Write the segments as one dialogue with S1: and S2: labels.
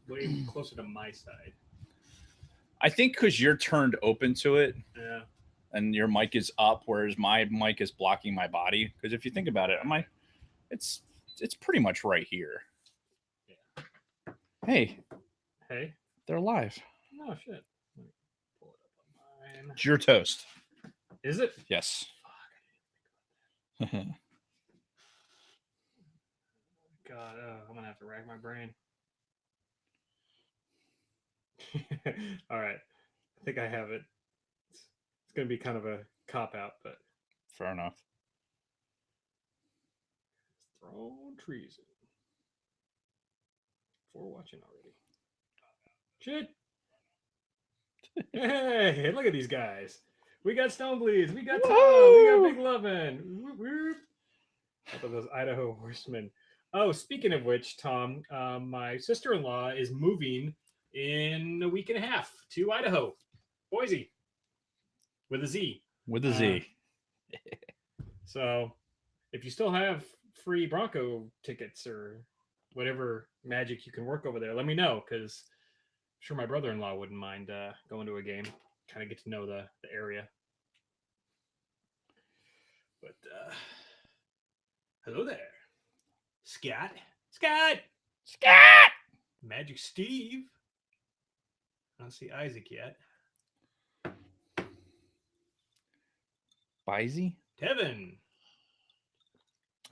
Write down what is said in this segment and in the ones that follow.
S1: way closer to my side.
S2: I think because you're turned open to it
S1: Yeah.
S2: and your mic is up, whereas my mic is blocking my body. Because if you think about it, it's it's pretty much right here.
S1: Yeah.
S2: Hey,
S1: Hey.
S2: they're live.
S1: Oh shit. Let me pull it up on mine.
S2: It's your toast.
S1: Is it?
S2: Yes.
S1: God, I'm gonna have to rack my brain. All right. I think I have it. It's gonna be kind of a cop out, but
S2: Fair enough.
S1: Thrawn Treason. For watching already. Shit. Hey, look at these guys. We got Stonebleeds. We got Tom. We got Big Lovin'. Whoop, whoop. How about those Idaho horsemen? Oh, speaking of which, Tom, my sister-in-law is moving in a week and a half to Idaho, Boise, with a Z.
S2: With a Z.
S1: So, if you still have free Bronco tickets or whatever magic you can work over there, let me know because I'm sure my brother-in-law wouldn't mind going to a game, kind of get to know the area. But hello there, Scott.
S2: Scott!
S1: Magic Steve. I don't see Isaac yet.
S2: Bisey?
S1: Tevin.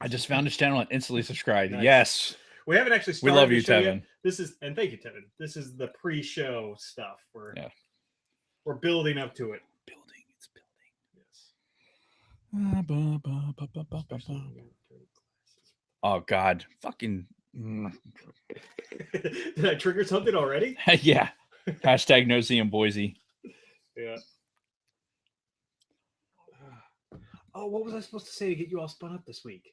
S2: I just found his channel and instantly subscribed.
S1: Nice.
S2: Yes.
S1: We haven't actually
S2: We
S1: started
S2: love
S1: the
S2: you,
S1: show
S2: Tevin.
S1: yet. This is, and thank you, Tevin. This is the pre-show stuff. We're building up to it.
S2: It's building. Oh, God. Fucking.
S1: Did I trigger something already?
S2: Yeah. Hashtag no Z in Boise.
S1: Yeah. Oh, what was I supposed to say to get you all spun up this week?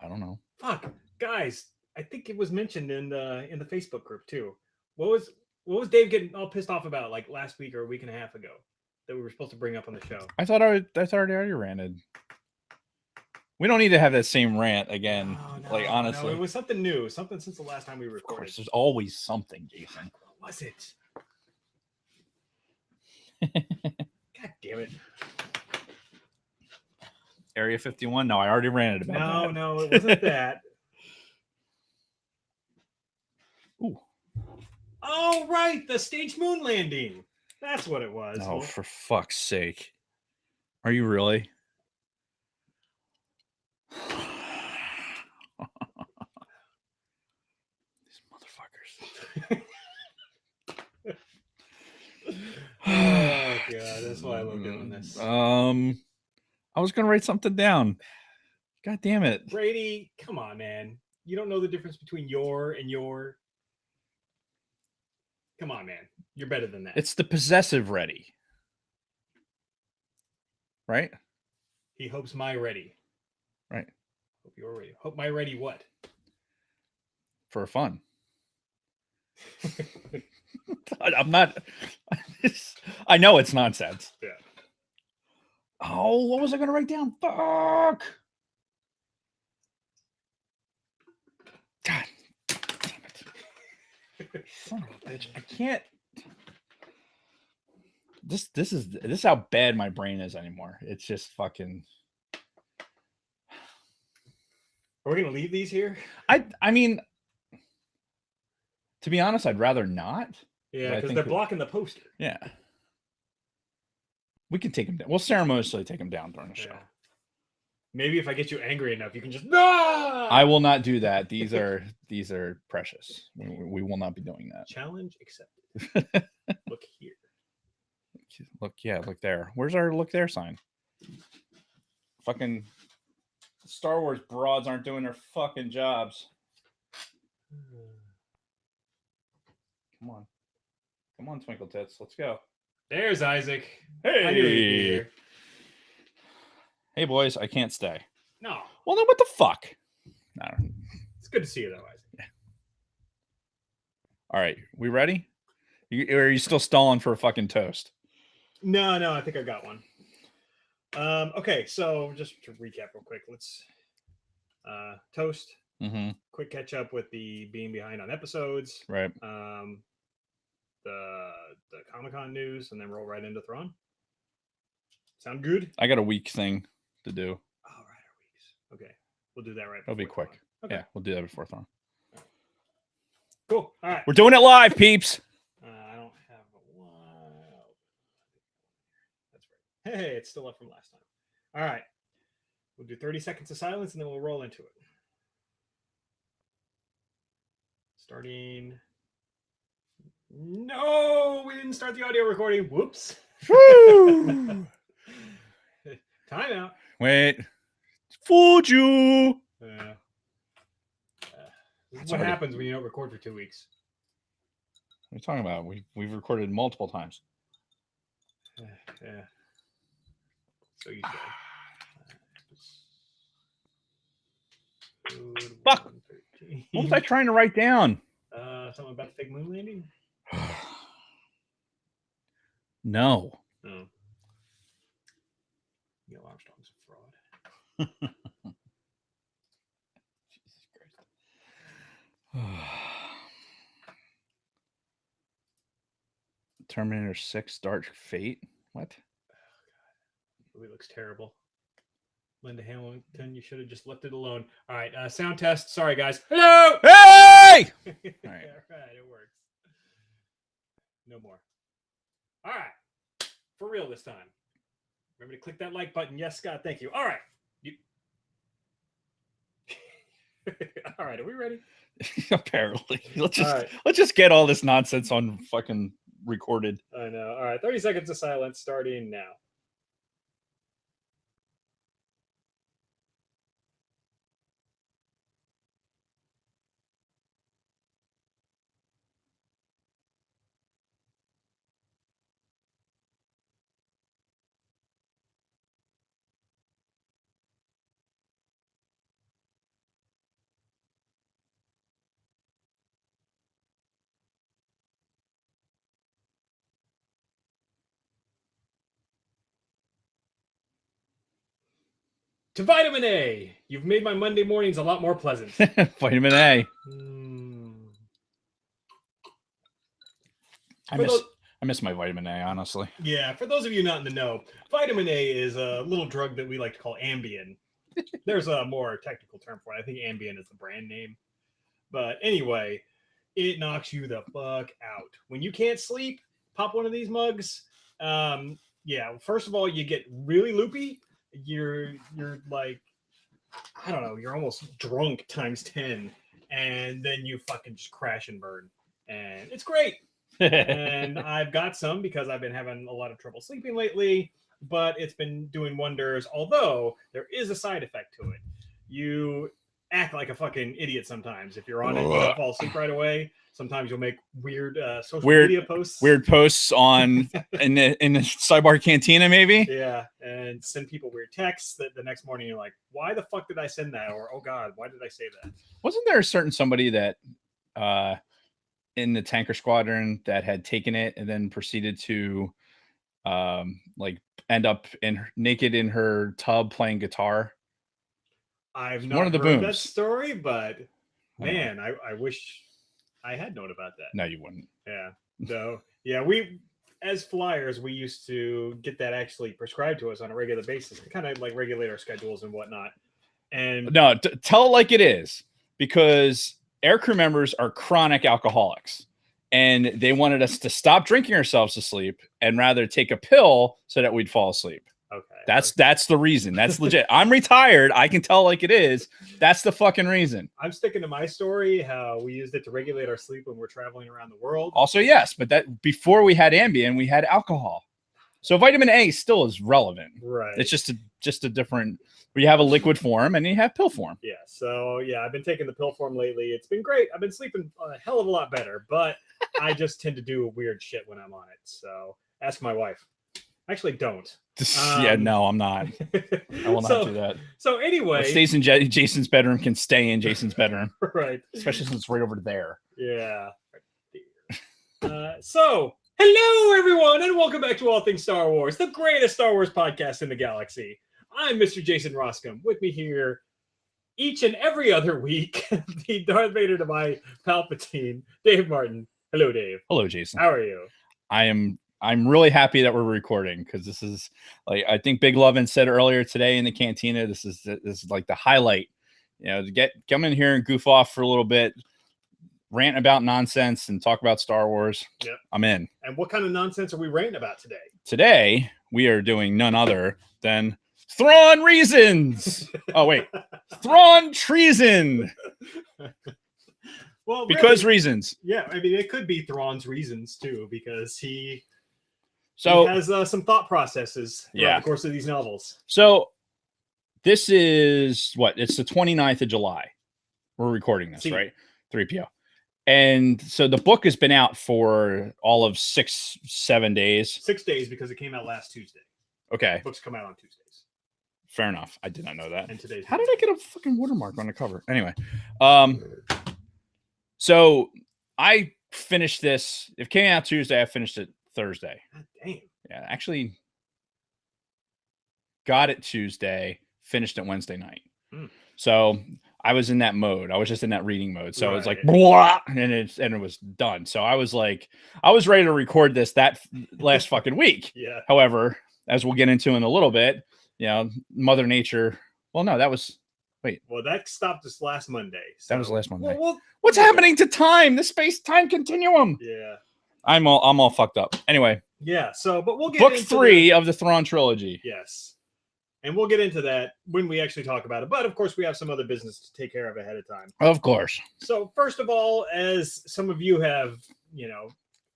S2: I don't know.
S1: Fuck, guys. I think it was mentioned in the Facebook group too. What was Dave getting all pissed off about like last week or a week and a half ago that we were supposed to bring up on the show?
S2: I thought I already ranted. We don't need to have that same rant again.
S1: No,
S2: like honestly,
S1: no, it was something new, something since the last time we recorded.
S2: Of course, there's always something, Jason.
S1: What was it? God damn it!
S2: Area 51. No, I already ranted about that.
S1: No, it wasn't that.
S2: Ooh.
S1: Oh right, the stage moon landing. That's what it was.
S2: Oh, for fuck's sake! Are you really? These motherfuckers.
S1: Oh god, that's why I love doing this.
S2: I was gonna write something down. God damn it,
S1: Brady! Come on, man. You don't know the difference between your and your. Come on, man. You're better than that.
S2: It's the possessive ready, right?
S1: He hopes my ready.
S2: Right.
S1: Hope you're ready. Hope my ready what?
S2: For fun. I'm not. I know it's nonsense.
S1: Yeah.
S2: Oh, what was I going to write down? Fuck. God damn it. Son of a bitch. I can't. This is how bad my brain is anymore. It's just fucking.
S1: Are we gonna leave these here?
S2: I mean, to be honest, I'd rather not.
S1: Yeah, because they're blocking the poster.
S2: Yeah. We can take them down. We'll ceremoniously take them down during the show.
S1: Maybe if I get you angry enough, you can just no.
S2: I will not do that. These are precious. We will not be doing that.
S1: Challenge accepted. Look here.
S2: Look there. Where's our look there sign? Fucking Star Wars broads aren't doing their fucking jobs. Come on, Twinkle Tits. Let's go.
S1: There's Isaac.
S2: Hey.
S1: I knew he'd be here.
S2: Hey, boys. I can't stay.
S1: No.
S2: Well, then what the fuck? No.
S1: It's good to see you, though, Isaac.
S2: Yeah. All right. We ready? Or are you still stalling for a fucking toast?
S1: No. I think I got one. Okay, so just to recap real quick. Let's toast
S2: Mm-hmm.
S1: Quick catch up with the being behind on episodes.
S2: Right.
S1: The Comic-Con news, and then roll right into Thrawn. Sound good?
S2: I got a week thing to do.
S1: All right, our weeks. Okay, we'll do that right.
S2: It'll be quick.
S1: Thrawn. Okay.
S2: Yeah, we'll do that before Thrawn.
S1: Cool. All right.
S2: We're doing it live, peeps.
S1: I don't have a while. That's right. Hey, it's still up from last time. All right. We'll do 30 seconds of silence, and then we'll roll into it. Starting. No, we didn't start the audio recording. Whoops.
S2: Woo!
S1: Time out.
S2: Wait. Fooled you.
S1: This is what happens when you don't record for 2 weeks.
S2: What are you talking about? We've recorded multiple times.
S1: Yeah. So you said.
S2: Fuck. What was I trying to write down?
S1: Something about the fake moon landing?
S2: No.
S1: Oh. Neil Armstrong's a fraud.
S2: Jesus Christ. Terminator 6 Dark Fate? What?
S1: Oh, God. The movie looks terrible. Linda Hamilton, you should have just left it alone. All right, sound test. Sorry, guys. Hello!
S2: Hey!
S1: All right, it works. No more. All right, for real this time. Remember to click that like button. Yes, Scott, thank you. All right. All right, are we ready?
S2: Apparently. Let's just get all this nonsense on fucking recorded.
S1: I know. All right, 30 seconds of silence starting now. To vitamin A, you've made my Monday mornings a lot more pleasant.
S2: Vitamin A. I miss my vitamin A, honestly.
S1: Yeah, for those of you not in the know, vitamin A is a little drug that we like to call Ambien. There's a more technical term for it. I think Ambien is the brand name. But anyway, it knocks you the fuck out. When you can't sleep, pop one of these mugs. Yeah, first of all, you get really loopy. You're like, I don't know, you're almost drunk times 10, and then you fucking just crash and burn, and it's great. And I've got some because I've been having a lot of trouble sleeping lately, but it's been doing wonders. Although there is a side effect to it. You act like a fucking idiot sometimes. If you're on it, you don't fall asleep right away. Sometimes you'll make weird social media posts.
S2: Weird posts on in the Sidebar Cantina, maybe.
S1: Yeah, and send people weird texts that the next morning you're like, why the fuck did I send that? Or, oh God, why did I say that?
S2: Wasn't there a certain somebody that in the tanker squadron that had taken it and then proceeded to like end up naked in her tub playing guitar?
S1: I've not heard that story, but man, I wish I had known about that.
S2: No, you wouldn't.
S1: Yeah. So yeah, we as flyers, we used to get that actually prescribed to us on a regular basis to kind of like regulate our schedules and whatnot. And
S2: no, tell it like it is, because aircrew members are chronic alcoholics, and they wanted us to stop drinking ourselves to sleep and rather take a pill so that we'd fall asleep.
S1: Okay.
S2: That's the reason. That's legit. I'm retired. I can tell like it is. That's the fucking reason.
S1: I'm sticking to my story, how we used it to regulate our sleep when we're traveling around the world.
S2: Also, yes, but that before we had Ambien, we had alcohol. So vitamin A still is relevant.
S1: Right.
S2: It's just a different, where you have a liquid form and you have pill form.
S1: Yeah. So yeah, I've been taking the pill form lately. It's been great. I've been sleeping a hell of a lot better, but I just tend to do weird shit when I'm on it. So ask my wife. Actually, don't.
S2: Yeah, no, I'm not. I will not do that.
S1: So anyway,
S2: what stays in Jason's bedroom can stay in Jason's bedroom.
S1: Right.
S2: Especially since it's right over there.
S1: Yeah. Right there. So hello, everyone, and welcome back to All Things Star Wars, the greatest Star Wars podcast in the galaxy. I'm Mr. Jason Roscom. With me here each and every other week, the Darth Vader to my Palpatine, Dave Martin. Hello, Dave.
S2: Hello, Jason.
S1: How are you?
S2: I'm really happy that we're recording because this is like I think Big Lovin said earlier today in the cantina. This is like the highlight. To come in here and goof off for a little bit, rant about nonsense and talk about Star Wars.
S1: Yep.
S2: I'm in.
S1: And what kind of nonsense are we ranting about today?
S2: Today we are doing none other than Thrawn Reasons. Oh wait, Thrawn Treason.
S1: Well,
S2: because reasons.
S1: Yeah, I mean it could be Thrawn's reasons too, because he
S2: So
S1: he has some thought processes throughout the course of these novels.
S2: So this is what? It's the 29th of July. We're recording this, right? 3 p.m. And so the book has been out for all of 7 days.
S1: 6 days because it came out last Tuesday.
S2: Okay.
S1: Books come out on Tuesdays.
S2: Fair enough. I did not know that.
S1: And today's
S2: How did I get a fucking watermark on the cover? Anyway. So I finished this. It came out Tuesday. I finished it Thursday.
S1: God damn.
S2: Yeah, actually got it Tuesday, finished it Wednesday night. So I was in that mode. I was just in that reading mode. So it was like blah, and it was done. So I was ready to record this that last fucking week.
S1: Yeah.
S2: However, as we'll get into in a little bit, Mother Nature. Well, no, that was
S1: Well, that stopped us last Monday. So.
S2: That was last Monday.
S1: Well,
S2: what's happening to time? The space-time continuum.
S1: Yeah.
S2: I'm all fucked up. Anyway.
S1: Yeah. So, but we'll get
S2: book
S1: into
S2: 3 of the Thrawn trilogy.
S1: Yes. And we'll get into that when we actually talk about it. But of course, we have some other business to take care of ahead of time.
S2: Of course.
S1: So first of all, as some of you have,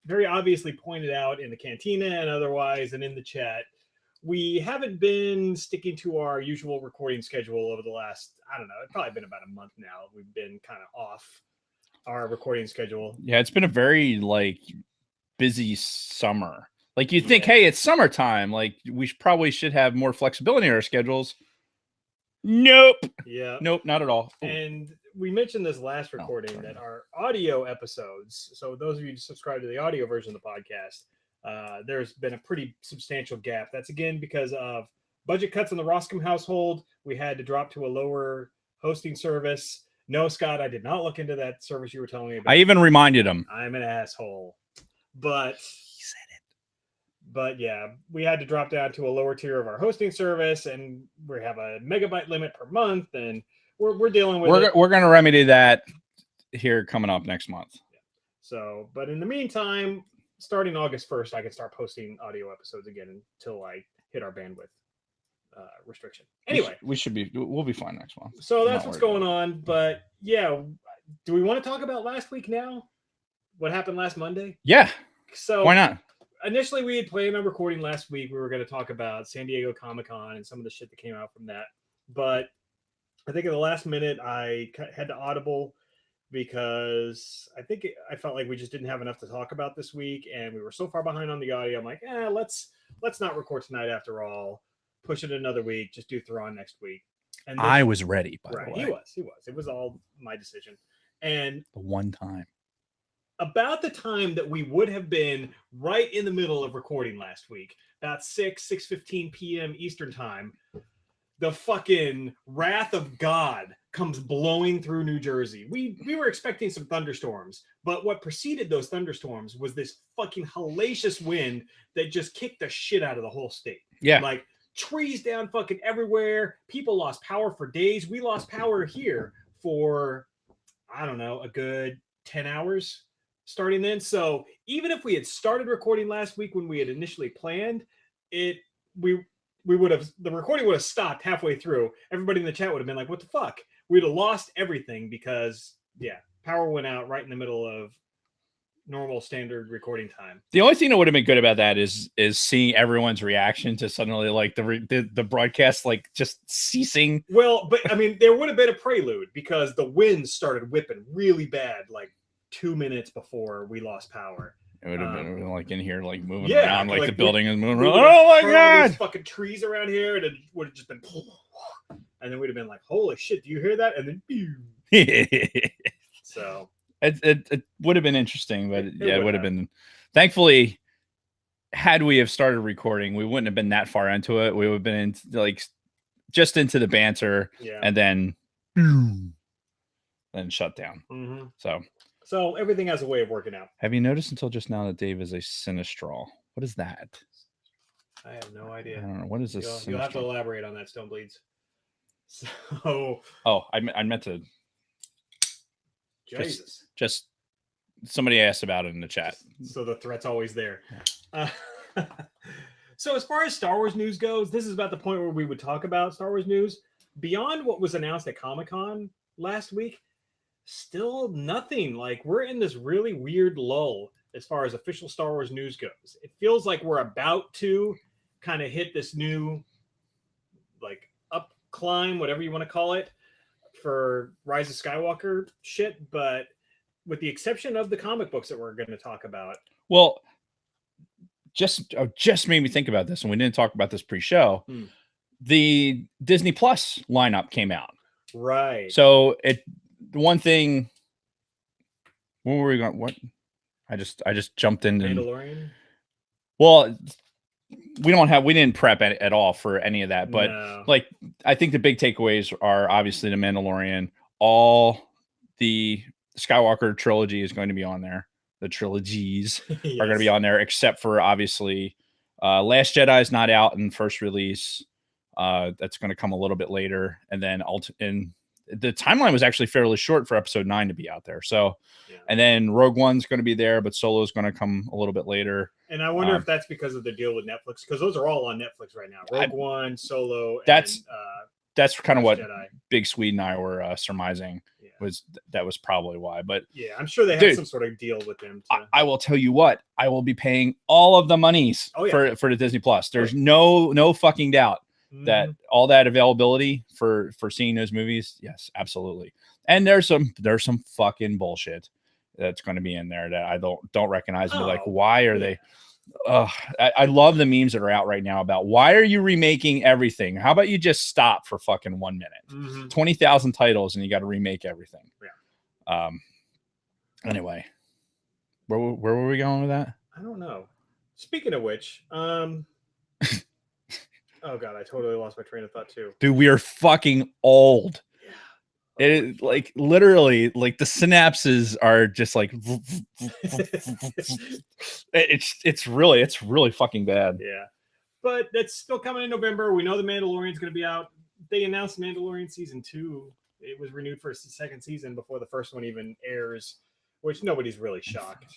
S1: very obviously pointed out in the cantina and otherwise and in the chat, we haven't been sticking to our usual recording schedule over the last, I don't know, it's probably been about a month now. We've been kind of off our recording schedule.
S2: Yeah, it's been a very busy summer. You think, hey, it's summertime. We probably should have more flexibility in our schedules. Nope.
S1: Yeah.
S2: Nope, not at all.
S1: Ooh. And we mentioned this last recording that our audio episodes, so those of you who subscribe to the audio version of the podcast, there's been a pretty substantial gap. That's again because of budget cuts in the Roscom household. We had to drop to a lower hosting service. No, Scott, I did not look into that service you were telling me about.
S2: I even reminded him.
S1: I'm an asshole. But he said it. But yeah, we had to drop down to a lower tier of our hosting service, and we have a megabyte limit per month, and we're dealing with it.
S2: We're going to remedy that here coming up next month.
S1: Yeah. So, but in the meantime, starting August 1st, I can start posting audio episodes again until I hit our bandwidth restriction. Anyway,
S2: we'll be fine next month.
S1: So that's what's going on. But yeah, do we want to talk about last week now? What happened last Monday?
S2: Yeah.
S1: So
S2: why not?
S1: Initially, we had planned on recording last week. We were going to talk about San Diego Comic-Con and some of the shit that came out from that. But I think at the last minute, I had to audible because I felt like we just didn't have enough to talk about this week, and we were so far behind on the audio. I'm like, let's not record tonight after all. Push it another week. Just do Thrawn next week. And then,
S2: I was ready, by the way.
S1: He was. It was all my decision. And
S2: the one time.
S1: About the time that we would have been right in the middle of recording last week, about 6:15 p.m. Eastern time, the fucking wrath of God comes blowing through New Jersey. We were expecting some thunderstorms, but what preceded those thunderstorms was this fucking hellacious wind that just kicked the shit out of the whole state.
S2: Yeah.
S1: Trees down fucking everywhere. People lost power for days. We lost power here for, I don't know, a good 10 hours. Starting then. So even if we had started recording last week when we had initially planned it, the recording would have stopped halfway through. Everybody in the chat would have been like, what the fuck? We'd have lost everything because power went out right in the middle of normal standard recording time.
S2: The only thing that would have been good about that is seeing everyone's reaction to suddenly the broadcast just ceasing.
S1: Well, but I mean, there would have been a prelude because the wind started whipping really bad 2 minutes before we lost power.
S2: It would have been in here, moving around, the building is moving around.
S1: Oh my god! Fucking trees around here, and it would have just been, and then we'd have been like, "Holy shit! Do you hear that?" And then, so
S2: it would have been interesting, but it would have been. Thankfully, had we have started recording, we wouldn't have been that far into it. We would have been just into the banter, and then then shut down.
S1: Mm-hmm.
S2: So
S1: everything has a way of working out.
S2: have you noticed until just now that Dave is a Sinistral? What is that?
S1: I have no
S2: I
S1: idea.
S2: don't know. What is this?
S1: You'll have to elaborate on that, Stonebleeds. So.
S2: Oh, I meant to.
S1: Jesus.
S2: Just somebody asked about it in the chat.
S1: So the threat's always there. So as far as Star Wars news goes, this is about the point where we would talk about Star Wars news. Beyond what was announced at Comic-Con last week, still nothing. Like, we're in this really weird lull as far as official Star Wars news goes. It feels like we're about to kind of hit this new, like, up climb, whatever you want to call it, for Rise of Skywalker shit, but with the exception of the comic books that we're going to talk about.
S2: Well, just made me think about this, and we didn't talk about this pre-show. The Disney Plus lineup came out.
S1: Right.
S2: So the one thing, where were we going? What? I just jumped into
S1: Mandalorian.
S2: Well, we didn't prep at all for any of that, but like, I think the big takeaways are obviously the Mandalorian. All the Skywalker trilogy is going to be on there. The trilogies
S1: Yes.
S2: are going to be on there, except for obviously Last Jedi is not out in first release. That's going to come a little bit later, and then the timeline was actually fairly short for Episode 9 to be out there. So, and then Rogue One's going to be there, but Solo's going to come a little bit later.
S1: And I wonder if that's because of the deal with Netflix, because those are all on Netflix right now. Rogue One, Solo,
S2: that's kind of what
S1: Jedi.
S2: Big Swede and I were surmising. That was probably why. But
S1: yeah, I'm sure they have some sort of deal with them.
S2: I will tell you what, I will be paying all of the monies for the Disney Plus. There's no fucking doubt that all that availability for seeing those movies, yes, absolutely. And there's some fucking bullshit that's going to be in there that I don't recognize. And be like, why are they? I love the memes that are out right now about why are you remaking everything? How about you just stop for fucking 1 minute? 20,000 titles and you got to remake everything. Yeah. Anyway, where were we going with that?
S1: I don't know. Speaking of which, oh god, I totally lost my train of thought too.
S2: Dude, we are fucking old. It is like literally like the synapses are just like it's really fucking bad.
S1: Yeah, but that's still coming in November. We know the Mandalorian's going to be out. They announced Mandalorian season 2. It was renewed for a second season before the first one even airs, which nobody's really shocked.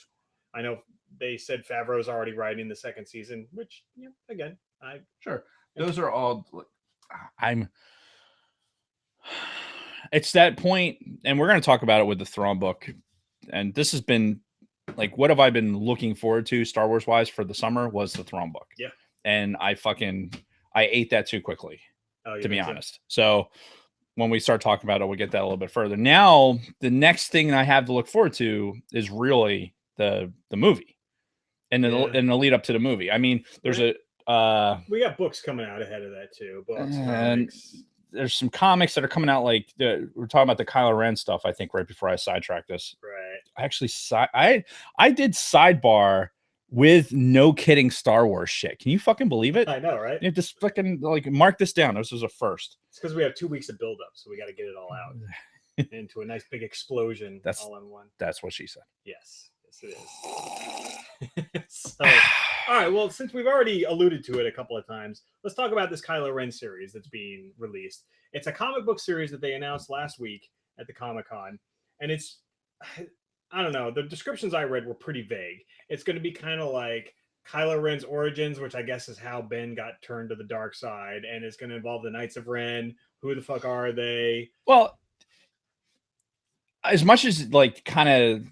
S1: I know they said Favreau's already writing the second season, which again,
S2: those are all it's that point, and we're going to talk about it with the Thrawn book. And this has been like, what have I been looking forward to Star Wars wise for the summer was the Thrawn book.
S1: Yeah.
S2: And I ate that too quickly, to be honest. So when we start talking about it, we'll get that a little bit further. Now, the next thing I have to look forward to is really the movie and the lead up to the movie. I mean, there's we
S1: got books coming out ahead of that too. Books, comics.
S2: There's some comics that are coming out, like we're talking about the Kylo Ren stuff, I think, right before I sidetracked this.
S1: Right.
S2: Actually, I did sidebar with no kidding Star Wars shit. Can you fucking believe it?
S1: I know, right?
S2: You just fucking like mark this down. This was a first.
S1: It's because we have 2 weeks of build up, so we got to get it all out into a nice big explosion all in one.
S2: That's what she said.
S1: Yes, it is. So, all right. Well, since we've already alluded to it a couple of times, let's talk about this Kylo Ren series that's being released. It's a comic book series that they announced last week at the Comic-Con, and it's, I don't know, the descriptions I read were pretty vague. It's going to be kind of like Kylo Ren's origins, which I guess is how Ben got turned to the dark side, and it's going to involve the Knights of Ren. Who the fuck are they?
S2: Well, as much as like kind of,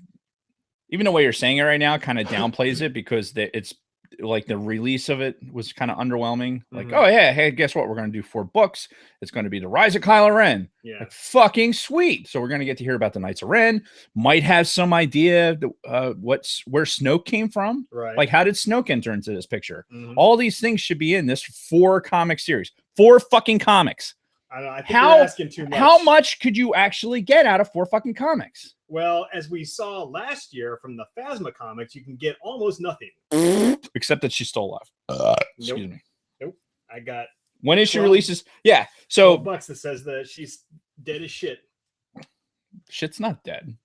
S2: even the way you're saying it right now kind of downplays it, because it's like the release of it was kind of underwhelming. Like, oh yeah, hey, guess what? We're going to do 4 books. It's going to be the Rise of Kylo Ren.
S1: Yeah,
S2: like, fucking sweet. So we're going to get to hear about the Knights of Ren. Might have some idea where Snoke came from.
S1: Right.
S2: Like, how did Snoke enter into this picture? All these things should be in this 4 comic series. 4 fucking comics.
S1: I think you're asking too much.
S2: How much could you actually get out of 4 fucking comics?
S1: Well, as we saw last year from the Phasma comics, you can get almost nothing.
S2: Except that she's still alive. Excuse me.
S1: Nope. I got...
S2: When is she releases? Yeah. So
S1: $12 that says that she's Dead as shit.
S2: Shit's not dead.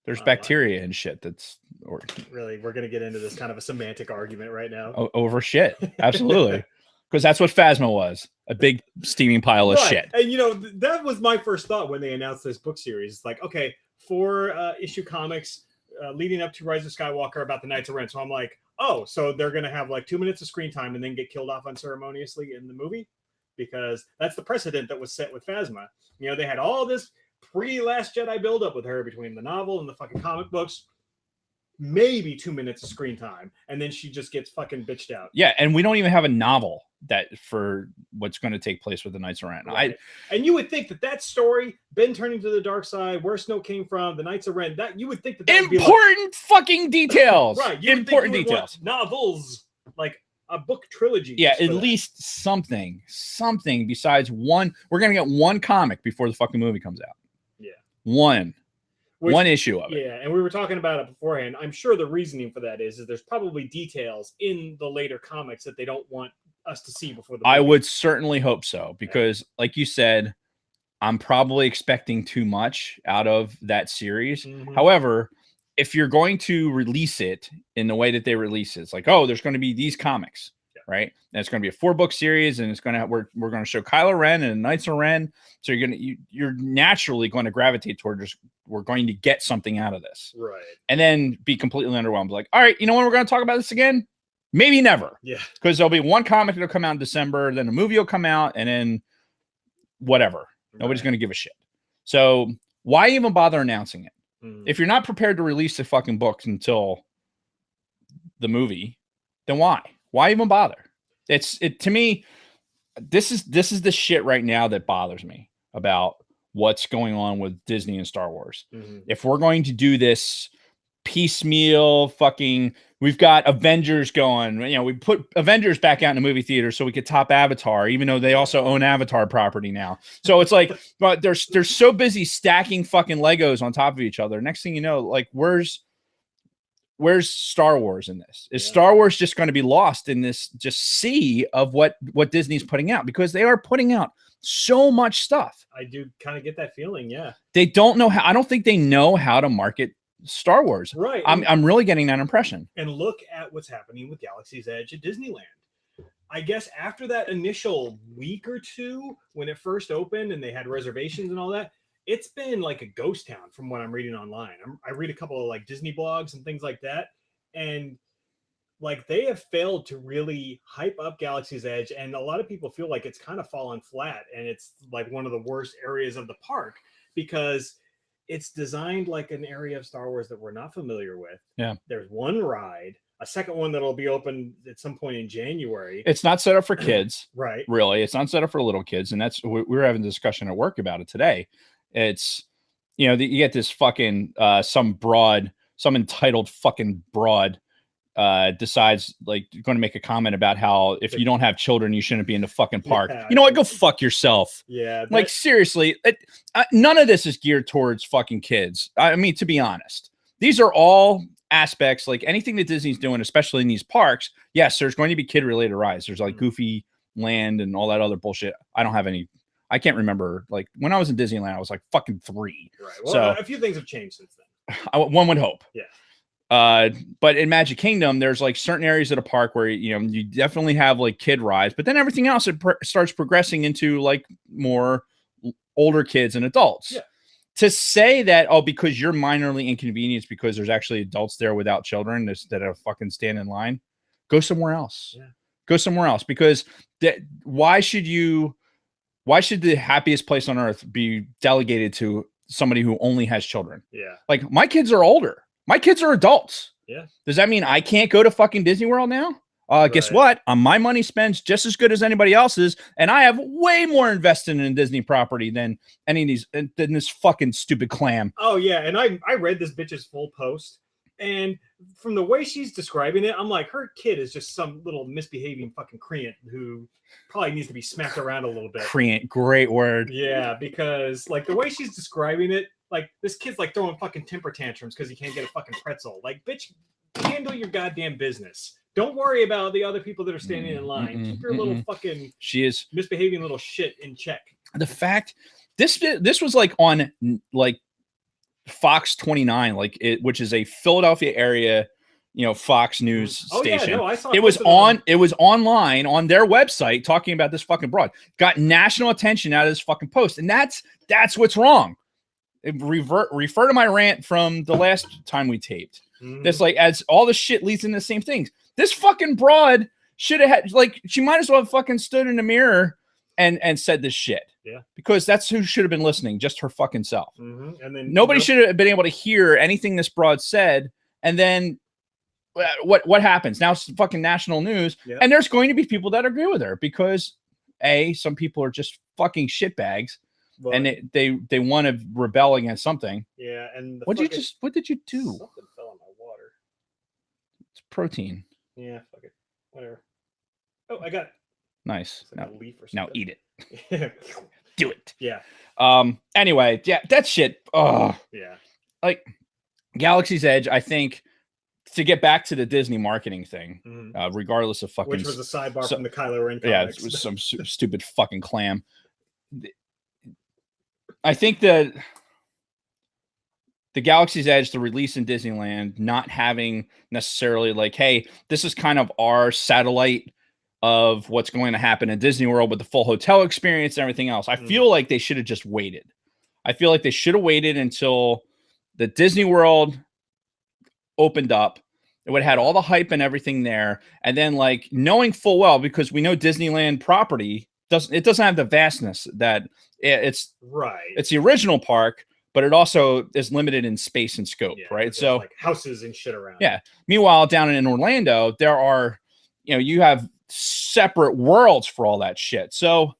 S2: There's
S1: Oh,
S2: bacteria and shit that's or
S1: really, we're gonna get into this kind of a semantic argument right now.
S2: over shit. Absolutely. Because that's what Phasma was. A big steaming pile of shit.
S1: And you know, that was my first thought when they announced this book series. It's like, okay, 4 issue comics leading up to Rise of Skywalker about the Knights of Ren. So I'm like, oh, so they're gonna have like 2 minutes of screen time and then get killed off unceremoniously in the movie? Because that's the precedent that was set with Phasma. You know, they had all this pre-Last Jedi build-up with her between the novel and the fucking comic books. Maybe 2 minutes of screen time, and then she just gets fucking bitched out.
S2: Yeah, and we don't even have a novel that for what's going to take place with the Knights of Ren.
S1: Right. And you would think that story, Ben turning to the dark side, where Snoke came from, the Knights of Ren, that you would think that would be
S2: important fucking details.
S1: Right.
S2: Important details.
S1: Novels, like a book trilogy.
S2: Yeah, at least something besides one. We're going to get one comic before the fucking movie comes out.
S1: Yeah.
S2: One issue of it.
S1: Yeah, and we were talking about it beforehand. I'm sure the reasoning for that is there's probably details in the later comics that they don't want us to see before the movie.
S2: I would certainly hope so, because like you said, I'm probably expecting too much out of that series.
S1: Mm-hmm.
S2: However, if you're going to release it in the way that they release it, it's like, oh, there's going to be these comics, right? And it's going to be a 4-book series, and it's going to we're going to show Kylo Ren and Knights of Ren. So you're naturally going to gravitate toward just we're going to get something out of this,
S1: right? And
S2: then be completely underwhelmed. Like, all right, you know when we're going to talk about this again? Maybe never.
S1: Yeah,
S2: because there'll be one comic that'll come out in December, then a movie will come out, and then whatever. Right. Nobody's going to give a shit. So why even bother announcing it? If you're not prepared to release the fucking books until the movie, then why? Why even bother? To me, this is the shit right now that bothers me about what's going on with Disney and Star Wars. If we're going to do this piecemeal fucking, we've got Avengers going, you know, we put Avengers back out in the movie theater so we could top Avatar, even though they also own Avatar property now. So it's like, but they're so busy stacking fucking Legos on top of each other. Next thing you know, like, where's Star Wars in this? Is Star Wars just going to be lost in this just sea of what Disney's putting out? Because they are putting out so much stuff.
S1: I do kind of get that feeling. Yeah.
S2: They don't know how, I don't think they know how to market Star Wars.
S1: Right.
S2: I'm really getting that impression.
S1: And look at what's happening with Galaxy's Edge at Disneyland. I guess after that initial week or two when it first opened and they had reservations and all that, it's been like a ghost town from what I'm reading online. I read a couple of like Disney blogs and things like that. And like they have failed to really hype up Galaxy's Edge. And a lot of people feel like it's kind of fallen flat. And it's like one of the worst areas of the park because it's designed like an area of Star Wars that we're not familiar with.
S2: Yeah.
S1: There's one ride, a second one that'll be open at some point in January.
S2: It's not set up for kids.
S1: Right.
S2: Really. It's not set up for little kids. And that's, we were having a discussion at work about it today. It's, you know, you get this fucking, some entitled fucking broad decides like going to make a comment about how if you don't have children, you shouldn't be in the fucking park. You know what? Go fuck yourself.
S1: Yeah.
S2: Like seriously, none of this is geared towards fucking kids. I mean, to be honest, these are all aspects, like anything that Disney's doing, especially in these parks. Yes, there's going to be kid related rides. There's like Goofy Land and all that other bullshit. I can't remember. Like when I was in Disneyland, I was like fucking 3.
S1: Right. Well,
S2: so
S1: a few things have changed since then.
S2: One would hope.
S1: Yeah.
S2: But in Magic Kingdom, there's like certain areas of the park where, you know, you definitely have like kid rides, but then everything else starts progressing into like more older kids and adults.
S1: Yeah.
S2: To say that, oh, because you're minorly inconvenienced because there's actually adults there without children that are fucking stand in line, go somewhere else.
S1: Yeah.
S2: Go somewhere else, because why should the happiest place on earth be delegated to somebody who only has children?
S1: Yeah.
S2: Like my kids are older. My kids are adults.
S1: Yeah.
S2: Does that mean I can't go to fucking Disney World now? Guess what? My money spends just as good as anybody else's, and I have way more invested in Disney property than any of these, than this fucking stupid clam.
S1: Oh yeah, and I read this bitch's full post, and from the way she's describing it, I'm like, her kid is just some little misbehaving fucking creant who probably needs to be smacked around a little bit.
S2: Creant, great word.
S1: Yeah, because like the way she's describing it, like this kid's like throwing fucking temper tantrums because he can't get a fucking pretzel. Like, bitch, handle your goddamn business. Don't worry about the other people that are standing in line. Keep your little fucking
S2: she is
S1: misbehaving little shit in check.
S2: The fact This was like on like Fox 29, which is a Philadelphia area, Fox News station.
S1: Yeah, no, I saw
S2: it was online on their website talking about this fucking broad. Got national attention out of this fucking post, and that's what's wrong. Refer to my rant from the last time we taped. That's like, as all the shit leads into the same things. This fucking broad should have had, like, she might as well have fucking stood in the mirror and said this shit.
S1: Yeah.
S2: Because that's who should have been listening, just her fucking self.
S1: And then
S2: nobody should have been able to hear anything this broad said. And then what happens? Now it's fucking national news.
S1: Yeah.
S2: And there's going to be people that agree with her because some people are just fucking shitbags. Well, and they want to rebel against something.
S1: Yeah, and
S2: what did you do?
S1: Something fell in my water.
S2: It's protein.
S1: Yeah, fuck it. Whatever. Oh, I got it.
S2: Nice.
S1: Like a leaf or something.
S2: Now eat it. Do it.
S1: Yeah.
S2: Anyway, yeah, that shit. Oh.
S1: Yeah.
S2: Like Galaxy's Edge, I think, to get back to the Disney marketing thing, regardless of fucking,
S1: which was a sidebar from the Kylo Ren comics.
S2: Yeah, it was some stupid fucking clam. I think that the Galaxy's Edge, the release in Disneyland, not having necessarily like, hey, this is kind of our satellite of what's going to happen in Disney World with the full hotel experience and everything else. I feel like they should have just waited. I feel like they should have waited until the Disney World opened up. It would have had all the hype and everything there. And then, like, knowing full well, because we know Disneyland property doesn't have the vastness that it's
S1: right.
S2: It's the original park, but it also is limited in space and scope, right? So
S1: like houses and shit around.
S2: Yeah. Meanwhile, down in Orlando, there are, you have separate worlds for all that shit. So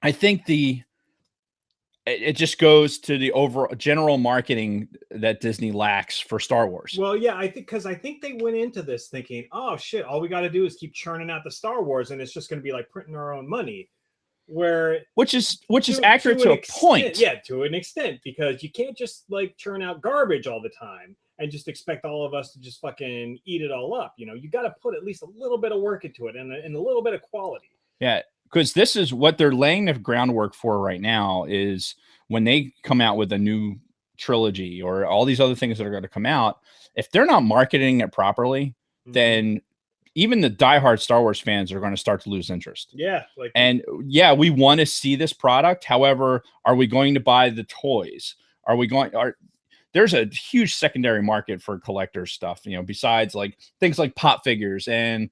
S2: I think it just goes to the overall general marketing that Disney lacks for Star Wars.
S1: Well, yeah, I think they went into this thinking, oh shit, all we got to do is keep churning out the Star Wars, and it's just going to be like printing our own money. Which is
S2: accurate to a point.
S1: Yeah, to an extent, because you can't just like churn out garbage all the time and just expect all of us to just fucking eat it all up. You got to put at least a little bit of work into it and a little bit of quality.
S2: Yeah. Because this is what they're laying the groundwork for right now, is when they come out with a new trilogy or all these other things that are going to come out, if they're not marketing it properly, then even the diehard Star Wars fans are going to start to lose interest.
S1: Yeah.
S2: We want to see this product. However, are we going to buy the toys? There's a huge secondary market for collector stuff, besides like things like pop figures and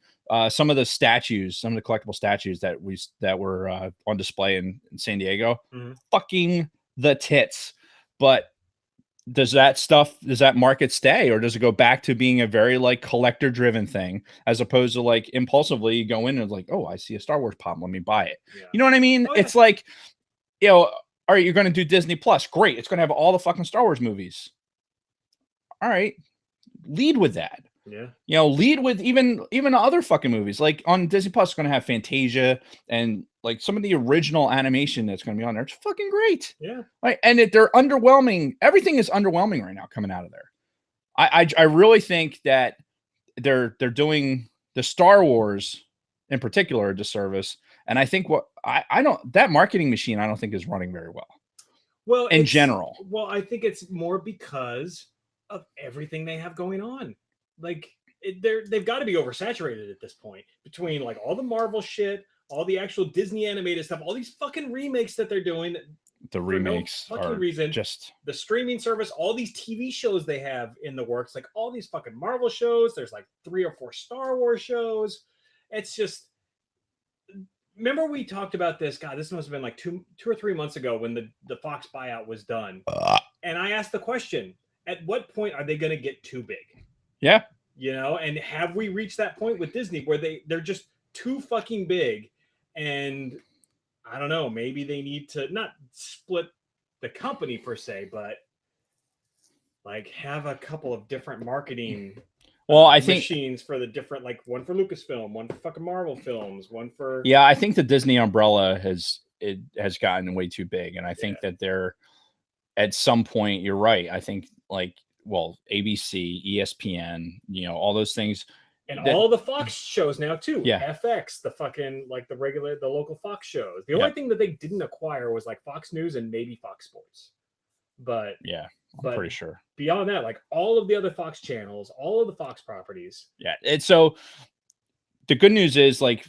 S2: some of the statues, some of the collectible statues that were on display in San Diego. Fucking the tits. But does that market stay, or does it go back to being a very like collector driven thing, as opposed to like impulsively go in and like, oh, I see a Star Wars pop, let me buy it. Yeah. You know what I mean? Oh, yeah. It's like, all right, you're going to do Disney Plus. Great. It's going to have all the fucking Star Wars movies. All right. Lead with that.
S1: Yeah.
S2: Lead with even other fucking movies. Like on Disney Plus, it's going to have Fantasia and like some of the original animation that's going to be on there. It's fucking great.
S1: Yeah.
S2: Right. And they're underwhelming. Everything is underwhelming right now coming out of there. I really think that they're doing the Star Wars in particular a disservice. And I think that marketing machine, I don't think is running very well.
S1: Well,
S2: in general.
S1: Well, I think it's more because of everything they have going on. Like they've got to be oversaturated at this point, between like all the Marvel shit, all the actual Disney animated stuff, all these fucking remakes that they're doing.
S2: The remakes
S1: no fucking reason.
S2: Just
S1: the streaming service, all these TV shows they have in the works, like all these fucking Marvel shows. There's like 3 or 4 Star Wars shows. It's just, remember we talked about this? God, this must have been like two or 3 months ago when the Fox buyout was done. And I asked the question, at what point are they going to get too big?
S2: Yeah.
S1: And have we reached that point with Disney where they're just too fucking big? And I don't know, maybe they need to not split the company per se, but like have a couple of different marketing
S2: I think
S1: machines for the different, like one for Lucasfilm, one for fucking Marvel films, one for.
S2: Yeah, I think the Disney umbrella has gotten way too big. And I think that they're at some point, you're right. I think like, well, ABC, ESPN, all those things,
S1: And all the Fox shows now too.
S2: Yeah.
S1: FX, the fucking like the local Fox shows. The only thing that they didn't acquire was like Fox News and maybe Fox Sports. But
S2: yeah, I'm pretty sure.
S1: Beyond that, like all of the other Fox channels, all of the Fox properties.
S2: Yeah. It's so the good news is like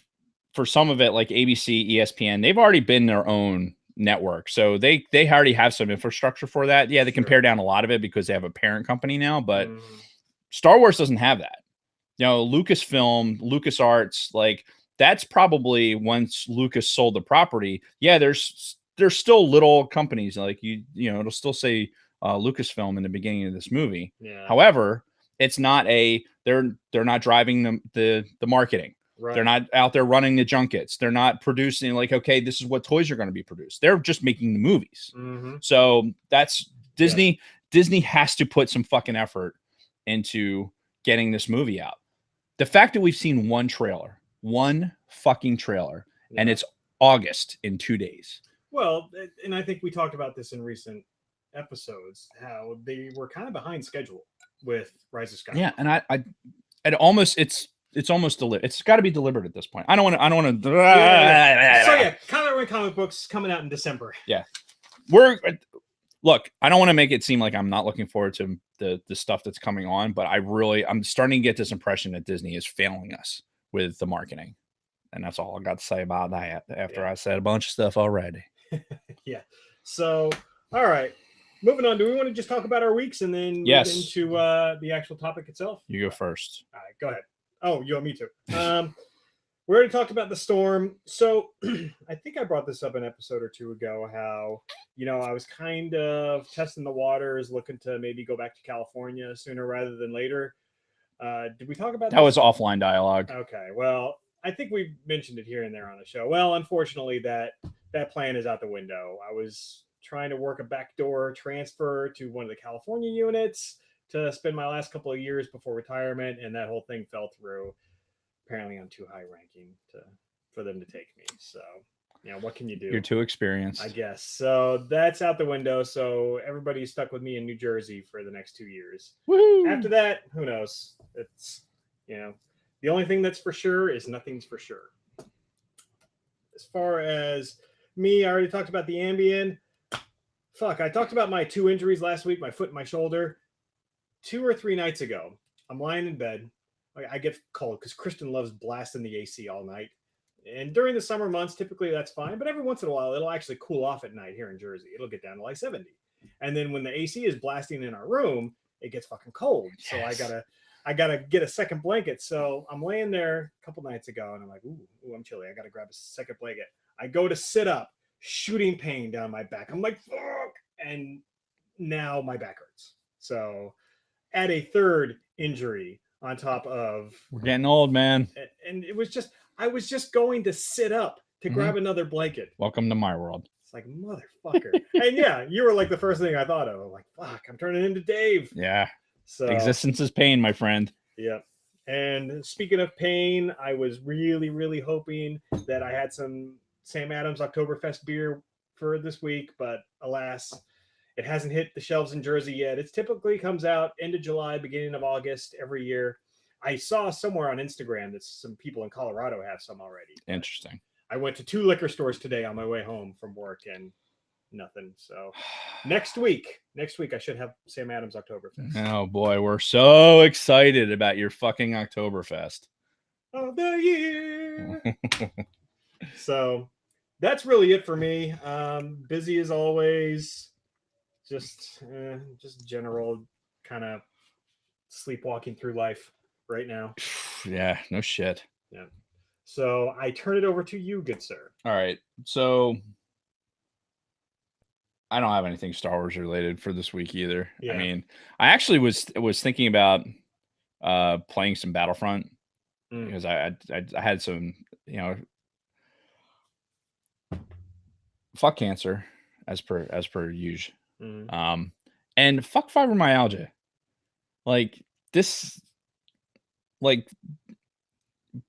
S2: for some of it, like ABC, ESPN, they've already been their own network. So they already have some infrastructure for that. Yeah, they can pare down a lot of it because they have a parent company now, but Star Wars doesn't have that. You know, Lucasfilm, LucasArts, like that's probably once Lucas sold the property. Yeah, there's still little companies like you know, it'll still say Lucasfilm in the beginning of this movie.
S1: Yeah.
S2: However, it's not they're not driving the marketing.
S1: Right.
S2: They're not out there running the junkets. They're not producing like, okay, this is what toys are going to be produced. They're just making the movies. So that's Disney. Yeah. Disney has to put some fucking effort into getting this movie out. The fact that we've seen one fucking trailer, and it's August in 2 days.
S1: Well, and I think we talked about this in recent episodes, how they were kind of behind schedule with Rise of Skywalker.
S2: Yeah, and it's almost delivered. It's got to be delivered at this point. I don't want to.
S1: So yeah, Kylo Ren comic books coming out in December.
S2: Yeah, look, I don't want to make it seem like I'm not looking forward to the stuff that's coming on, but I'm starting to get this impression that Disney is failing us with the marketing. And that's all I got to say about that after I said a bunch of stuff already.
S1: Yeah. So, all right. Moving on. Do we want to just talk about our weeks and then move into the actual topic itself?
S2: You go first.
S1: All right, go ahead. Oh, you want me to? We already talked about the storm. So I think I brought this up an episode or two ago, how, you know, I was kind of testing the waters, looking to maybe go back to California sooner rather than later. Did we talk about
S2: that? Was offline dialogue.
S1: Okay. Well, I think we mentioned it here and there on the show. Well, unfortunately, that plan is out the window. I was trying to work a backdoor transfer to one of the California units to spend my last couple of years before retirement, and that whole thing fell through. Apparently I'm too high ranking for them to take me. So, you know, what can you do?
S2: You're too experienced,
S1: I guess. So that's out the window. So everybody's stuck with me in New Jersey for the next 2 years.
S2: Woo-hoo!
S1: After that, who knows? It's, you know, the only thing that's for sure is nothing's for sure. As far as me, I already talked about the Ambien. Fuck, I talked about my 2 injuries last week, my foot and my shoulder. 2 or 3 nights ago, I'm lying in bed. I get cold because Kristen loves blasting the AC all night. And during the summer months, typically that's fine. But every once in a while, it'll actually cool off at night here in Jersey. It'll get down to like 70. And then when the AC is blasting in our room, it gets fucking cold. Yes. So I gotta get a second blanket. So I'm laying there a couple nights ago, and I'm like, ooh, I'm chilly. I gotta grab a second blanket. I go to sit up, shooting pain down my back. I'm like, fuck. And now my back hurts. So add a third injury on top of,
S2: we're getting old, man.
S1: And it was just, I was just going to sit up to grab another blanket.
S2: Welcome to my world.
S1: It's like, motherfucker. And yeah, you were like the first thing I thought of. I'm like, fuck, I'm turning into Dave.
S2: Yeah. So existence is pain, my friend.
S1: Yeah. And speaking of pain, I was really, really hoping that I had some Sam Adams Oktoberfest beer for this week, but alas, it hasn't hit the shelves in Jersey yet. It typically comes out end of July, beginning of August every year. I saw somewhere on Instagram that some people in Colorado have some already.
S2: Interesting.
S1: I went to 2 liquor stores today on my way home from work and nothing. So next week I should have Sam Adams Oktoberfest.
S2: Oh boy, we're so excited about your fucking Oktoberfest
S1: of the year. So that's really it for me. Busy as always. Just general kind of sleepwalking through life right now.
S2: Yeah, no shit.
S1: Yeah. So I turn it over to you, good sir.
S2: All right. So I don't have anything Star Wars related for this week either. Yeah. I mean, I actually was thinking about playing some Battlefront because I had some, you know, fuck cancer as per usual. And fuck fibromyalgia. Like this, like,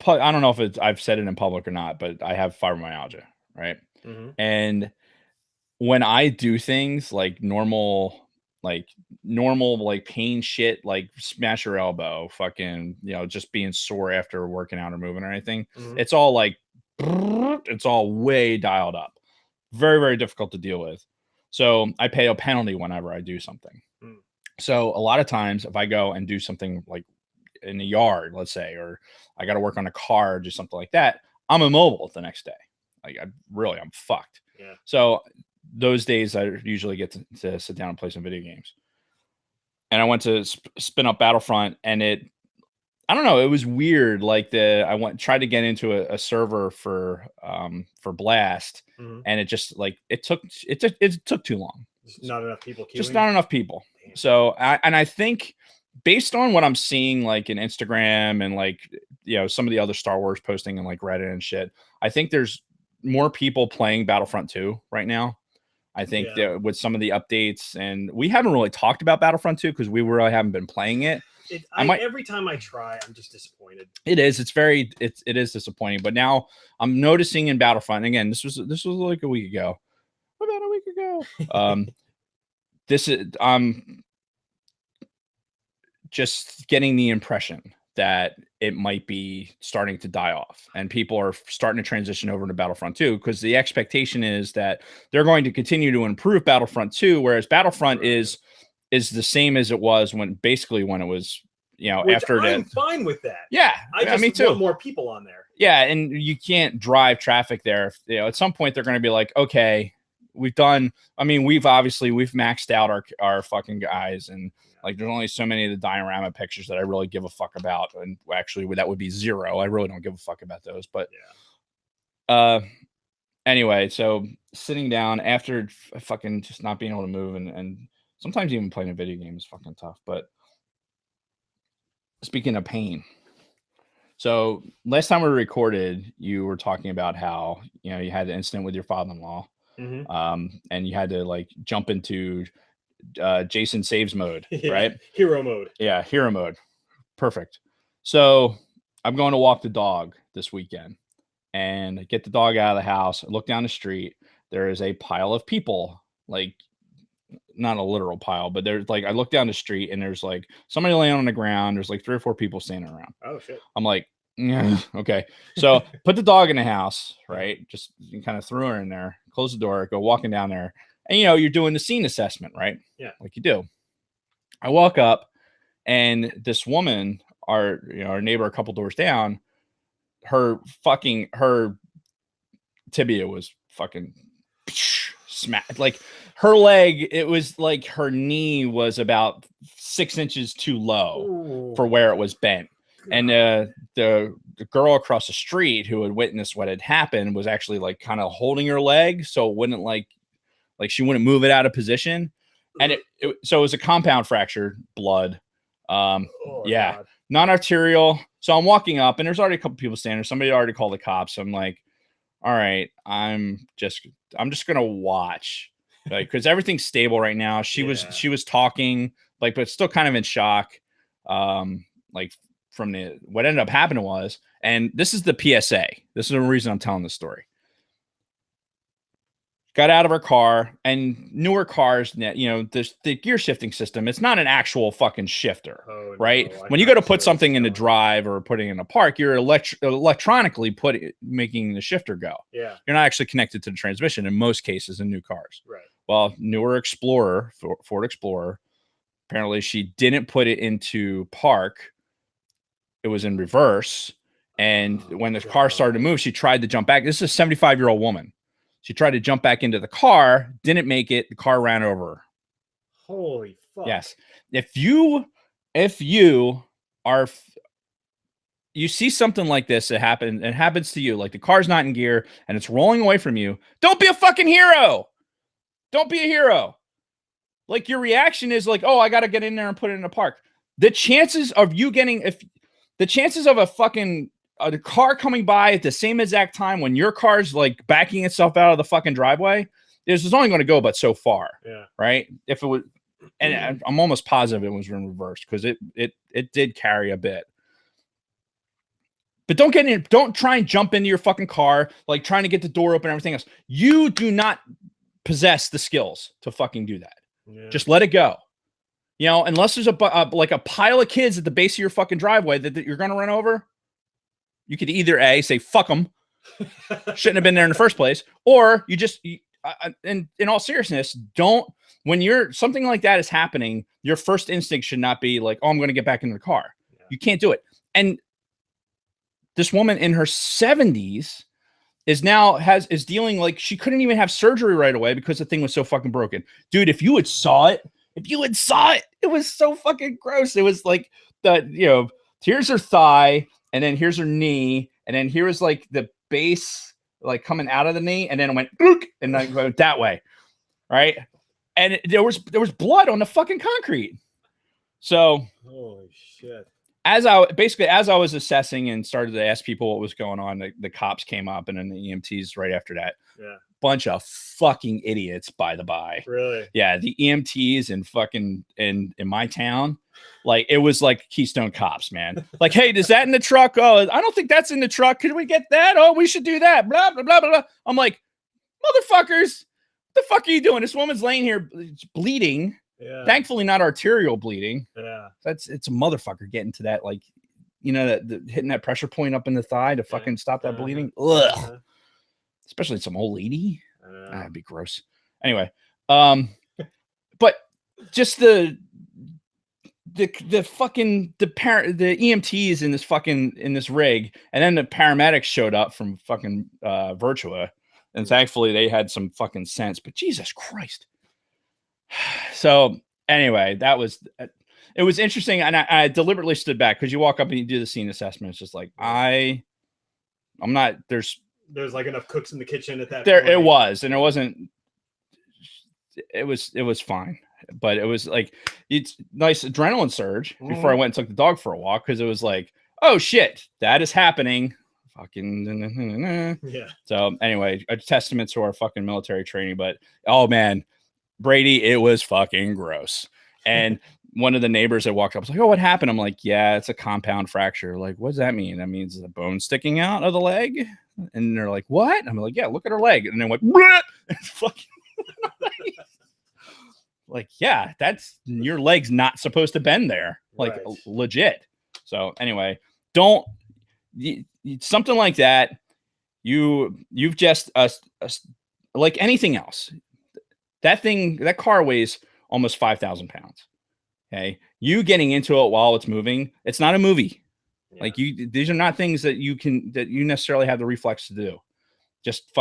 S2: I don't know if I've said it in public or not, but I have fibromyalgia, right? And when I do things like normal, like normal like pain shit, like smash your elbow, fucking, just being sore after working out or moving or anything. It's all like it's all way dialed up. Very, very difficult to deal with. So I pay a penalty whenever I do something. So a lot of times if I go and do something like in the yard, let's say, or I got to work on a car or do something like that, I'm immobile the next day. Like I'm fucked.
S1: Yeah.
S2: So those days I usually get to sit down and play some video games. And I went to spin up Battlefront, and I don't know, it was weird. Like tried to get into a server for Blast, and it just like it took too long.
S1: Just not enough people.
S2: Just not enough people. Damn. So I think based on what I'm seeing like in Instagram and like some of the other Star Wars posting and like Reddit and shit, I think there's more people playing Battlefront 2 right now. I think that with some of the updates, and we haven't really talked about Battlefront 2 because we really haven't been playing it.
S1: Every time I try, I'm just disappointed.
S2: It is. It is disappointing. But now I'm noticing in Battlefront, and again, this was like a week ago. About a week ago. I'm just getting the impression that it might be starting to die off, and people are starting to transition over to Battlefront 2 because the expectation is that they're going to continue to improve Battlefront 2, whereas Battlefront is the same as it was when it was, after that. I'm
S1: fine with that.
S2: Yeah,
S1: I just
S2: me too.
S1: want more people on there.
S2: Yeah, and you can't drive traffic there. At some point they're going to be like, okay, we've maxed out our fucking guys, and like there's only so many of the diorama pictures that I really give a fuck about, and actually that would be 0. I really don't give a fuck about those. But anyway, so sitting down after fucking just not being able to move, and sometimes even playing a video game is fucking tough. But speaking of pain, so last time we recorded, you were talking about how you had an incident with your father-in-law, and you had to like jump into Jason saves mode, right?
S1: Hero mode.
S2: Yeah, hero mode. Perfect. So I'm going to walk the dog this weekend, and I get the dog out of the house. I look down the street. There is a pile of people, like not a literal pile, but there's like I look down the street and there's like somebody laying on the ground. There's like 3 or 4 people standing around.
S1: Oh shit.
S2: I'm like, okay. So put the dog in the house, right? Just kind of threw her in there, close the door, go walking down there. And, you're doing the scene assessment, right?
S1: Yeah.
S2: Like you do. I walk up, and this woman, our neighbor a couple doors down, her tibia was fucking smacked. Like her leg, it was like her knee was about 6 inches too low for where it was bent. And the girl across the street who had witnessed what had happened was actually like kind of holding her leg so it wouldn't like she wouldn't move it out of position. And so it was a compound fracture, blood. Yeah, God. Non-arterial. So I'm walking up, and there's already a couple people standing there. Somebody already called the cops. I'm like, all right, I'm just gonna watch, like, because everything's stable right now. She was talking, like, but still kind of in shock. Like from what ended up happening was, and this is the PSA. This is the reason I'm telling this story. Got out of her car, and newer cars, the gear shifting system, it's not an actual fucking shifter, right? No, when you go to put something into drive or putting in a park, you're electronically making the shifter go.
S1: Yeah.
S2: You're not actually connected to the transmission in most cases in new cars.
S1: Right.
S2: Well, newer Explorer, Ford Explorer, apparently she didn't put it into park. It was in reverse. And when the car started to move, she tried to jump back. This is a 75-year-old woman. She tried to jump back into the car, didn't make it. The car ran over her.
S1: Holy fuck.
S2: Yes. If you see something like this, it happens to you, like the car's not in gear and it's rolling away from you, don't be a fucking hero. Don't be a hero. Like your reaction is like, oh, I got to get in there and put it in the park. The chances of a car coming by at the same exact time when your car's like backing itself out of the fucking driveway is only going to go but so far.
S1: Yeah.
S2: Right. If it was, and I'm almost positive it was in reverse because it did carry a bit. But don't try and jump into your fucking car, like trying to get the door open and everything else. You do not possess the skills to fucking do that. Yeah. Just let it go. You know, unless there's like a pile of kids at the base of your fucking driveway that you're gonna run over, you could either A, say fuck them, shouldn't have been there in the first place, or you just and in all seriousness, don't, when you're something like that is happening, your first instinct should not be like, oh, I'm going to get back into the car. Yeah. You can't do it. And this woman in her 70s is dealing, like, she couldn't even have surgery right away because the thing was so fucking broken. Dude, if you had saw it, it was so fucking gross. It was like here's her thigh, and then here's her knee, and then here was like the base like coming out of the knee, and then it went and then went that way, right? And there was blood on the fucking concrete. So
S1: holy shit.
S2: As I was assessing and started to ask people what was going on, the cops came up, and then the EMTs right after that.
S1: Yeah.
S2: Bunch of fucking idiots, by the by.
S1: Really?
S2: Yeah, the EMTs in my town, like, it was like Keystone Cops, man. Like, hey, is that in the truck? Oh, I don't think that's in the truck. Could we get that? Oh, we should do that. Blah blah blah blah blah. I'm like, motherfuckers, what the fuck are you doing? This woman's laying here bleeding. Yeah. Thankfully, not arterial bleeding.
S1: Yeah.
S2: It's a motherfucker getting to that, like, that hitting that pressure point up in the thigh to fucking stop that bleeding. Ugh. Especially some old lady. That'd be gross. Anyway, but just the EMTs in this rig, and then the paramedics showed up from fucking Virtua, and thankfully they had some fucking sense. But Jesus Christ. So anyway, it was interesting, and I deliberately stood back, because you walk up and you do the scene assessment. It's just like, I'm not, there's
S1: like enough cooks in the kitchen at that
S2: point.
S1: It
S2: was, and it wasn't, it was fine, but it was like, it's nice adrenaline surge before I went and took the dog for a walk, because it was like, oh shit, that is happening. Fucking
S1: yeah.
S2: So anyway, a testament to our fucking military training, but oh man, Brady, it was fucking gross. And one of the neighbors that walked up was like, oh, what happened? I'm like, yeah, it's a compound fracture. Like, what does that mean? That means the bone sticking out of the leg. And they're like, what? I'm like, yeah, look at her leg. And then went, it's fucking like, yeah, that's, your leg's not supposed to bend there. Like, right. Legit. So anyway, don't, something like that. You've just, like anything else. That car weighs almost 5,000 pounds. Okay. You getting into it while it's moving, it's not a movie. Yeah. Like, these are not things that you necessarily have the reflex to do. Just,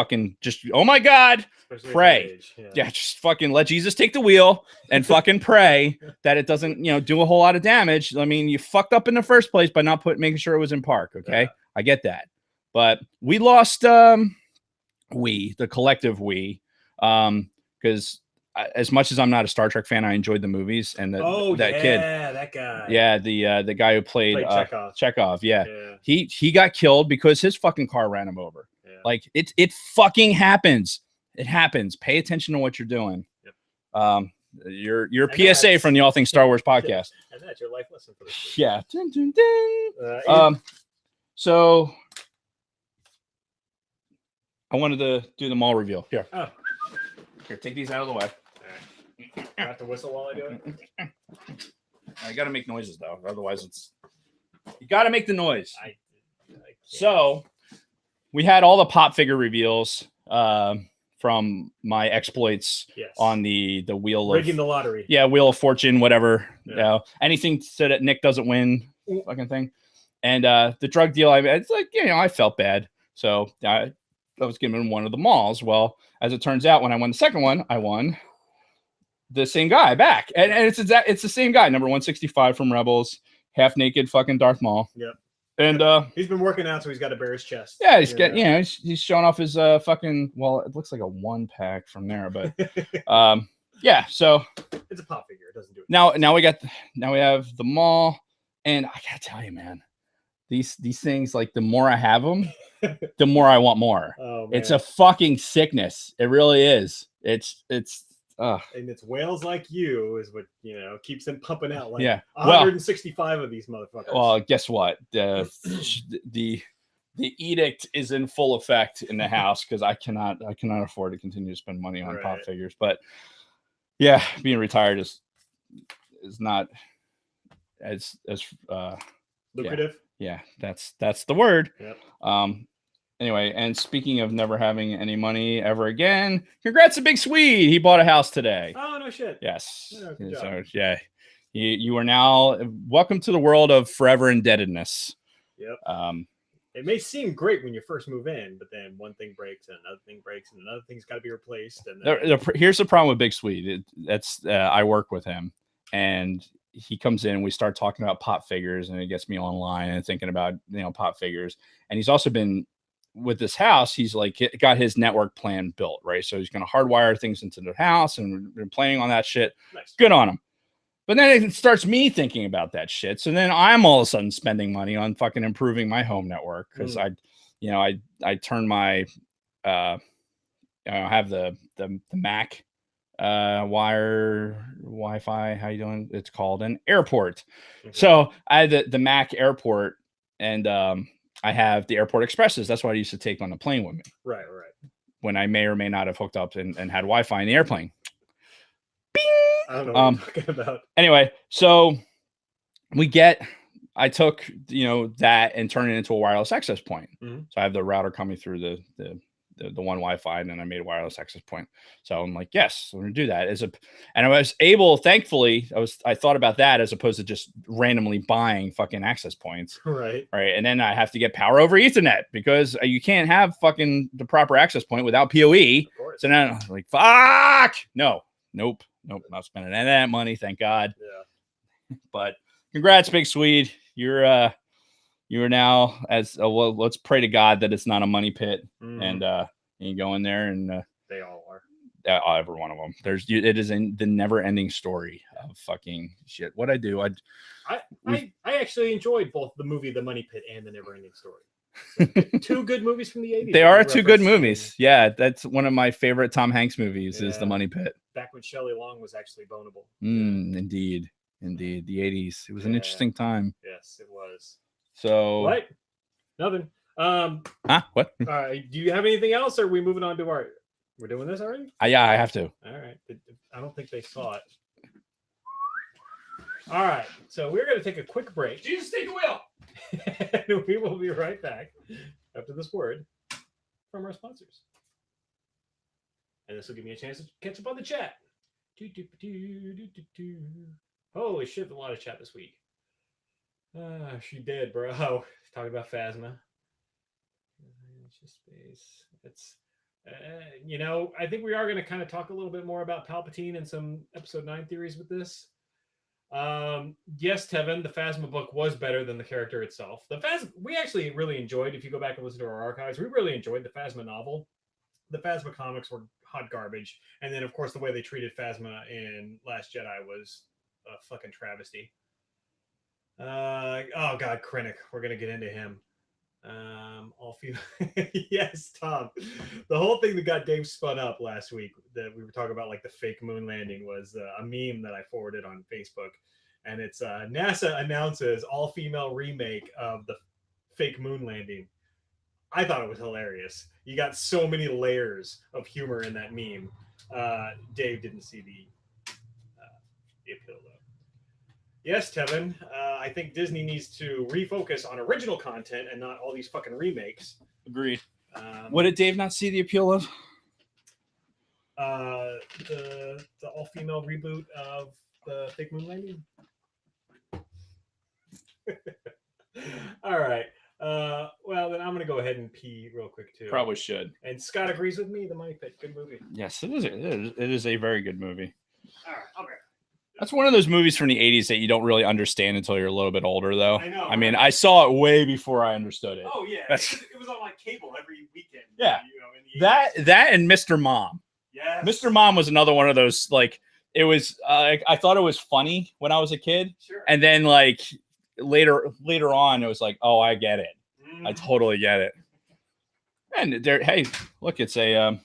S2: oh my God, especially pray. Yeah. Just fucking let Jesus take the wheel and fucking pray that it doesn't, do a whole lot of damage. I mean, you fucked up in the first place by not making sure it was in park. Okay. Yeah. I get that. But we lost, the collective because as much as I'm not a Star Trek fan, I enjoyed the movies, and that kid,
S1: that guy,
S2: yeah, the guy who played Chekhov, yeah. He got killed because his fucking car ran him over. Yeah. Like, it fucking happens. It happens. Pay attention to what you're doing. Yep. Your PSA from the All Things Star Wars podcast.
S1: And that's your life lesson for this week.
S2: Yeah. Dun, dun, dun. So I wanted to do the mall reveal here.
S1: Oh.
S2: Here, take these out of the way.
S1: All right. I have to whistle while I do it.
S2: I got to make noises though, otherwise you got to make the noise. So we had all the pop figure reveals from my exploits on the wheel of
S1: rigging the lottery.
S2: Yeah, Wheel of Fortune, whatever. Yeah. Anything so that Nick doesn't win, fucking thing. And the drug deal, it's like, I felt bad, so I was given one of the malls. Well, as it turns out, when I won the second one, I won the same guy back, and it's the same guy, number 165 from Rebels, half naked fucking Darth Maul.
S1: Yep.
S2: And
S1: he's been working out, so he's got to bare his chest.
S2: Yeah, he's getting, he's showing off his fucking. Well, it looks like a 1-pack from there, but yeah. So
S1: it's a pop figure. It doesn't do it.
S2: Now we have the mall, and I gotta tell you, man, these things, like, the more I have them, the more I want more.
S1: Oh, man.
S2: It's a fucking sickness. It really is. It's
S1: and it's whales like you is what keeps them pumping out, like 165 of these motherfuckers.
S2: Well, guess what? The edict is in full effect in the house, because I cannot afford to continue to spend money on pop figures. But yeah, being retired is is not as
S1: lucrative.
S2: Yeah, that's the word.
S1: Yep.
S2: Anyway, and speaking of never having any money ever again, congrats to Big Swede. He bought a house today.
S1: Oh, no shit.
S2: Yes.
S1: Oh, good job.
S2: So yeah, you are now welcome to the world of forever indebtedness.
S1: Yep. It may seem great when you first move in, but then one thing breaks and another thing breaks and another thing's got to be replaced. And then...
S2: here's the problem with Big Swede. I work with him, and he comes in. We start talking about pop figures, and it gets me online and thinking about pop figures. And he's also been with this house. He's like got his network plan built, right? So he's going to hardwire things into the house, and we've been planning on that shit.
S1: Nice.
S2: Good on him. But then it starts me thinking about that shit. So then I'm all of a sudden spending money on fucking improving my home network because I turn my I have the Mac wire Wi-Fi. How you doing? It's called an airport. Okay. So I had the Mac airport, and I have the airport expresses. That's what I used to take on the plane with me.
S1: Right.
S2: When I may or may not have hooked up and had Wi-Fi in the airplane. Bing!
S1: I don't know what you're talking about.
S2: Anyway, so I took that and turned it into a wireless access point. Mm-hmm. So I have the router coming through the one Wi-Fi, and then I made a wireless access point. So I'm like, yes, I'm gonna do that and I was able, thankfully, I thought about that as opposed to just randomly buying fucking access points.
S1: Right.
S2: And then I have to get power over Ethernet because you can't have fucking the proper access point without PoE.
S1: Of course.
S2: So now I'm like, fuck, nope, not spending any of that money, thank God.
S1: Yeah.
S2: But congrats, Big Swede. You're now well. Let's pray to God that it's not a money pit, and you go in there, and
S1: they all are.
S2: Every one of them. It is the never-ending story of fucking shit. What I do,
S1: I actually enjoyed both the movie The Money Pit and The Never-Ending Story. So, two good movies from the 80s.
S2: They are two good movies. Yeah, that's one of my favorite Tom Hanks movies. Is The Money Pit.
S1: Back when Shelley Long was actually boneable.
S2: Indeed. The 80s. It was an interesting time.
S1: Yes, it was.
S2: So
S1: what? Nothing.
S2: What?
S1: All right. Do you have anything else, or are we moving on to our? We're doing this already?
S2: Yeah, I have to.
S1: All right. I don't think they saw it. All right. So we're going to take a quick break.
S2: Jesus, take the wheel.
S1: And we will be right back after this word from our sponsors. And this will give me a chance to catch up on the chat. Holy shit, a lot of chat this week. She did, bro. Talking about Phasma. Space. It's, I think we are going to kind of talk a little bit more about Palpatine and some Episode 9 theories with this. Yes, Tevin, the Phasma book was better than the character itself. We actually really enjoyed, if you go back and listen to our archives, we really enjoyed the Phasma novel. The Phasma comics were hot garbage. And then, of course, the way they treated Phasma in Last Jedi was a fucking travesty. Oh God, Krennic. We're gonna get into him. All female. Yes, Tom. The whole thing that got Dave spun up last week that we were talking about, like the fake moon landing, was a meme that I forwarded on Facebook, and it's NASA announces all female remake of the fake moon landing. I thought it was hilarious. You got so many layers of humor in that meme. Dave didn't see the appeal though. Yes, Tevin. I think Disney needs to refocus on original content and not all these fucking remakes.
S2: Agreed. What did Dave not see the appeal of?
S1: The all-female reboot of the fake moon landing. All right. Well, then I'm going to go ahead and pee real quick, too.
S2: Probably should.
S1: And Scott agrees with me. The Money Pit. Good movie.
S2: Yes, it is. It is a very good movie.
S1: All right. I'll be right.
S2: That's one of those movies from the 80s that you don't really understand until you're a little bit older, though.
S1: I know.
S2: I mean, I saw it way before I understood it.
S1: Oh, yeah. It was on, like, cable every weekend.
S2: Yeah.
S1: In the
S2: that and Mr. Mom.
S1: Yes.
S2: Mr. Mom was another one of those, like, it was, I thought it was funny when I was a kid.
S1: Sure.
S2: And then, like, later on, it was like, oh, I get it. I totally get it. And there, hey, look, it's a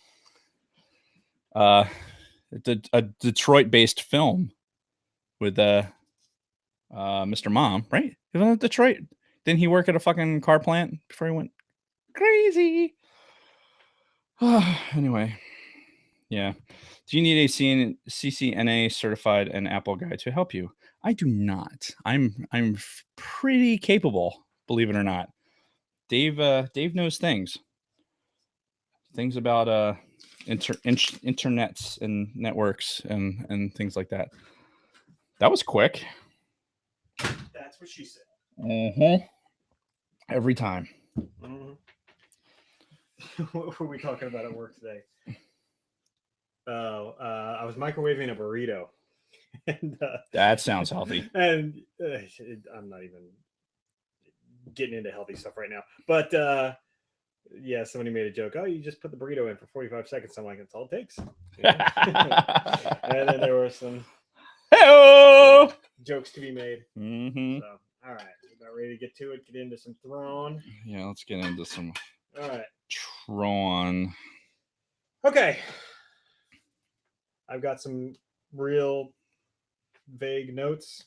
S2: Detroit-based film with Mr. Mom, right? Isn't it Detroit? Didn't he work at a fucking car plant before he went crazy? Anyway, yeah. Do you need a CCNA certified and Apple guy to help you? I do not. I'm pretty capable, believe it or not. Dave knows things about internets and networks and things like that. That was quick.
S1: That's what she said.
S2: Mm-hmm. Every time.
S1: Mm-hmm. What were we talking about at work today? Oh, I was microwaving a burrito. And,
S2: that sounds healthy.
S1: And I'm not even getting into healthy stuff right now. But yeah, somebody made a joke. Oh, you just put the burrito in for 45 seconds. I'm like, that's all it takes. And then there were some jokes to be made.
S2: Mm-hmm.
S1: So, all right, about ready to get to it. Get into some Thrawn.
S2: Yeah, let's get into some.
S1: All right,
S2: Thrawn.
S1: Okay, I've got some real vague notes.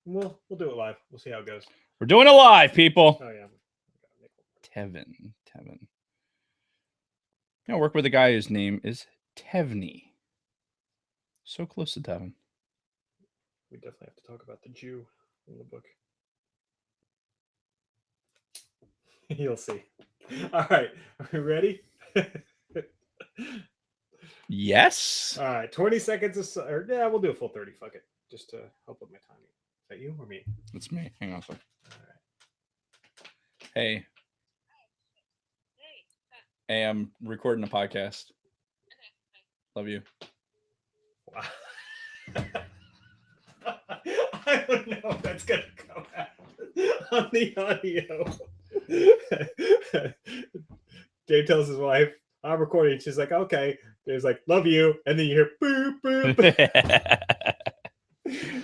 S1: We'll do it live. We'll see how it goes.
S2: We're doing it live, people.
S1: Oh yeah.
S2: Tevin. I work with a guy whose name is Tevney. So close to Tevin.
S1: We definitely have to talk about the Jew in the book. You'll see. All right, are we ready?
S2: Yes.
S1: All right, 20 seconds. Yeah, we'll do a full 30. Fuck it, just to help with my timing. Is that you or me?
S2: It's me. Hang on a second.
S1: All right.
S2: Hey. Hey, I'm recording a podcast. Love you.
S1: Wow. I don't know if that's gonna come out on the audio. Dave tells his wife, I'm recording. She's like, okay. Dave's like, love you. And then you hear boop, boop.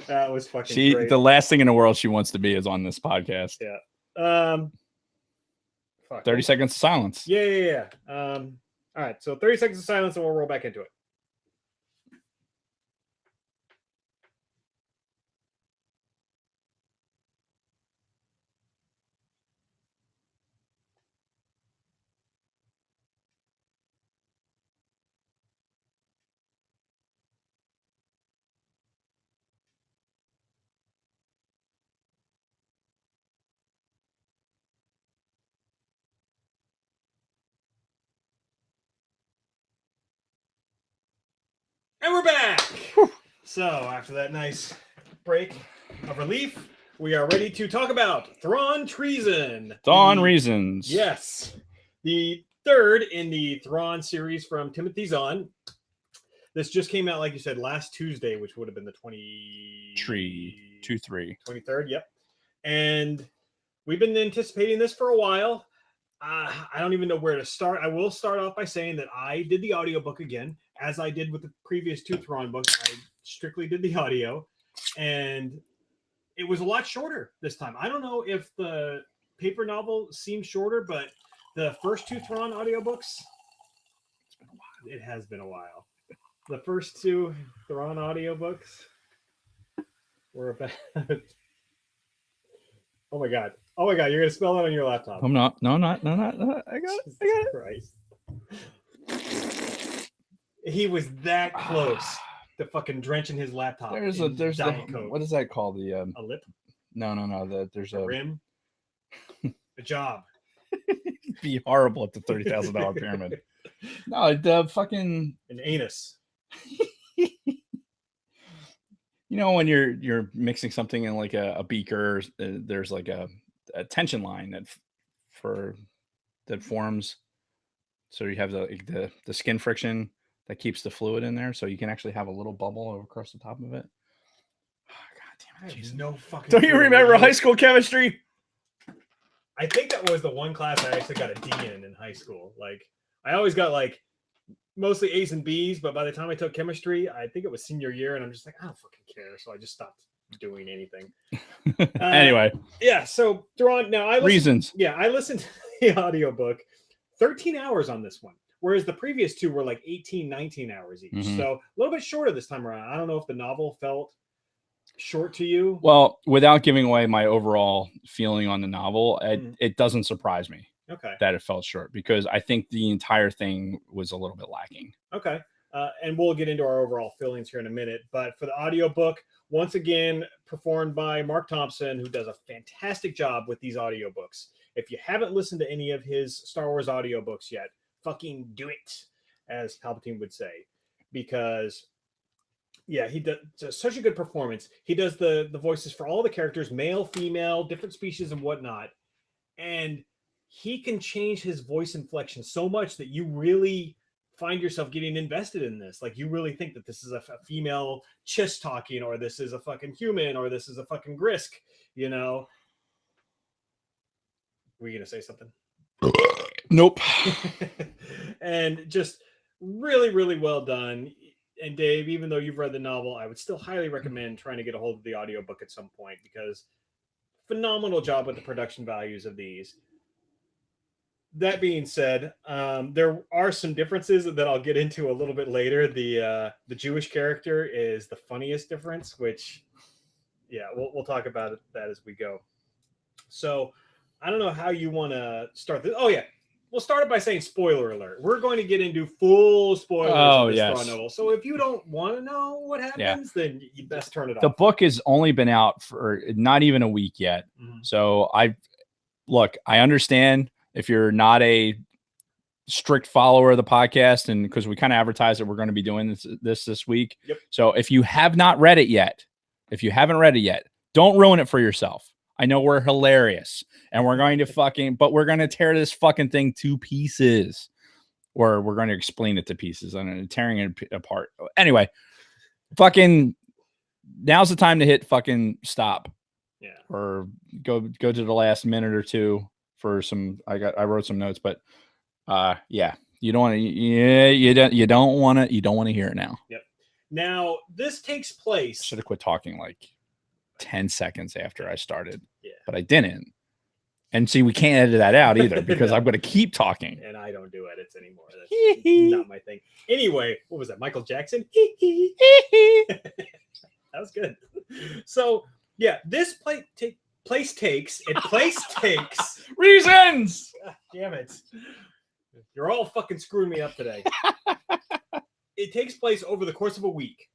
S1: That was fucking great.
S2: The last thing in the world she wants to be is on this podcast.
S1: Yeah.
S2: 30 seconds of silence.
S1: Yeah. All right. So 30 seconds of silence and we'll roll back into it. And we're back. Whew. So after that nice break of relief, we are ready to talk about Thrawn Treason.
S2: Thrawn Reasons.
S1: Yes. The third in the Thrawn series from Timothy Zahn. This just came out, like you said, last Tuesday, which would have been the 23rd. Yep. And we've been anticipating this for a while. I don't even know where to start. I will start off by saying that I did the audiobook again, as I did with the previous two Thrawn books. I strictly did the audio, and it was a lot shorter this time. I don't know if the paper novel seems shorter, but the first two Thrawn audiobooks, it has been a while. The first two Thrawn audiobooks were about... Oh my god, you're gonna spell that on your laptop.
S2: I'm not. No, I'm not. I got it.
S1: Christ. He was that close to fucking drenching his laptop.
S2: What is that called? A
S1: lip?
S2: No. There's a
S1: rim. A job.
S2: It'd be horrible at the $30,000 pyramid. No, the fucking
S1: an anus.
S2: You know, when you're mixing something in like a beaker, there's like a tension line that forms. So you have the skin friction that keeps the fluid in there, so you can actually have a little bubble across the top of it. Oh, God damn it!
S1: Jeez. No fucking.
S2: Don't you remember high school chemistry?
S1: I think that was the one class I actually got a D in high school. Like I always got like mostly A's and B's, but by the time I took chemistry, I think it was senior year, and I'm just like, I don't fucking care. So I just stopped doing anything.
S2: Anyway.
S1: Yeah, so Thrawn, now I listened to the audiobook, 13 hours on this one, whereas the previous two were like 18, 19 hours each. Mm-hmm. So a little bit shorter this time around. I don't know if the novel felt short to you.
S2: Well, without giving away my overall feeling on the novel, it doesn't surprise me.
S1: Okay.
S2: That it felt short, because I think the entire thing was a little bit lacking.
S1: Okay. And we'll get into our overall feelings here in a minute. But for the audiobook, once again performed by Mark Thompson, who does a fantastic job with these audiobooks. If you haven't listened to any of his Star Wars audiobooks yet, fucking do it, as Palpatine would say, because yeah, he does such a good performance. He does the voices for all the characters, male, female, different species and whatnot, and he can change his voice inflection so much that you really find yourself getting invested in this. Like you really think that this is a female Chiss talking, or this is a fucking human, or this is a fucking Grisk, you know. Were you gonna say something?
S2: Nope.
S1: And just really, really well done. And Dave, even though you've read the novel, I would still highly recommend trying to get a hold of the audiobook at some point, because phenomenal job with the production values of these. That being said, there are some differences that I'll get into a little bit later. The Jewish character is the funniest difference, which, yeah, we'll talk about that as we go. So I don't know how you want to start this. Oh yeah, we'll start it by saying spoiler alert. We're going to get into full spoilers of this Thrawn novel. So if you don't want to know what happens, then you best turn it off.
S2: The book has only been out for not even a week yet. So I understand if you're not a strict follower of the podcast, and because we kind of advertised that we're going to be doing this week.
S1: Yep.
S2: So if you have not read it yet, don't ruin it for yourself. I know we're hilarious and we're going to but we're going to tear this fucking thing to pieces, or we're going to explain it to pieces and tearing it apart. Anyway, fucking now's the time to hit fucking stop.
S1: Yeah.
S2: Or go to the last minute or two for some, I wrote some notes, but yeah, you don't want to, you don't want to hear it now.
S1: Yep. Now this takes place.
S2: I should have quit talking like 10 seconds after I started,
S1: yeah,
S2: but I didn't. And see, we can't edit that out either, because no. I'm going to keep talking.
S1: And I don't do edits anymore. That's not my thing. Anyway, what was that? Michael Jackson? That was good. So yeah, this place takes
S2: reasons.
S1: God damn it. You're all fucking screwing me up today. It takes place over the course of a week,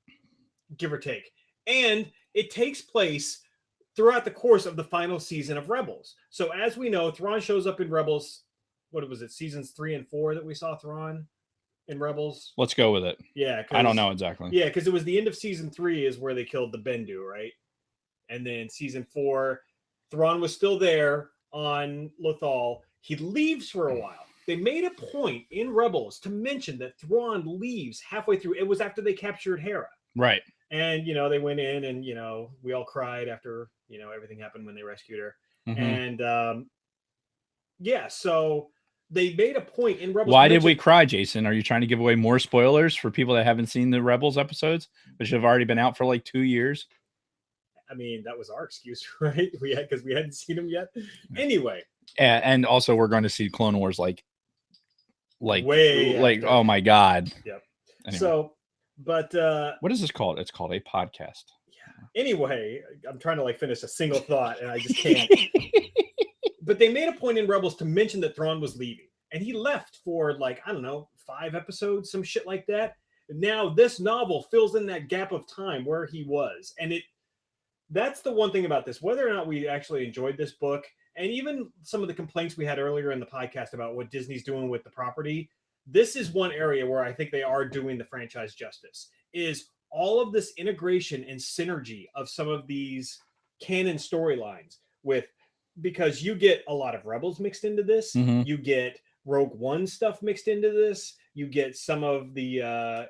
S1: give or take. And it takes place throughout the course of the final season of Rebels. So as we know, Thrawn shows up in Rebels. What was it? Seasons 3 and 4 that we saw Thrawn in Rebels?
S2: Let's go with it.
S1: Yeah.
S2: I don't know exactly.
S1: Yeah, because it was the end of season 3 is where they killed the Bendu, right? And then season 4, Thrawn was still there on Lothal. He leaves for a while. They made a point in Rebels to mention that Thrawn leaves halfway through. It was after they captured Hera.
S2: Right.
S1: And, they went in and, we all cried after, everything happened when they rescued her.
S2: Mm-hmm.
S1: And, yeah, so they made a point in Rebels.
S2: Why did we cry, Jason? Are you trying to give away more spoilers for people that haven't seen the Rebels episodes, which have already been out for like 2 years?
S1: I mean, that was our excuse, right? Because we hadn't seen them yet. Anyway.
S2: And also we're going to see Clone Wars like
S1: way
S2: like after. Oh my God.
S1: Yep. Anyway. So, but
S2: what is this called? It's called a podcast.
S1: Yeah. Anyway, I'm trying to finish a single thought and I just can't. But they made a point in Rebels to mention that Thrawn was leaving, and he left for 5 episodes, some shit like that. Now this novel fills in that gap of time where he was, and that's the one thing about this, whether or not we actually enjoyed this book, and even some of the complaints we had earlier in the podcast about what Disney's doing with the property, this is one area where I think they are doing the franchise justice, is all of this integration and synergy of some of these canon storylines because you get a lot of Rebels mixed into this.
S2: Mm-hmm.
S1: You get Rogue One stuff mixed into this. You get some of the,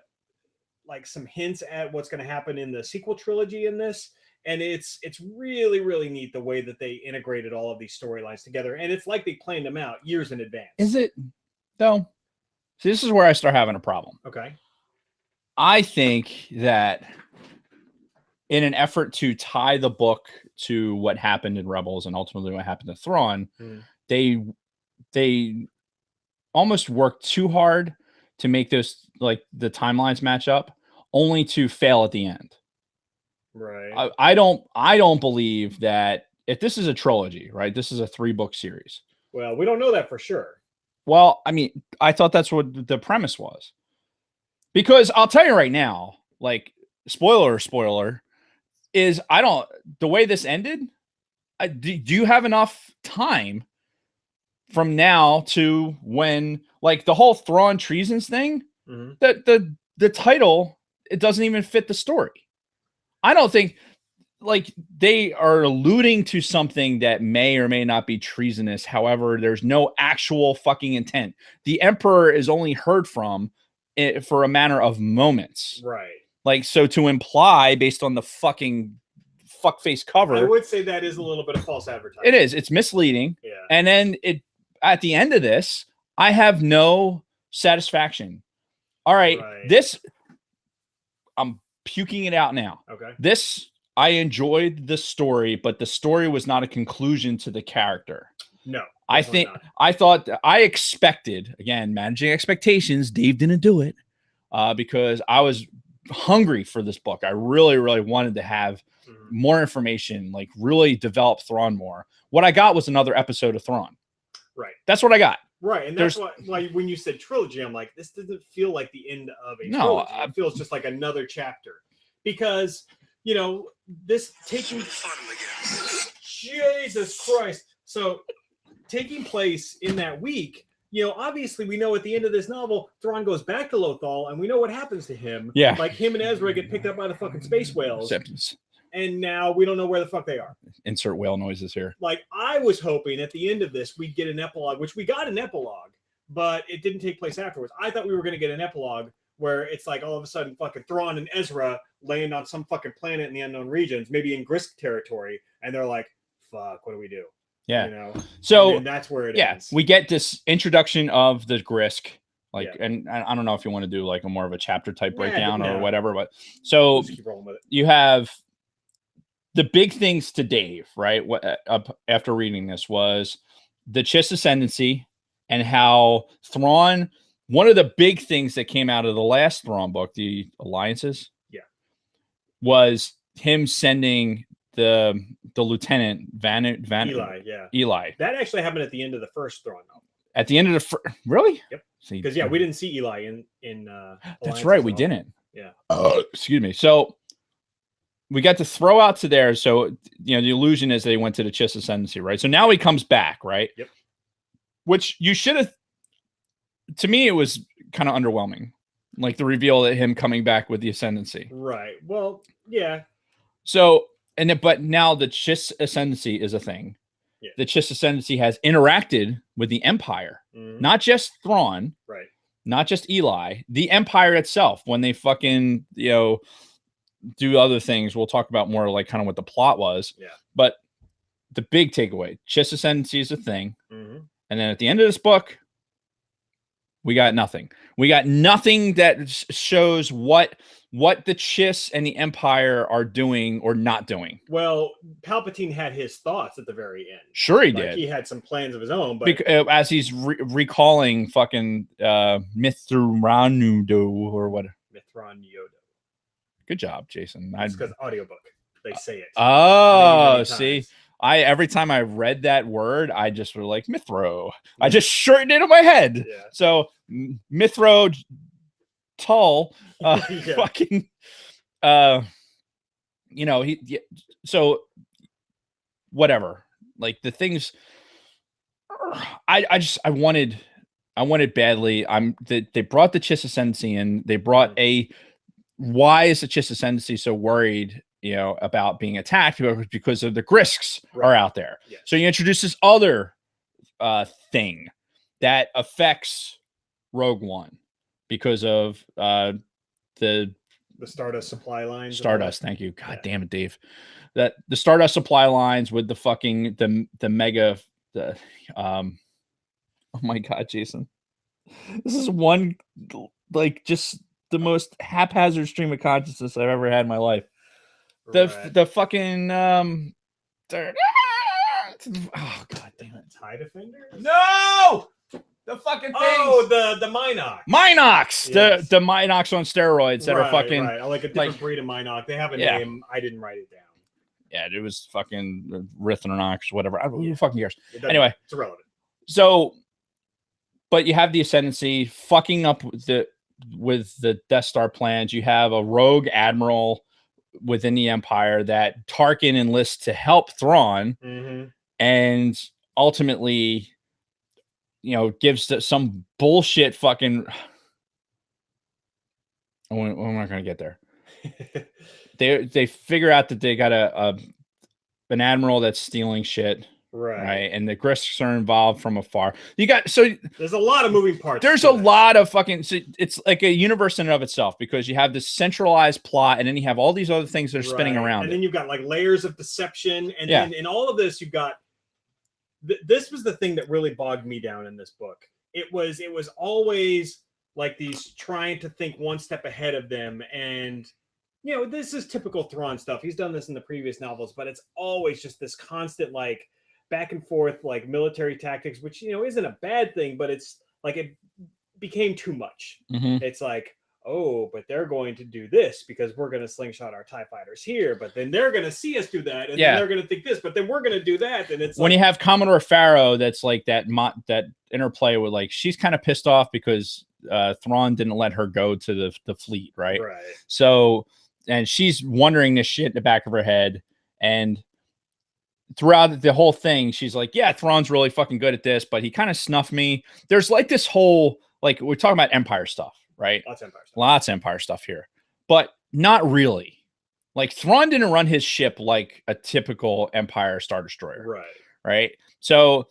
S1: some hints at what's going to happen in the sequel trilogy in this. And it's really, really neat the way that they integrated all of these storylines together. And it's like they planned them out years in advance.
S2: Is it, though? See, this is where I start having a problem.
S1: Okay.
S2: I think that in an effort to tie the book to what happened in Rebels and ultimately what happened to Thrawn, they almost worked too hard to make those, the timelines match up, only to fail at the end.
S1: Right.
S2: I don't believe that if this is a trilogy, right? This is a 3-book series.
S1: Well, we don't know that for sure.
S2: Well, I mean, I thought that's what the premise was. Because I'll tell you right now, spoiler, is the way this ended, do you have enough time from now to when, like, the whole Thrawn Treasons thing, that the title, it doesn't even fit the story. I don't think, like, they are alluding to something that may or may not be treasonous. However, there's no actual fucking intent. The Emperor is only heard from for a matter of moments.
S1: Right.
S2: Like, so to imply based on the fucking fuckface cover,
S1: I would say that is a little bit of false advertising.
S2: It is. It's misleading.
S1: Yeah.
S2: And then at the end of this, I have no satisfaction. All right. This, I'm puking it out now.
S1: Okay.
S2: This, I enjoyed the story, but the story was not a conclusion to the character.
S1: No.
S2: I expected, again, managing expectations. Dave didn't do it because I was hungry for this book. I really, really wanted to have more information, like really develop Thrawn more. What I got was another episode of Thrawn.
S1: Right.
S2: That's what I got.
S1: Right. And that's why when you said trilogy, I'm like, this doesn't feel like the end of a trilogy. It feels just like another chapter. Because, you know, this taking Jesus Christ. So taking place in that week, you know, obviously we know at the end of this novel, Thrawn goes back to Lothal, and we know what happens to him.
S2: Yeah.
S1: Like him and Ezra get picked up by the fucking space whales. And now we don't know where the fuck they are.
S2: Insert whale noises here.
S1: Like, I was hoping at the end of this, we'd get an epilogue, which we got an epilogue, but it didn't take place afterwards. I thought we were going to get an epilogue where it's like all of a sudden fucking Thrawn and Ezra land on some fucking planet in the unknown regions, maybe in Grisk territory, and they're like, fuck, what do we do?
S2: Yeah.
S1: You know?
S2: So
S1: that's where it ends.
S2: We get this introduction of the Grisk. Like, and I don't know if you want to do like a more of a chapter type breakdown or whatever, but so
S1: just keep rolling with it.
S2: You have the big things to Dave, right? After reading this was the Chiss ascendancy and how Thrawn, one of the big things that came out of the last Thrawn book, the alliances, was him sending the lieutenant Eli.
S1: That actually happened at the end of the first Thrawn novel.
S2: At the end of the really?
S1: Yep. Because we didn't see Eli in
S2: that's right, we didn't.
S1: Yeah.
S2: Excuse me. So we got to throw out to there. So, you know, the illusion is they went to the Chiss ascendancy, right? So now he comes back, right?
S1: Yep.
S2: Which you should have, to me, it was kind of underwhelming. Like the reveal that him coming back with the ascendancy.
S1: Right. Well, yeah.
S2: So, but now the Chiss ascendancy is a thing. Yeah. The Chiss ascendancy has interacted with the Empire, not just Thrawn,
S1: right?
S2: Not just Eli, the Empire itself. When they fucking, you know, do other things, we'll talk about more like kind of what the plot was.
S1: Yeah.
S2: But the big takeaway, Chiss ascendancy is a thing. And then at the end of this book, we got nothing. We got nothing that shows what the Chiss and the Empire are doing or not doing.
S1: Well, Palpatine had his thoughts at the very end.
S2: Sure he did.
S1: He had some plans of his own. But
S2: as he's recalling fucking Mithranudo or what?
S1: Mithranudo.
S2: Good job, Jason.
S1: It's because audiobook. They say it.
S2: Oh, see? Every time I read that word, I just were like Mithro. I just shortened it in my head.
S1: Yeah.
S2: So Mithro Tull, fucking, you know, so whatever. Like the things, I wanted badly. They brought the Chiss ascendancy in. They brought why is the Chiss ascendancy so worried, you know, about being attacked? Because of the Grisks are out there.
S1: Yes.
S2: So you introduce this other thing that affects Rogue One because of the
S1: Stardust supply lines.
S2: Stardust, thank you. God damn it, Dave. That the Stardust supply lines with the fucking the mega oh my God, Jason. This is one like just the most haphazard stream of consciousness I've ever had in my life. The fucking oh God damn it.
S1: TIE Defenders?
S2: No! The fucking things.
S1: Oh, the Minox.
S2: Minox!
S1: Yes.
S2: The Minox on steroids that are fucking
S1: I like a different breed of Minox. They have a name. I didn't write it down.
S2: Yeah, it was fucking Rithanox, whatever. Who fucking cares? Anyway.
S1: It's irrelevant.
S2: So, but you have the ascendancy fucking up with the Death Star plans. You have a rogue admiral within the Empire that Tarkin enlists to help Thrawn, and ultimately, gives some bullshit fucking. I'm not gonna get there. They figure out that they got an admiral that's stealing shit. Right. And the Grisks are involved from afar. There's
S1: a lot of moving parts.
S2: There's a lot of fucking. So it's like a universe in and of itself, because you have this centralized plot, and then you have all these other things that are spinning around.
S1: And then you've got like layers of deception, and then in all of this, you've got. This was the thing that really bogged me down in this book. It was always like these trying to think one step ahead of them, and this is typical Thrawn stuff. He's done this in the previous novels, but it's always just this constant like back and forth, like military tactics, which isn't a bad thing, but it's like it became too much. It's like, oh, but they're going to do this because we're going to slingshot our TIE fighters here, but then they're going to see us do that, and then they're going to think this, but then we're going to do that, and it's
S2: when you have Commodore Farrow, that's like that interplay with like she's kind of pissed off because Thrawn didn't let her go to the fleet, right? So, and she's wondering this shit in the back of her head, and throughout the whole thing, she's like, yeah, Thrawn's really fucking good at this, but he kind of snuffed me. There's like this whole, like, we're talking about Empire stuff, right? Lots of Empire stuff here, but not really. Like, Thrawn didn't run his ship like a typical Empire Star Destroyer. Right. So,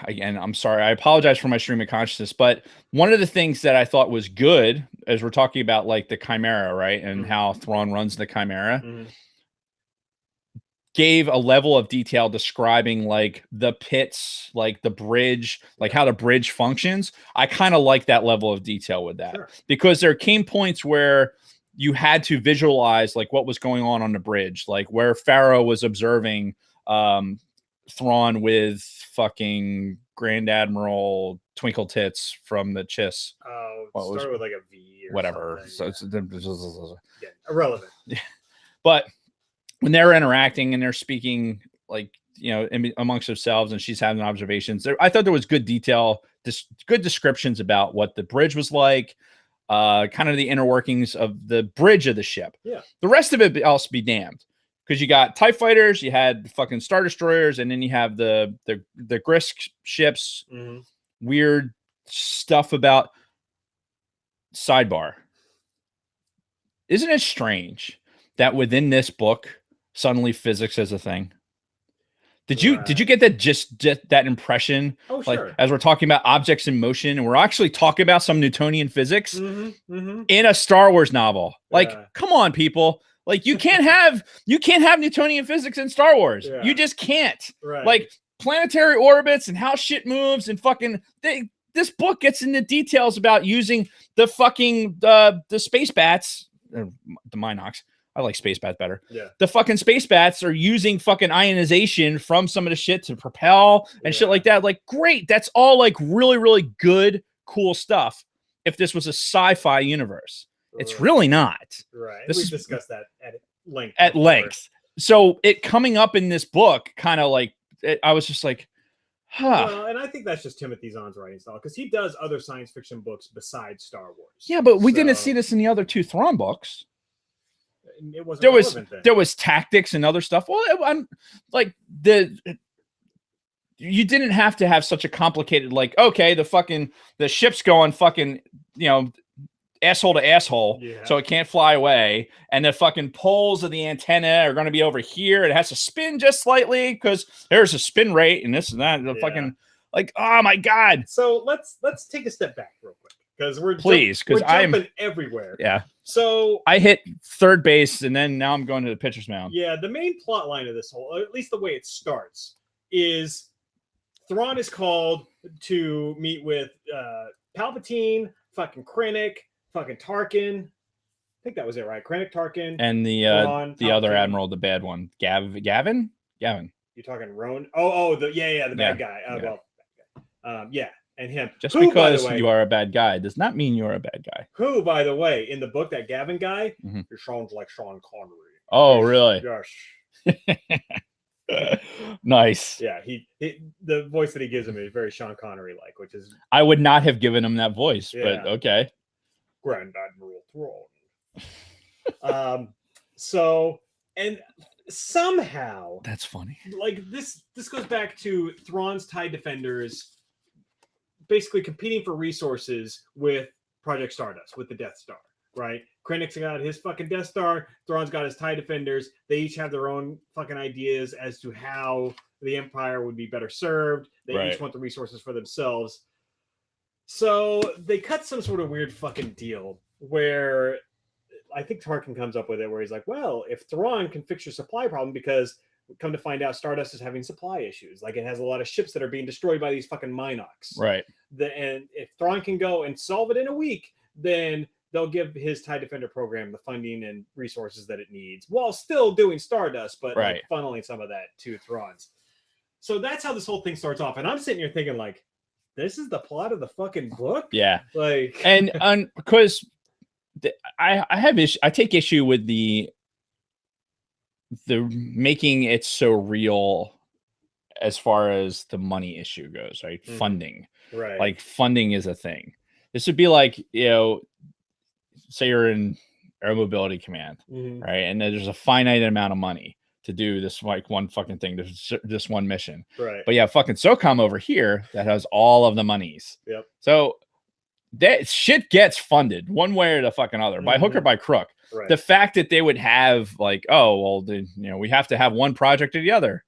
S2: again, I'm sorry. I apologize for my stream of consciousness, but one of the things that I thought was good, as we're talking about like the Chimera, right? And how Thrawn runs the Chimera, gave a level of detail describing like the pits, like the bridge, like how the bridge functions. I kind of like that level of detail with that, because there came points where you had to visualize like what was going on the bridge, like where Farrow was observing Thrawn with fucking Grand Admiral Twinkle Tits from the Chiss.
S1: Oh, started with like a V or
S2: whatever. So
S1: it's irrelevant.
S2: But when they're interacting and they're speaking like, amongst themselves, and she's having observations there, I thought there was good detail, good descriptions about what the bridge was like, kind of the inner workings of the bridge of the ship. The rest of it else be damned, because you got TIE fighters, you had fucking Star Destroyers, and then you have the Grisk ships. Weird stuff about sidebar. Isn't it strange that within this book suddenly physics is a thing? Did you get that that impression?
S1: Oh,
S2: like, as we're talking about objects in motion, and we're actually talking about some Newtonian physics in a Star Wars novel. Like, come on, people. Like, you can't have Newtonian physics in Star Wars. You just can't. Like, planetary orbits and how shit moves and fucking this book gets into details about using the fucking the space bats, the Minox. I like space bats better. The fucking space bats are using fucking ionization from some of the shit to propel and shit like that. Like, great. That's all like really, really good, cool stuff. If this was a sci-fi universe, it's really not.
S1: We discussed that at length.
S2: At length. So it coming up in this book, kind of like, I was just like, huh.
S1: Well, and I think that's just Timothy Zahn's writing style, because he does other science fiction books besides Star Wars.
S2: Yeah, but we didn't see this in the other two Thrawn books.
S1: It wasn't
S2: there was tactics and other stuff. Well, I'm like you didn't have to have such a complicated, like, okay, the ship's going fucking, asshole to asshole, so it can't fly away, and the fucking poles of the antenna are going to be over here. It has to spin just slightly because there's a spin rate and this and that. The fucking, like, oh my god.
S1: So let's take a step back real quick, because we're jumping everywhere. So
S2: I hit third base, and then now I'm going to the pitcher's mound.
S1: The main plot line of this whole, at least the way it starts, is Thrawn is called to meet with Palpatine, fucking Krennic, fucking Tarkin. I think that was it, right? Krennic, Tarkin,
S2: and the
S1: Thrawn,
S2: the other admiral, the bad one, Gavin.
S1: You're talking Roan? The bad guy. And him.
S2: Just because you are a bad guy does not mean you're a bad guy.
S1: Who, by the way, in the book, that Gavin guy, he sounds like Sean Connery.
S2: Oh, really?
S1: Yes.
S2: Nice.
S1: Yeah, he the voice that he gives him is very Sean Connery like, which is.
S2: I would not have given him that voice, but okay.
S1: Grand Admiral Thrawn. So, and somehow,
S2: That's funny.
S1: like this goes back to Thrawn's TIE Defenders basically competing for resources with Project Stardust, with the Death Star, right? Krennic's got his fucking Death Star, Thrawn's got his TIE Defenders. They each have their own fucking ideas as to how the Empire would be better served. They
S2: Right.
S1: each want the resources for themselves. So they cut some sort of weird fucking deal where I think Tarkin comes up with it, where he's like, well, if Thrawn can fix your supply problem, because come to find out Stardust is having supply issues. Like it has a lot of ships that are being destroyed by these fucking Minox.
S2: Right.
S1: And if Thrawn can go and solve it in a week, then they'll give his TIE Defender program the funding and resources that it needs while still doing Stardust, but like funneling some of that to Thrawn's. So that's how this whole thing starts off. And I'm sitting here thinking, like, this is the plot of the fucking book?
S2: Yeah.
S1: Like,
S2: and because I have issue, I take issue with the making it so real as far as the money issue goes, right?
S1: Mhm.
S2: Funding.
S1: right.
S2: Like funding is a thing. This would be like, you know, say you're in Air Mobility Command,
S1: Mhm.
S2: right? And there's a finite amount of money to do this like one fucking thing, this one mission.
S1: Right.
S2: But yeah, fucking SOCOM over here that has all of the monies.
S1: Yep.
S2: So that shit gets funded one way or the fucking other, by hook or by crook.
S1: Right.
S2: The fact that they would have like, oh, well, then, you know, we have to have one project or the other.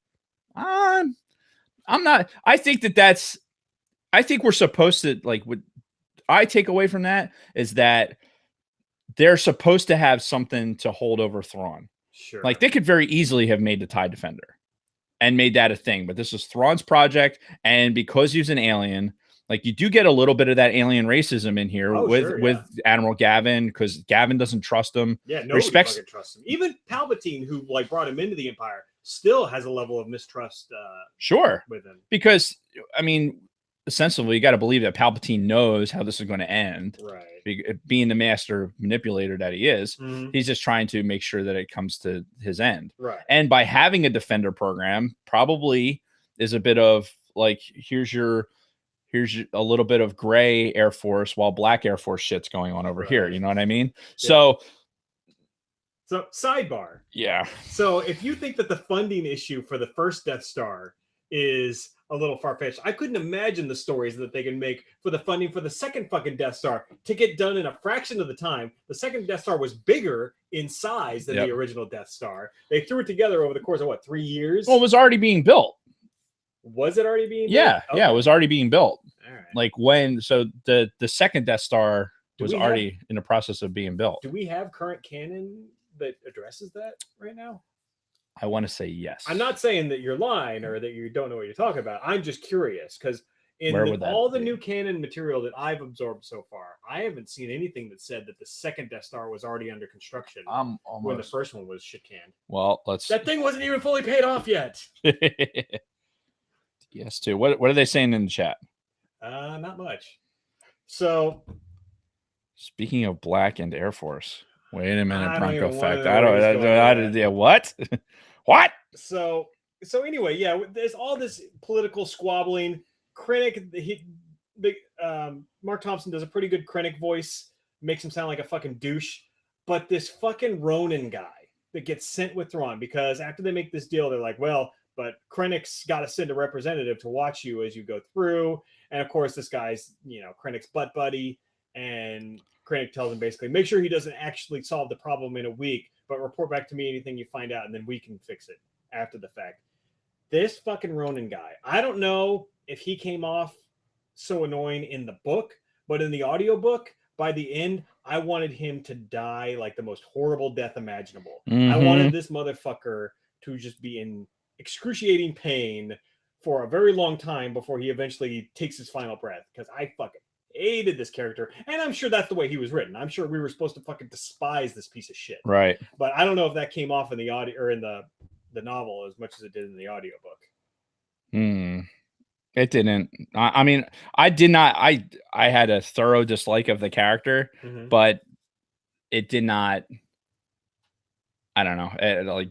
S2: I'm not. I think that's. I think we're supposed to, like, what I take away from that is that they're supposed to have something to hold over Thrawn.
S1: Sure.
S2: Like they could very easily have made the TIE Defender and made that a thing, but this is Thrawn's project, and because he's an alien, like you do get a little bit of that alien racism in here with Admiral Gavin, because Gavin doesn't trust him.
S1: Yeah, nobody fucking trusts him. Even Palpatine, who like brought him into the Empire, still has a level of mistrust.
S2: Sure,
S1: with him,
S2: because I mean, essentially, you got to believe that Palpatine knows how this is going to end.
S1: Right.
S2: Being the master manipulator that he is,
S1: Mhm.
S2: he's just trying to make sure that it comes to his end.
S1: Right.
S2: And by having a defender program, probably is a bit of like, here's a little bit of gray Air Force while black Air Force shit's going on over here. You know what I mean? Yeah.
S1: So sidebar.
S2: Yeah.
S1: So if you think that the funding issue for the first Death Star is a little far-fetched, I couldn't imagine the stories that they can make for the funding for the second fucking Death Star to get done in a fraction of the time. The second Death Star was bigger in size than the original Death Star. They threw it together over the course of what, 3 years?
S2: Well, it was already being built.
S1: Was it already being built?
S2: Yeah, okay. Yeah, it was already being built.
S1: All right.
S2: Like so the second Death Star was already in the process of being built.
S1: Do we have current canon that addresses that right now?
S2: I want to say yes.
S1: I'm not saying that you're lying or that you don't know what you're talking about. I'm just curious because in all the new canon material that I've absorbed so far, I haven't seen anything that said that the second Death Star was already under construction when the first one was shit canned.
S2: Well,
S1: that thing wasn't even fully paid off yet.
S2: Yes, too. What are they saying in the chat?
S1: Not much. So,
S2: speaking of black and Air Force, wait a minute, Bronco fact.
S1: Yeah,
S2: what? What?
S1: So anyway, yeah, there's all this political squabbling. Krennic, Mark Thompson does a pretty good Krennic voice, makes him sound like a fucking douche. But this fucking Ronin guy that gets sent with Thrawn, because after they make this deal, they're like, well, but Krennic's got to send a representative to watch you as you go through. And of course, this guy's, Krennic's butt buddy. And Krennic tells him basically, make sure he doesn't actually solve the problem in a week, but report back to me anything you find out, and then we can fix it after the fact. This fucking Ronin guy, I don't know if he came off so annoying in the book, but in the audiobook, by the end, I wanted him to die like the most horrible death imaginable.
S2: Mm-hmm.
S1: I wanted this motherfucker to just be in excruciating pain for a very long time before he eventually takes his final breath, because I fucking hated this character, and I'm sure that's the way he was written. I'm sure we were supposed to fucking despise this piece of shit,
S2: right?
S1: But I don't know if that came off in the audio or in the novel as much as it did in the audiobook.
S2: It didn't. I mean, I did not. I had a thorough dislike of the character, but it did not. I don't know,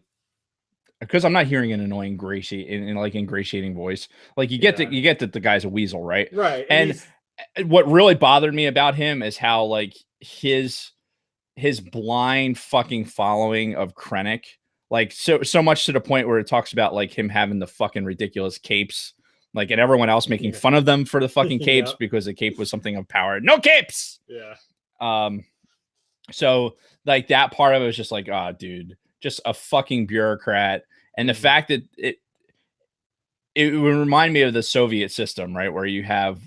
S2: because I'm not hearing an annoying ingratiating voice. Like you get that the guy's a weasel, right?
S1: Right.
S2: And what really bothered me about him is how like his his blind fucking following of Krennic, like so much to the point where it talks about like him having the fucking ridiculous capes, like, and everyone else making fun of them for the fucking capes
S1: Yep.
S2: because the cape was something of power. No capes.
S1: Yeah.
S2: So like that part of it was just like, oh, dude, just a fucking bureaucrat, and the fact that it would remind me of the Soviet system, right? Where you have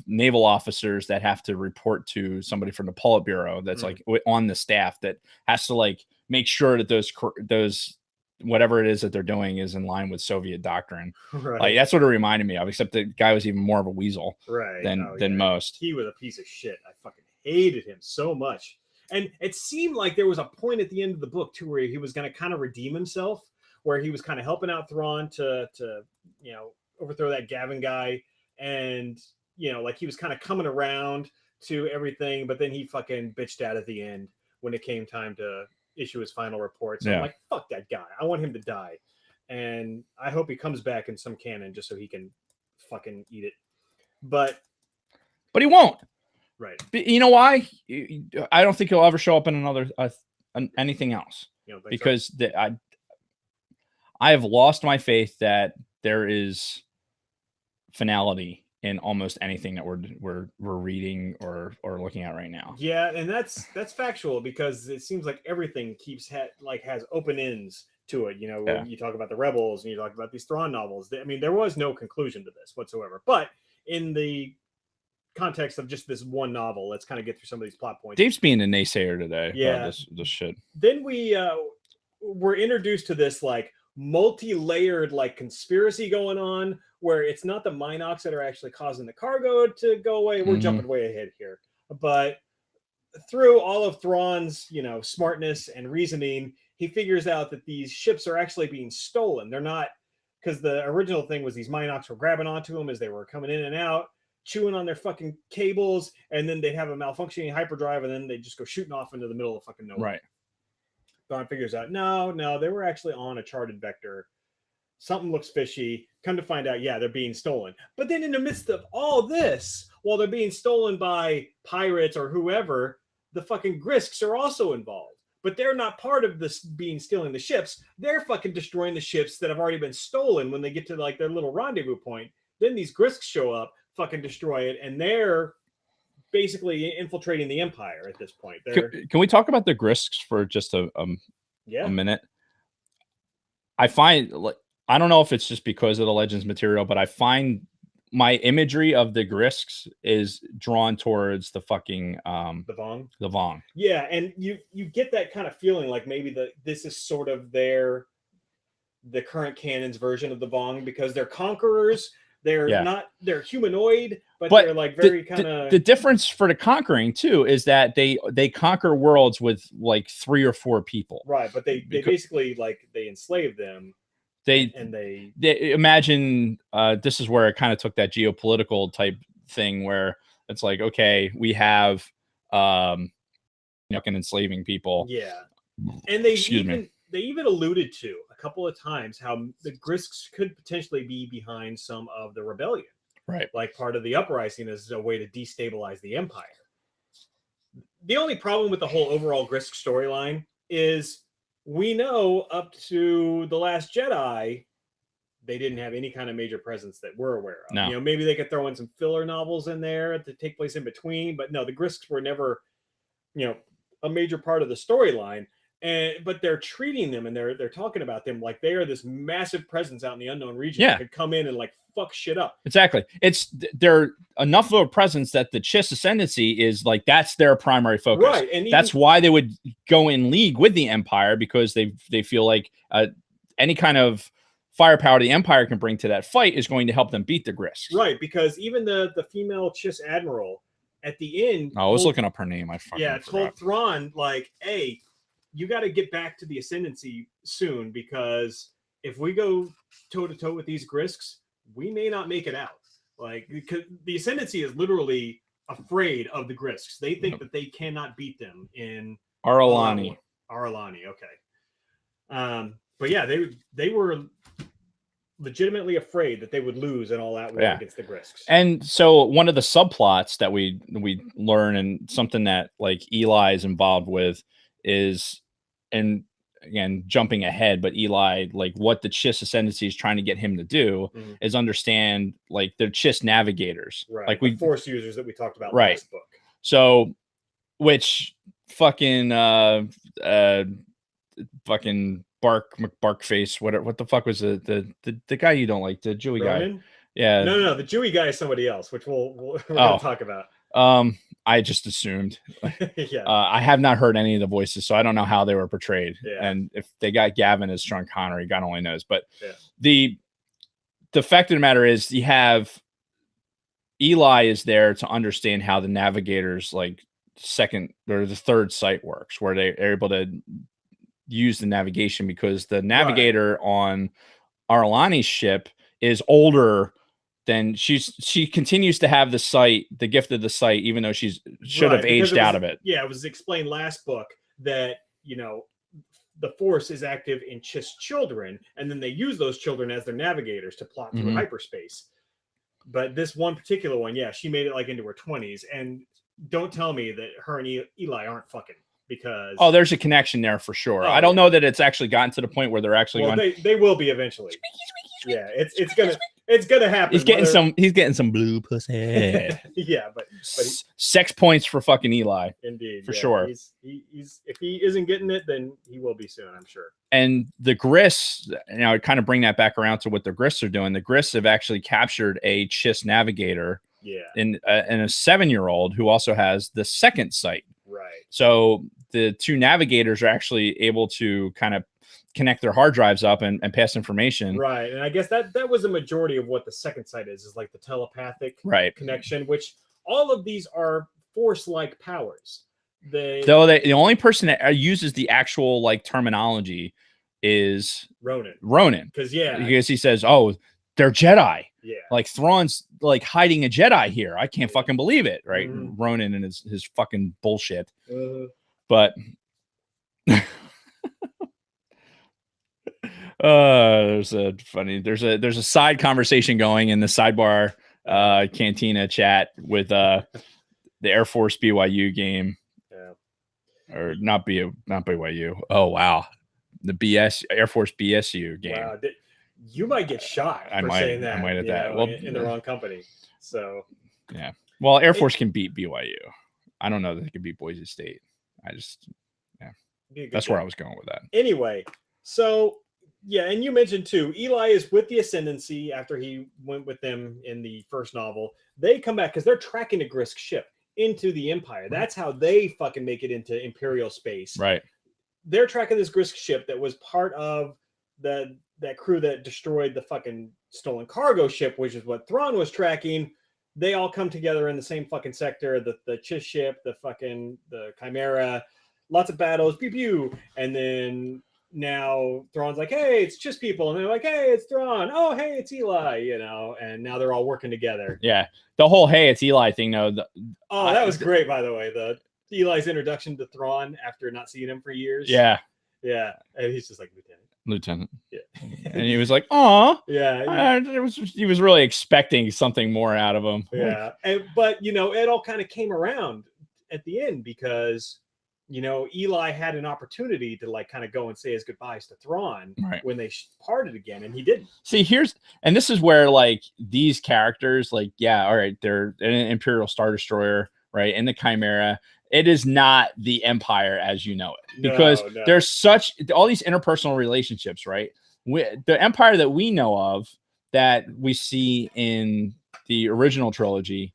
S2: naval officers that have to report to somebody from the Politburo that's like on the staff that has to like make sure that those whatever it is that they're doing is in line with Soviet doctrine.
S1: Right.
S2: Like that's what it reminded me of, except the guy was even more of a weasel than most.
S1: He was a piece of shit. I fucking hated him so much. And it seemed like there was a point at the end of the book too where he was going to kind of redeem himself, where he was kind of helping out Thrawn to overthrow that Gavin guy, and like he was kind of coming around to everything, but then he fucking bitched out at the end when it came time to issue his final report. So I'm like, fuck that guy. I want him to die. And I hope he comes back in some canon just so he can fucking eat it. But
S2: he won't.
S1: Right.
S2: But you know why? I don't think he'll ever show up in another anything else. Because I have lost my faith that there is finality in almost anything that we're reading or looking at right now.
S1: Yeah, and that's factual, because it seems like everything has open ends to it. When you talk about the Rebels and you talk about these Thrawn novels, I mean, there was no conclusion to this whatsoever. But in the context of just this one novel, let's kind of get through some of these plot points.
S2: Dave's being a naysayer today.
S1: Yeah,
S2: this shit.
S1: Then we were introduced to this like multi-layered like conspiracy going on, where it's not the Minox that are actually causing the cargo to go away. We're jumping way ahead here, but through all of Thrawn's smartness and reasoning, he figures out that these ships are actually being stolen. They're not, because the original thing was these Minox were grabbing onto them as they were coming in and out, chewing on their fucking cables, and then they'd have a malfunctioning hyperdrive, and then they'd just go shooting off into the middle of fucking nowhere.
S2: Right.
S1: Thrawn figures out, no, they were actually on a charted vector. Something looks fishy. Come to find out, yeah, they're being stolen. But then in the midst of all this, while they're being stolen by pirates or whoever, the fucking Grisks are also involved. But they're not part of this stealing the ships. They're fucking destroying the ships that have already been stolen when they get to like their little rendezvous point. Then these Grisks show up, fucking destroy it, and they're basically infiltrating the Empire at this point.
S2: Can we talk about the Grisks for just a minute? I find, like, I don't know if it's just because of the Legends material, but I find my imagery of the Grisks is drawn towards the fucking
S1: the
S2: Vong.
S1: Yeah, and you get that kind of feeling like maybe this is sort of the current canon's version of the Vong, because they're conquerors. They're humanoid, but they're like very kind of.
S2: The difference for the conquering too is that they conquer worlds with like 3 or 4 people.
S1: Right, but they basically like they enslave them.
S2: They imagine this is where it kind of took that geopolitical type thing where it's like, okay, we have enslaving people.
S1: Yeah, and they even alluded to a couple of times how the Grisks could potentially be behind some of the rebellion.
S2: Right.
S1: Like part of the uprising is a way to destabilize the Empire. The only problem with the whole overall Grisk storyline is we know up to The Last Jedi, they didn't have any kind of major presence that we're aware of.
S2: No.
S1: Maybe they could throw in some filler novels in there to take place in between, but no, the Grisks were never, a major part of the storyline. But they're treating them and they're talking about them like they are this massive presence out in the unknown region that could come in and like fuck shit up.
S2: Exactly. They're enough of a presence that the Chiss ascendancy is like that's their primary focus.
S1: Right. And
S2: that's why they would go in league with the Empire, because they feel like any kind of firepower the Empire can bring to that fight is going to help them beat the Grisks.
S1: Right, because even the female Chiss admiral at the end.
S2: I was looking up her name. I fucking
S1: told Thrawn like, hey, you got to get back to the ascendancy soon, because if we go toe to toe with these Grisks, we may not make it out. Like, because the ascendancy is literally afraid of the Grisks. They think that they cannot beat them in
S2: Aralani.
S1: Okay. But yeah, they were legitimately afraid that they would lose in all out war against the Grisks.
S2: And so one of the subplots that we learn, and something that like Eli is involved with, is, and again jumping ahead, but Eli, like what the Chiss ascendancy is trying to get him to do is understand like the Chiss navigators,
S1: right?
S2: Like
S1: the Force users that we talked about last book.
S2: So, which fucking fucking Bark face, what the fuck was the guy you don't like, the Jewy
S1: Ronan?
S2: guy? Yeah.
S1: No, the Jewy guy is somebody else, which we're gonna talk about.
S2: I just assumed.
S1: Yeah.
S2: I have not heard any of the voices, so I don't know how they were portrayed.
S1: Yeah.
S2: And if they got Gavin as Sean Connery, God only knows. But
S1: yeah.
S2: the fact of the matter is, you have Eli is there to understand how the navigators, like second or the third sight works, where they are able to use the navigation, because the navigator on Arlani's ship is older than she continues to have the sight, the gift of the sight, even though should have aged out of it.
S1: Yeah, it was explained last book that, you know, the Force is active in Chiss children, and then they use those children as their navigators to plot through hyperspace. But this one particular one, yeah, she made it like into her 20s, and don't tell me that her and Eli aren't fucking, because
S2: there's a connection there for sure. I don't know that it's actually gotten to the point where they're actually going.
S1: They will be eventually. Yeah, it's gonna happen.
S2: He's getting some blue pussy.
S1: Yeah, but
S2: sex points for fucking Eli.
S1: Indeed,
S2: for sure.
S1: He's if he isn't getting it, then he will be soon, I'm sure.
S2: And the Griss, I kind of bring that back around to what the Griss are doing. The Griss have actually captured a Chiss navigator.
S1: Yeah.
S2: And a 7-year-old who also has the second sight.
S1: Right.
S2: So the two navigators are actually able to kind of connect their hard drives up and pass information.
S1: Right. And I guess that was a majority of what the second sight is like the telepathic connection, which all of these are Force-like powers.
S2: The only person that uses the actual like terminology is Ronan. Because he says, "Oh, they're Jedi."
S1: Yeah.
S2: Like Thrawn's like hiding a Jedi here. I can't fucking believe it, right? Ronan and his fucking bullshit. But there's a side conversation going in the sidebar cantina chat with the Air Force BYU game. Or not BYU. Oh wow. The BS Air Force BSU game. Wow.
S1: You might get shot for saying that.
S2: I might have that.
S1: Well, in the wrong company. So
S2: yeah. Well, Air Force can beat BYU. I don't know that they can beat Boise State. That's where I was going with that.
S1: Anyway, so yeah, and you mentioned too, Eli is with the Ascendancy after he went with them in the first novel. They come back because they're tracking a Grisk ship into the Empire. That's how they fucking make it into Imperial space.
S2: Right.
S1: They're tracking this Grisk ship that was part of that crew that destroyed the fucking stolen cargo ship, which is what Thrawn was tracking. They all come together in the same fucking sector, the Chiss ship, the Chimera, lots of battles, pew pew. And then now Thrawn's like, hey, it's Chiss people. And they're like, hey, it's Thrawn. Oh, hey, it's Eli, and now they're all working together.
S2: Yeah. The whole, hey, it's Eli thing, though.
S1: That was great, by the way. The Eli's introduction to Thrawn after not seeing him for years.
S2: Yeah.
S1: Yeah. And he's just like,
S2: Lieutenant.
S1: Yeah.
S2: And he was like, "Aw."
S1: Yeah.
S2: He was really expecting something more out of him.
S1: Yeah. But it all kind of came around at the end because, Eli had an opportunity to like kind of go and say his goodbyes to Thrawn when they parted again, and he didn't.
S2: See, this is where like these characters, like, yeah, all right, they're an Imperial Star Destroyer, right, and the Chimera. It is not the Empire as you know it, because there's all these interpersonal relationships, right? The Empire that we know of, that we see in the original trilogy,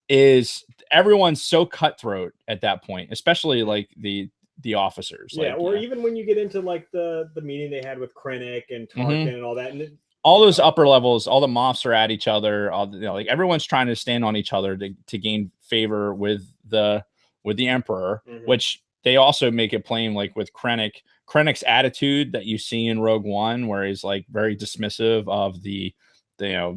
S2: is everyone's so cutthroat at that point, especially like the officers.
S1: Yeah, or even when you get into like the meeting they had with Krennic and Tarkin and all that, and
S2: all those upper levels, all the Moffs are at each other. Like everyone's trying to stand on each other to gain favor with the Emperor, which they also make it plain, like with Krennic's attitude that you see in Rogue One, where he's like very dismissive of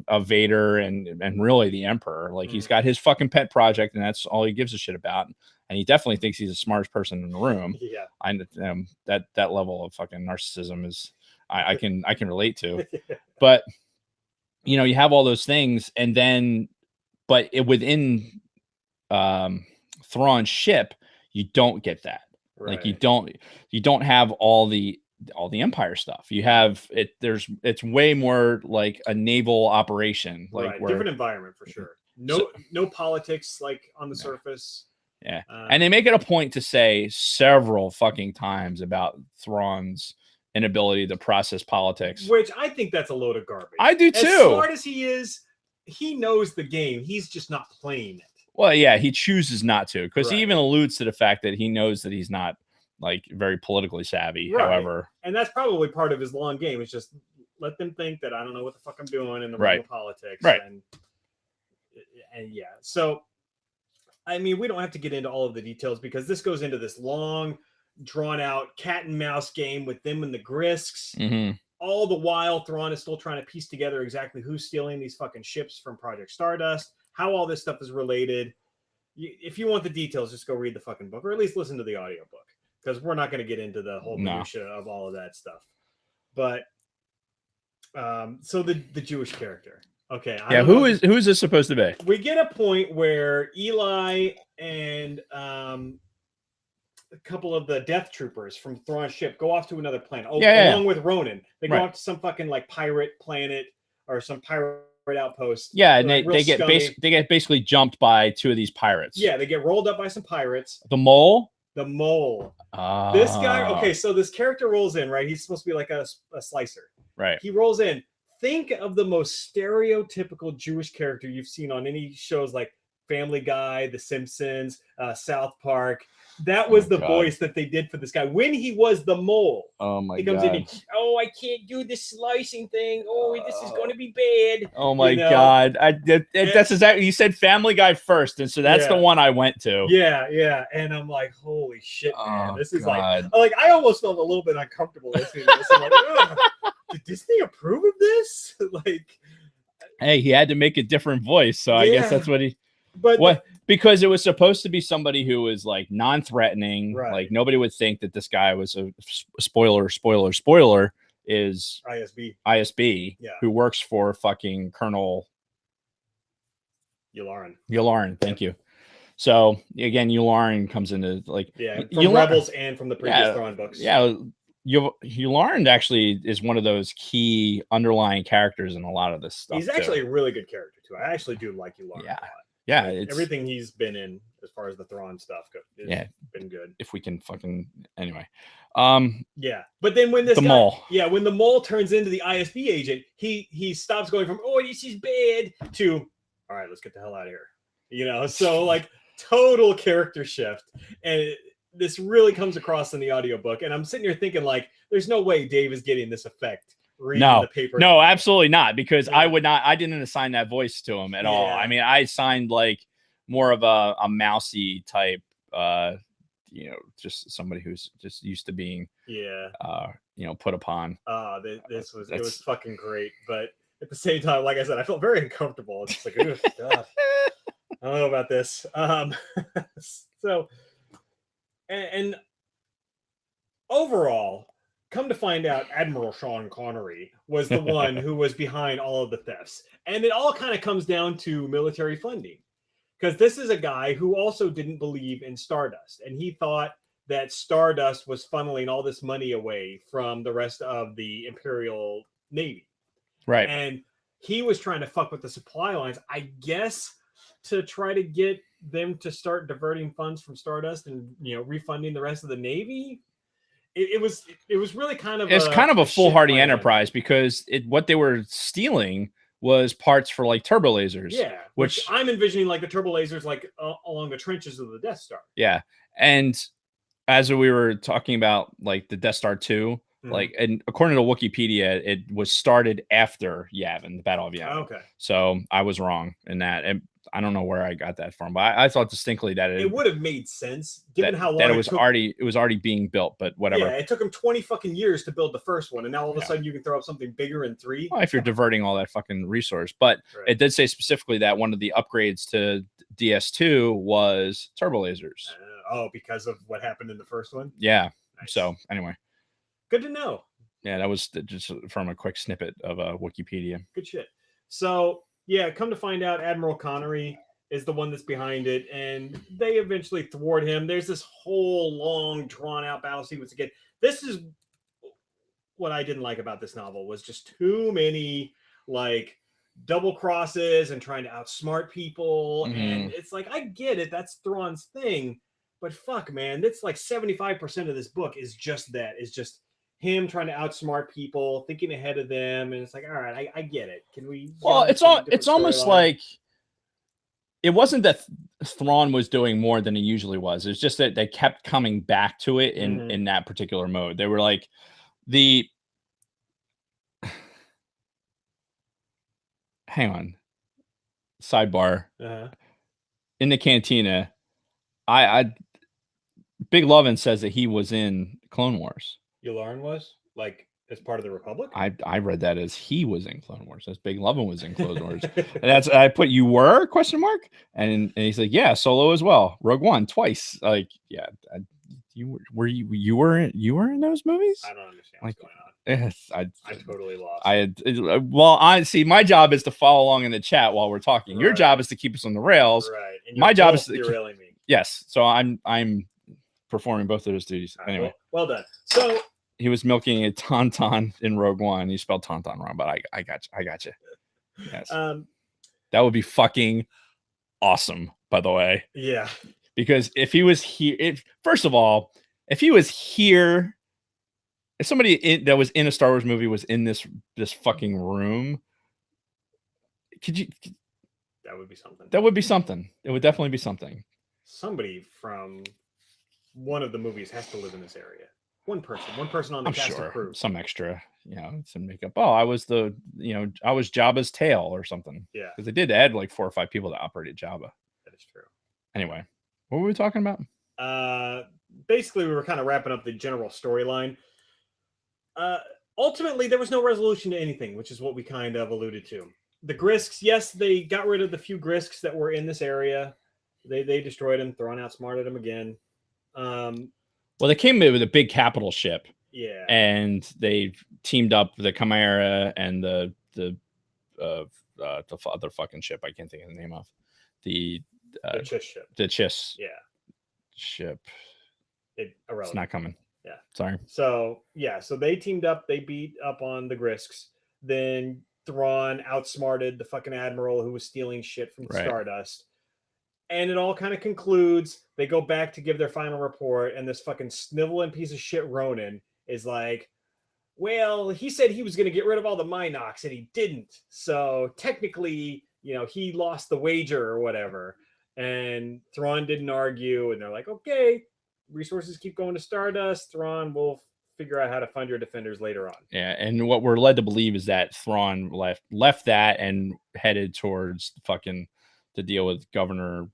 S2: of Vader and really the Emperor. Like he's got his fucking pet project, and that's all he gives a shit about. And he definitely thinks he's the smartest person in the room.
S1: Yeah,
S2: that level of fucking narcissism is I can relate to. But you know, you have all those things, and then but within Thrawn's ship, you don't get that.
S1: Right.
S2: Like you don't have all the Empire stuff. You have it. It's way more like a naval operation. Like
S1: right.
S2: where,
S1: Different environment for sure. No politics like on the surface.
S2: Yeah. And they make it a point to say several fucking times about Thrawn's inability to process politics.
S1: Which I think that's a load of garbage.
S2: I do too.
S1: As smart as he is, he knows the game. He's just not playing it.
S2: Well, yeah, he chooses not to, because he even alludes to the fact that he knows that he's not like very politically savvy. Right. However,
S1: and that's probably part of his long game. It's just let them think that I don't know what the fuck I'm doing in the realm of politics.
S2: Right.
S1: And yeah, so I mean, we don't have to get into all of the details because this goes into this long, drawn out cat and mouse game with them and the Grisks.
S2: Mm-hmm.
S1: All the while, Thrawn is still trying to piece together exactly who's stealing these fucking ships from Project Stardust, how all this stuff is related. If you want the details, just go read the fucking book, or at least listen to the audiobook, because we're not going to get into the whole minutia of all of that stuff. But so the Jewish character. Okay.
S2: Who is this supposed to be?
S1: We get a point where Eli and a couple of the Death Troopers from Thrawn's ship go off to another planet. Along with Ronan. They go off to some fucking like pirate planet or some pirate outpost.
S2: Yeah, and they get basically jumped by two of these pirates.
S1: Yeah, they get rolled up by some pirates.
S2: The mole.
S1: This guy. Okay, so this character rolls in, right? He's supposed to be like a slicer.
S2: Right.
S1: He rolls in. Think of the most stereotypical Jewish character you've seen on any shows like Family Guy, The Simpsons, South Park. That was the voice that they did for this guy when he was the mole.
S2: Oh my god!
S1: He comes in and, I can't do this slicing thing. This is going to be bad.
S2: Oh my god! That's exactly, you said Family Guy first, and so that's the one I went to.
S1: Yeah, and I'm like, holy shit, man! This is
S2: god.
S1: like I almost felt a little bit uncomfortable listening to this. I'm like, did Disney approve of this? Like,
S2: hey, he had to make a different voice, so I guess that's what he. But because it was supposed to be somebody who was like non-threatening, like nobody would think that this guy was a spoiler is ISB, who works for fucking Colonel Yularen. Thank you. So again, Yularen comes into like
S1: from Rebels and from the previous Thrawn books.
S2: Yeah, Yularen actually is one of those key underlying characters in a lot of this stuff.
S1: He's actually a really good character too. I actually do like Yularen a lot.
S2: Yeah,
S1: like, everything he's been in as far as the Thrawn stuff has been good.
S2: If we can fucking anyway.
S1: But then when when the mole turns into the ISB agent, he stops going from this is bad to all right, let's get the hell out of here. So like total character shift. And this really comes across in the audiobook. And I'm sitting here thinking like there's no way Dave is getting this effect. The paper.
S2: No, absolutely not, because I didn't assign that voice to him at all. I mean, I signed like more of a mousy type, just somebody who's just used to being put upon.
S1: It was fucking great, but at the same time, like I said, I felt very uncomfortable. It's just like, oh god, I don't know about this. So and overall, come to find out, Admiral Sean Connery was the one who was behind all of the thefts. And it all kind of comes down to military funding. Because this is a guy who also didn't believe in Stardust. And he thought that Stardust was funneling all this money away from the rest of the Imperial Navy.
S2: Right.
S1: And he was trying to fuck with the supply lines, I guess, to try to get them to start diverting funds from Stardust and, refunding the rest of the Navy. It was really kind of
S2: a foolhardy enterprise, because what they were stealing was parts for like turbo lasers.
S1: Yeah, which I'm envisioning like the turbo lasers like along the trenches of the Death Star. Yeah,
S2: and as we were talking about like the Death Star 2, like, and according to Wikipedia, it was started after Yavin, the Battle of Yavin.
S1: Okay,
S2: so I was wrong in that, and I don't know where I got that from, but I thought distinctly that it would
S1: have made sense given how long
S2: that it was already being built, but whatever.
S1: Yeah, it took them 20 fucking years to build the first one, and now all of a sudden you can throw up something bigger in 3.
S2: Well, if you're diverting all that fucking resource, but it did say specifically that one of the upgrades to DS2 was turbo lasers.
S1: Because of what happened in the first one.
S2: Yeah. Nice. So anyway,
S1: good to know.
S2: Yeah, that was just from a quick snippet of Wikipedia.
S1: Good shit. So yeah, come to find out, Admiral Connery is the one that's behind it, and they eventually thwart him. There's this whole long, drawn out battle sequence again. This is what I didn't like about this novel was just too many like double crosses and trying to outsmart people. And it's like, I get it, that's Thrawn's thing, but fuck, man, that's like 75% of this book is just that. Is just him trying to outsmart people, thinking ahead of them, and it's like, all right, I get it. Can we?
S2: Well, it's almost like it wasn't that Thrawn was doing more than he usually was. It's just that they kept coming back to it in that particular mode. They were like hang on, sidebar. In the cantina, I Big Lovin says that he was in Clone Wars.
S1: Yularen was like as part of the Republic.
S2: I read that as he was in Clone Wars. As Big Lovin was in Clone Wars. And that's I put you were ? And he's like, yeah, Solo as well. Rogue One twice. Like, yeah, you were in those movies?
S1: I don't understand
S2: what's
S1: going on.
S2: Yes,
S1: I'm totally lost.
S2: I see. My job is to follow along in the chat while we're talking. Your job is to keep us on the rails.
S1: Right. And
S2: my job is to
S1: derailing me.
S2: Yes. So I'm performing both of those duties.
S1: Right,
S2: anyway,
S1: well done. So
S2: he was milking a tauntaun in Rogue One. You spelled tauntaun wrong, but I got you. Yes. That would be fucking awesome. By the way.
S1: Yeah.
S2: Because if he was here, if he was here. If somebody that was in a Star Wars movie was in this fucking room,
S1: that would be something.
S2: That would be something. It would definitely be something.
S1: Somebody from one of the movies has to live in this area. One person on the cast and crew.
S2: Some extra, some makeup. Oh, I was I was Jabba's tail or something.
S1: Yeah.
S2: Because they did add like 4 or 5 people that operated Jabba.
S1: That is true.
S2: Anyway, what were we talking about?
S1: Basically, we were kind of wrapping up the general storyline. Ultimately, there was no resolution to anything, which is what we kind of alluded to. The Grisks, yes, they got rid of the few Grisks that were in this area. They destroyed them. Thrawn outsmarted them again.
S2: Well, they came in with a big capital ship.
S1: Yeah.
S2: And they teamed up the Chimera and the other fucking ship. I can't think of the name of the
S1: Chiss ship.
S2: The Chiss.
S1: Yeah.
S2: Ship.
S1: It's
S2: not coming.
S1: Yeah.
S2: Sorry.
S1: So they teamed up. They beat up on the Grisks. Then Thrawn outsmarted the fucking admiral who was stealing shit from Stardust. And it all kind of concludes. They go back to give their final report, and this fucking sniveling piece of shit Ronan is like, well, he said he was going to get rid of all the Minox, and he didn't. So technically, he lost the wager or whatever. And Thrawn didn't argue, and they're like, okay, resources keep going to Stardust. Thrawn will figure out how to fund your defenders later on.
S2: Yeah, and what we're led to believe is that Thrawn left that and headed towards fucking to deal with Governor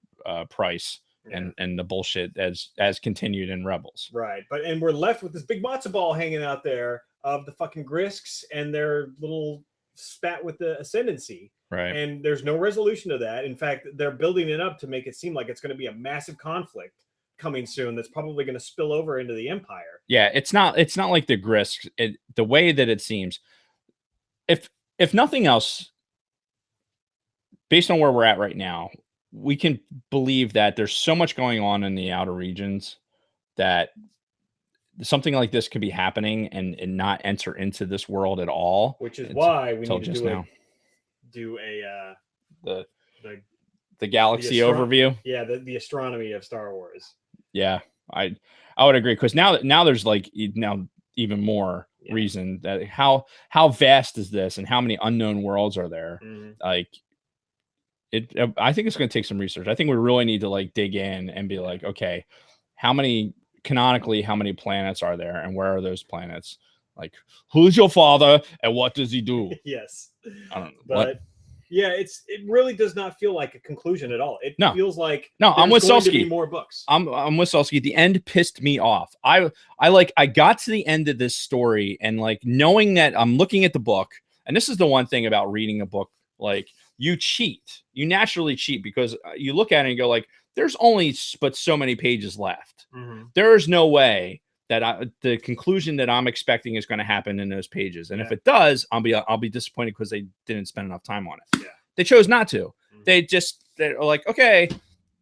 S2: Price and the bullshit as continued in Rebels.
S1: Right, and we're left with this big matzo ball hanging out there of the fucking Grisks and their little spat with the Ascendancy.
S2: Right,
S1: and there's no resolution to that. In fact, they're building it up to make it seem like it's going to be a massive conflict coming soon that's probably going to spill over into the Empire.
S2: Yeah, it's not like the Grisks. The way that it seems, if nothing else, based on where we're at right now, we can believe that there's so much going on in the outer regions that something like this could be happening and not enter into this world at all.
S1: Which is why we need to do
S2: the galaxy overview.
S1: Yeah, the astronomy of Star Wars.
S2: Yeah, I would agree, because now there's like even more reason that how vast is this and how many unknown worlds are there. Like I think it's going to take some research. I think we really need to like dig in and be like, okay, how many planets are there and where are those planets? Like, who's your father and what does he do?
S1: Yes.
S2: I don't know.
S1: But yeah, it really does not feel like a conclusion at all. It feels like
S2: I'm with Selsky.
S1: More books.
S2: I'm with Selsky. The end pissed me off. I got to the end of this story and like knowing that I'm looking at the book, and this is the one thing about reading a book, like you naturally cheat because you look at it and go like, there's only but so many pages left. There is no way the conclusion that I'm expecting is going to happen in those pages. And if
S1: Yeah.
S2: it does, I'll be disappointed because they didn't spend enough time on it.
S1: Yeah.
S2: They chose not to.
S1: Mhm.
S2: They're like, okay,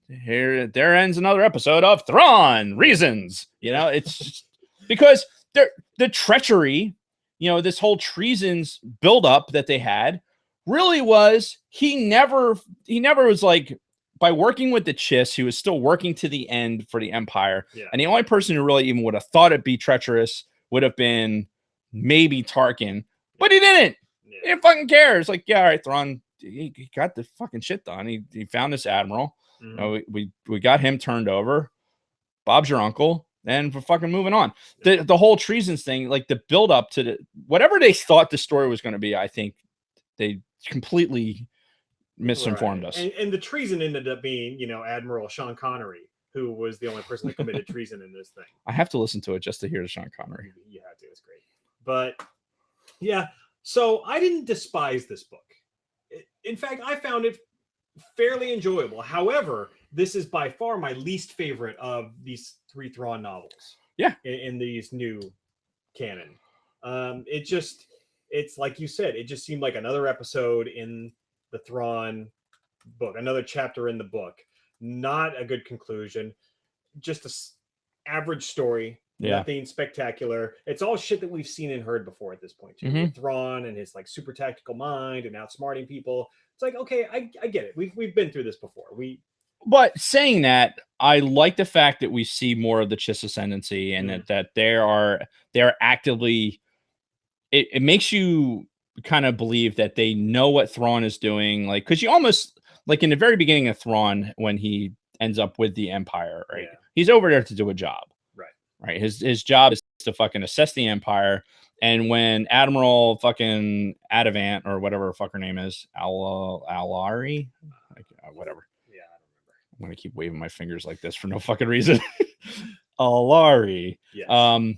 S2: there ends another episode of Thrawn Reasons. You know, it's just, because the treachery, you know, this whole treasons buildup that they had really was he never was like, by working with the Chiss, he was still working to the end for the Empire.
S1: Yeah.
S2: And the only person who really even would have thought it'd be treacherous would have been maybe Tarkin, but he didn't.
S1: Yeah.
S2: He didn't fucking care. It's like, yeah, all right, Thrawn, he got the fucking shit done. He found this admiral.
S1: Mhm.
S2: You know, we got him turned over. Bob's your uncle, and we're fucking moving on.
S1: Yeah.
S2: The whole treasons thing, like the build up to the whatever they thought the story was going to be, I think they completely misinformed us.
S1: And the treason ended up being, you know, Admiral Sean Connery, who was the only person that committed treason in this thing.
S2: I have to listen to it just to hear the Sean Connery.
S1: You have to. It's great. But yeah, so I didn't despise this book. In fact, I found it fairly enjoyable. However, this is by far my least favorite of these 3 Thrawn novels.
S2: Yeah.
S1: In these new canon. It's like you said, it just seemed like another episode in the Thrawn book, another chapter in the book. Not a good conclusion. Just a average story.
S2: Yeah.
S1: Nothing spectacular. It's all shit that we've seen and heard before at this point too. With Thrawn and his like super tactical mind and outsmarting people. It's like, okay, I get it. We've been through this before.
S2: But saying that, I like the fact that we see more of the Chiss ascendancy and that they're actively. It makes you kind of believe that they know what Thrawn is doing, like, because you almost like in the very beginning of Thrawn when he ends up with the Empire, right?
S1: Yeah.
S2: He's over there to do a job, right? His job is to fucking assess the Empire. And when Admiral fucking Adavant or whatever fuck her name is, Alari, whatever.
S1: Yeah, I don't remember.
S2: I'm gonna keep waving my fingers like this for no fucking reason. Alari.
S1: Yes.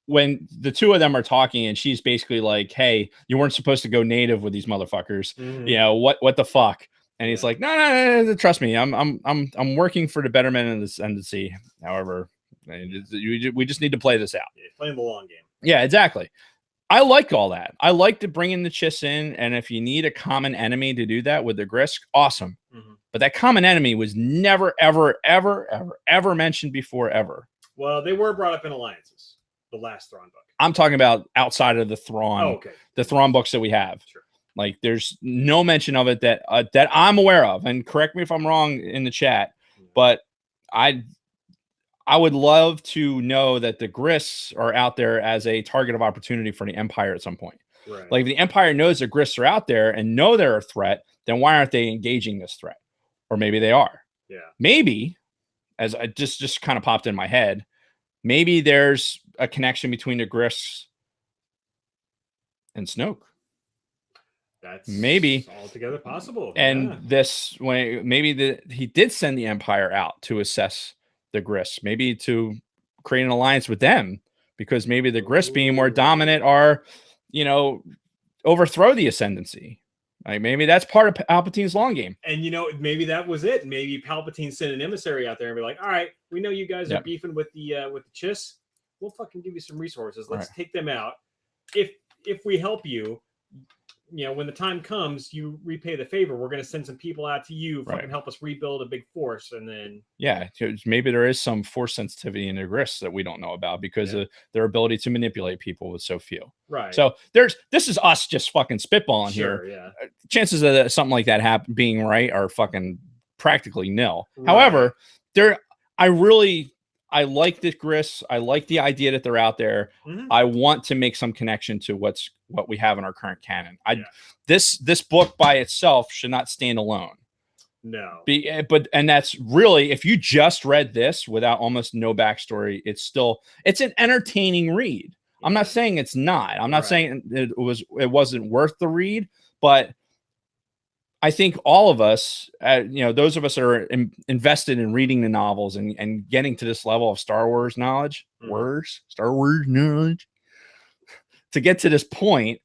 S2: When the two of them are talking and she's basically like, hey, you weren't supposed to go native with these motherfuckers.
S1: Mhm.
S2: You know, what the fuck? And he's like, no, trust me. I'm working for the betterment of the ascendancy. However, we just need to play this out.
S1: Yeah, playing the long game.
S2: Yeah, exactly. I like all that. I like to bring in the Chiss in, and if you need a common enemy to do that with the Grisk, awesome.
S1: Mhm.
S2: But that common enemy was never, ever, ever, ever, ever mentioned before, ever.
S1: Well, they were brought up in Alliances, the last Thrawn book.
S2: I'm talking about outside of the Thrawn, the Thrawn books that we have.
S1: Sure.
S2: Like, there's no mention of it that I'm aware of. And correct me if I'm wrong in the chat, but I would love to know that the Grisks are out there as a target of opportunity for the Empire at some point.
S1: Right.
S2: Like, if the Empire knows the Grisks are out there and know they're a threat, then why aren't they engaging this threat? Or maybe they are.
S1: Yeah.
S2: Maybe, as I just kind of popped in my head, maybe there's a connection between the Grisks and Snoke.
S1: That's
S2: maybe
S1: altogether possible.
S2: And this way, maybe he did send the Empire out to assess the Grisks, maybe to create an alliance with them, because maybe the Grisks being more dominant are, you know, overthrow the ascendancy. Like, maybe that's part of Palpatine's long game.
S1: And, you know, maybe that was it. Maybe Palpatine sent an emissary out there and be like, all right, we know you guys are beefing with the Chiss. We'll fucking give you some resources. Let's take them out. If we help you, you know, when the time comes, you repay the favor. We're going to send some people out to you, fucking help us rebuild a big force, and then
S2: maybe there is some force sensitivity in the Grisks that we don't know about because of their ability to manipulate people with so few.
S1: Right.
S2: So this is us just fucking spitballing here.
S1: Yeah.
S2: Chances of something like that being right are fucking practically nil. Right. However, I like the Grisks. I like the idea that they're out there. Mm-hmm. I want to make some connection to what we have in our current canon. This book by itself should not stand alone.
S1: No.
S2: And that's really, if you just read this without almost no backstory, it's an entertaining read. Yeah. I'm not saying it's not. I'm not saying it wasn't worth the read, but I think all of us, those of us that are invested in reading the novels and getting to this level of Star Wars knowledge, Star Wars knowledge, to get to this point,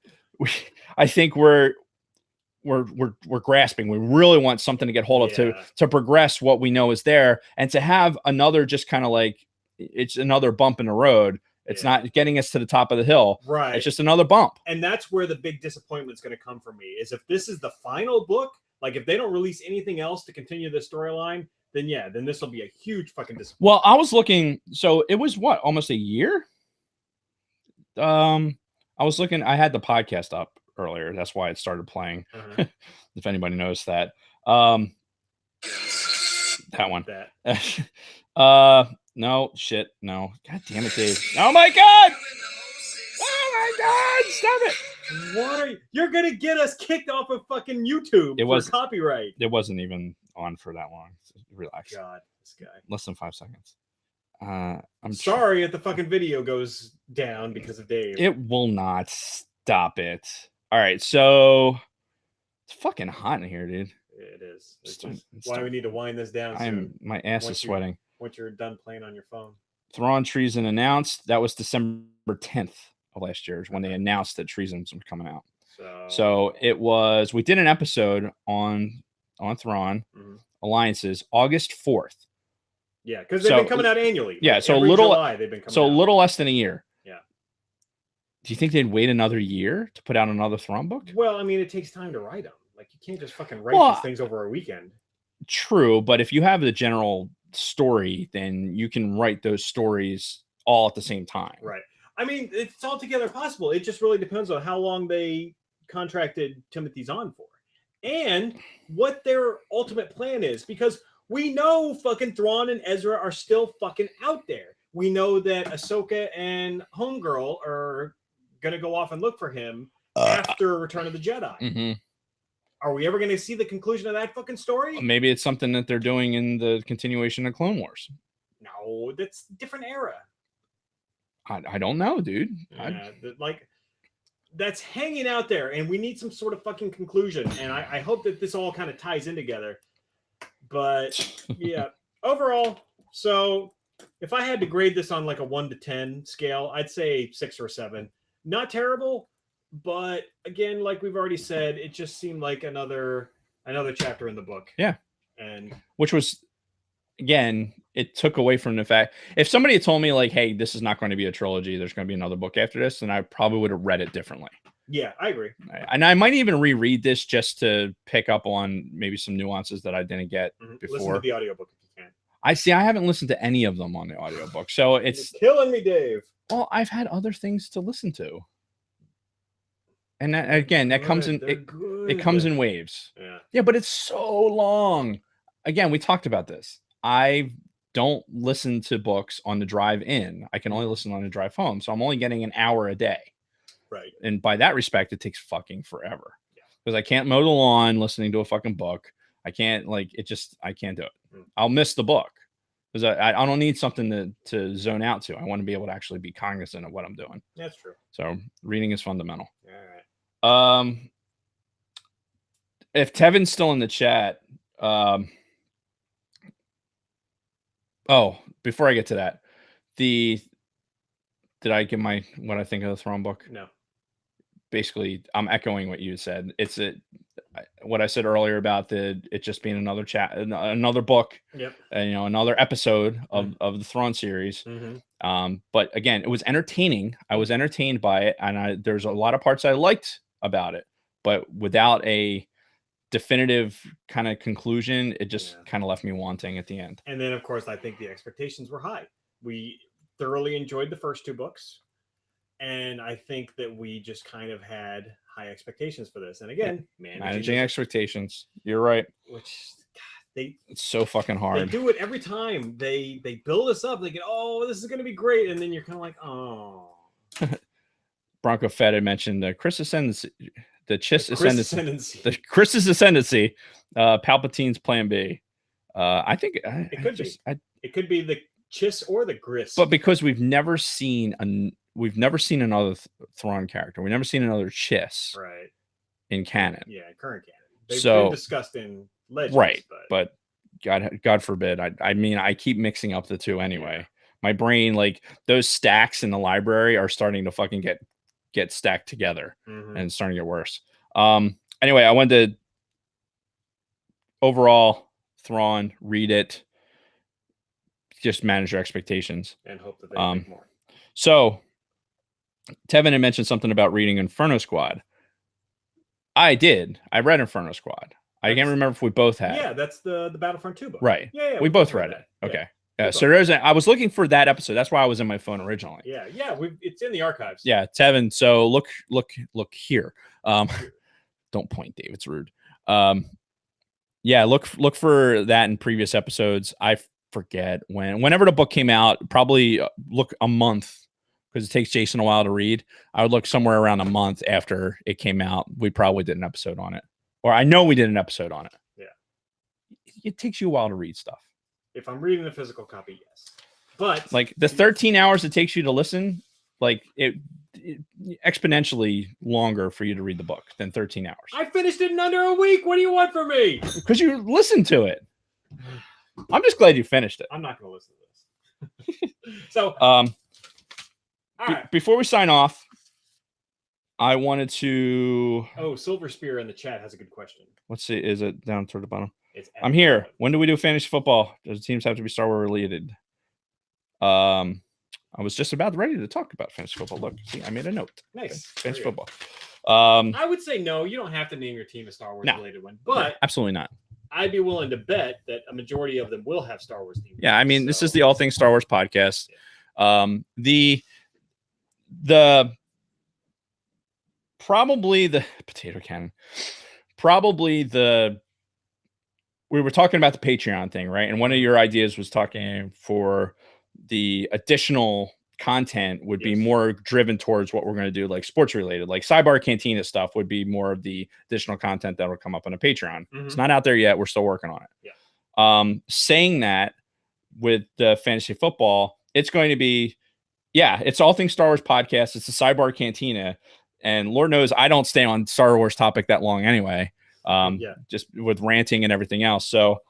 S2: I think we're grasping. We really want something to get hold of to progress what we know is there, and to have another just kind of like it's another bump in the road. It's not getting us to the top of the hill.
S1: Right.
S2: It's just another bump.
S1: And that's where the big disappointment's going to come for me, is if this is the final book, like if they don't release anything else to continue the storyline, then this will be a huge fucking disappointment.
S2: Well, I was looking, so it was what, almost a year? I was looking, I had the podcast up earlier. That's why it started playing. If anybody knows that. That one. No, shit, no. God damn it, Dave. Oh my God! Oh my God! Stop it!
S1: What are you're gonna get us kicked off of fucking YouTube for copyright.
S2: It wasn't even on for that long. So relax.
S1: God, this guy.
S2: Less than 5 seconds.
S1: I'm sorry if the fucking video goes down because of Dave.
S2: It will not. Stop it. All right, so it's fucking hot in here, dude.
S1: It is. It's why we need to wind this down.
S2: My ass is sweating.
S1: Once you're done playing on your phone.
S2: Thrawn Treason announced. That was December 10th of last year, when they announced that Treason's was coming out. So it was. We did an episode on Thrawn Alliances August 4th.
S1: Yeah, because they've been coming out annually.
S2: Yeah, so
S1: July, they've been coming
S2: a
S1: out.
S2: little less than a year.
S1: Yeah.
S2: Do you think they'd wait another year to put out another Thrawn book?
S1: Well, I mean, it takes time to write them. Like, you can't just fucking write these things over a weekend.
S2: True, but if you have the general story, then you can write those stories all at the same time.
S1: Right. I mean, it's altogether possible. It just really depends on how long they contracted Timothy Zahn for and what their ultimate plan is, because we know fucking Thrawn and Ezra are still fucking out there. We know that Ahsoka and Homegirl are gonna go off and look for him after Return of the Jedi. Are we ever going to see the conclusion of that fucking story?
S2: Maybe it's something that they're doing in the continuation of Clone Wars.
S1: No, that's a different era.
S2: I don't know, dude.
S1: Yeah, that's hanging out there, and we need some sort of fucking conclusion. And I hope that this all kind of ties in together. But yeah, overall, so if I had to grade this on like a 1 to 10 scale, I'd say 6 or 7. Not terrible. But again, like we've already said, it just seemed like another chapter in the book.
S2: Yeah.
S1: And
S2: which was, again, it took away from the fact, if somebody had told me like, hey, this is not going to be a trilogy, there's going to be another book after this, then I probably would have read it differently.
S1: Yeah, I agree.
S2: And I might even reread this just to pick up on maybe some nuances that I didn't get before.
S1: Listen to the audiobook if you can.
S2: I haven't listened to any of them on the audiobook. So it's
S1: killing me, Dave.
S2: Well, I've had other things to listen to. And that, again, that comes in it comes in waves. Yeah, but it's so long. Again, we talked about this. I don't listen to books on the drive in. I can only listen on the drive home. So I'm only getting an hour a day.
S1: Right.
S2: And by that respect, it takes fucking forever. Because I can't mow the lawn listening to a fucking book. I can't I can't do it. I'll miss the book. Because I don't need something to zone out to. I want to be able to actually be cognizant of what I'm doing.
S1: That's true.
S2: So reading is fundamental.
S1: All right.
S2: If Tevin's still in the chat, before I get to that, did I give what I think of the Thrawn book?
S1: No.
S2: Basically, I'm echoing what you said. It's what I said earlier about it just being another book.
S1: Yep.
S2: And another episode of the Thrawn series. But again, it was entertaining. I was entertained by it, and there's a lot of parts I liked about it, but without a definitive kind of conclusion, it just kind of left me wanting at the end.
S1: And then, of course, I think the expectations were high. We thoroughly enjoyed the first 2 books, and I think that we just kind of had high expectations for this. And again,
S2: managing expectations. You're right.
S1: Which
S2: it's so fucking hard.
S1: They do it every time. They build us up. They get, this is going to be great, and then you're kind of like, oh.
S2: Bronco Fed had mentioned the Chris ascendancy, the Chiss
S1: ascendancy,
S2: the Chris's ascendancy, Palpatine's plan B. I think
S1: it could be. It could be the Chiss or the Gris.
S2: But because we've never seen another Thrawn character, we've never seen another Chiss,
S1: right,
S2: in canon.
S1: Yeah, current canon. They've been discussed in Legends,
S2: right? But God forbid. I mean, I keep mixing up the two anyway. Yeah. My brain, like those stacks in the library, are starting to fucking get stacked together, and it's starting to get worse. Anyway, I wanted to overall Thrawn, read it. just manage your expectations
S1: and hope that they make more.
S2: So Tevin had mentioned something about reading Inferno Squad. I did. I read Inferno Squad. I can't remember if we both had.
S1: Yeah, that's the Battlefront 2 book.
S2: Right.
S1: Yeah,
S2: we both read it.
S1: That.
S2: Okay. Yeah. So I was looking for that episode. That's why I was in my phone originally.
S1: Yeah. It's in the archives.
S2: Yeah, Tevin. So look here. Don't point, Dave. It's rude. Yeah, look for that in previous episodes. I forget whenever the book came out. Probably look a month, because it takes Jason a while to read. I would look somewhere around a month after it came out. We probably did an episode on it, or I know we did an episode on it.
S1: Yeah,
S2: it takes you a while to read stuff.
S1: If I'm reading the physical copy, yes. But
S2: like the 13 hours it takes you to listen, like it exponentially longer for you to read the book than 13 hours.
S1: I finished it in under a week. What do you want from me?
S2: Because you listened to it. I'm just glad you finished it.
S1: I'm not going to listen to this. So,
S2: before we sign off, I wanted to.
S1: Oh, Silver Spear in the chat has a good question.
S2: Let's see. Is it down toward the bottom? I'm here. When do we do fantasy football? Does the teams have to be Star Wars related? I was just about ready to talk about fantasy football. Look, see, I made a note.
S1: Nice.
S2: Okay. Fantasy football.
S1: I would say no. You don't have to name your team a Star Wars related one, but
S2: absolutely not.
S1: I'd be willing to bet that a majority of them will have Star Wars themes.
S2: Yeah, I mean, this is the All Things Star Wars podcast. The probably the potato cannon. We were talking about the Patreon thing, right? And one of your ideas was talking for the additional content would be more driven towards what we're going to do, like sports related, like Sidebar Cantina stuff would be more of the additional content that will come up on a Patreon. Mm-hmm. It's not out there yet. We're still working on it. Yeah. Saying that with the fantasy football, it's going to be, it's All Things Star Wars podcast. It's the Sidebar Cantina. And Lord knows I don't stay on Star Wars topic that long anyway. Just with ranting and everything else. So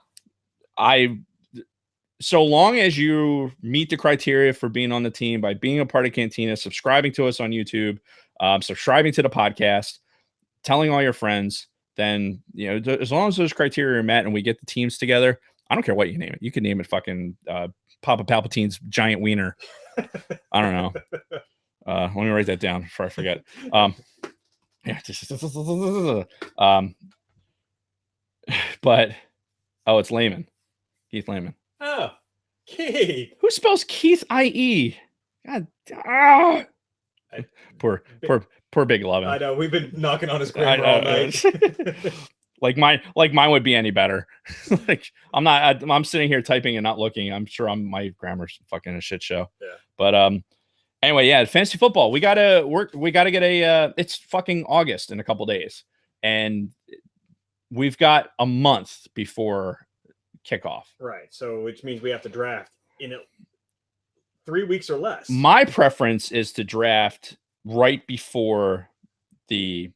S2: so long as you meet the criteria for being on the team by being a part of Cantina, subscribing to us on YouTube, subscribing to the podcast, telling all your friends, then, as long as those criteria are met and we get the teams together, I don't care what you name it. You can name it fucking Papa Palpatine's giant wiener. I don't know. Let me write that down before I forget. But it's Lehman. Keith Lehman.
S1: Oh, Keith.
S2: Who spells Keith I-E? God. Poor Big Lovin'.
S1: I know. We've been knocking on his grammar all night.
S2: like mine would be any better. I'm sitting here typing and not looking. I'm sure my grammar's fucking a shit show.
S1: Yeah.
S2: But anyway, fantasy football. We gotta get it's fucking August in a couple days. And we've got a month before kickoff.
S1: Right. So which means we have to draft in 3 weeks or less.
S2: My preference is to draft right before the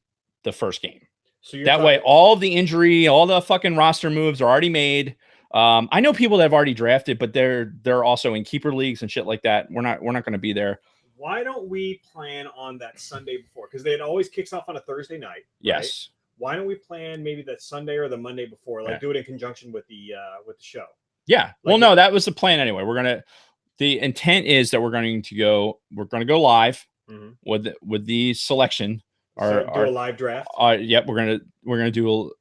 S2: first game. So that way all the injury, all the fucking roster moves are already made. I know people that have already drafted, but they're also in keeper leagues and shit like that. We're not going to be there.
S1: Why don't we plan on that Sunday before? Because it always kicks off on a Thursday night.
S2: Yes.
S1: Right? Why don't we plan maybe that Sunday or the Monday before, do it in conjunction with the show? Yeah.
S2: No, that was the plan anyway. The intent is that we're going to go live with the selection.
S1: Do a live draft.
S2: Yep. We're gonna do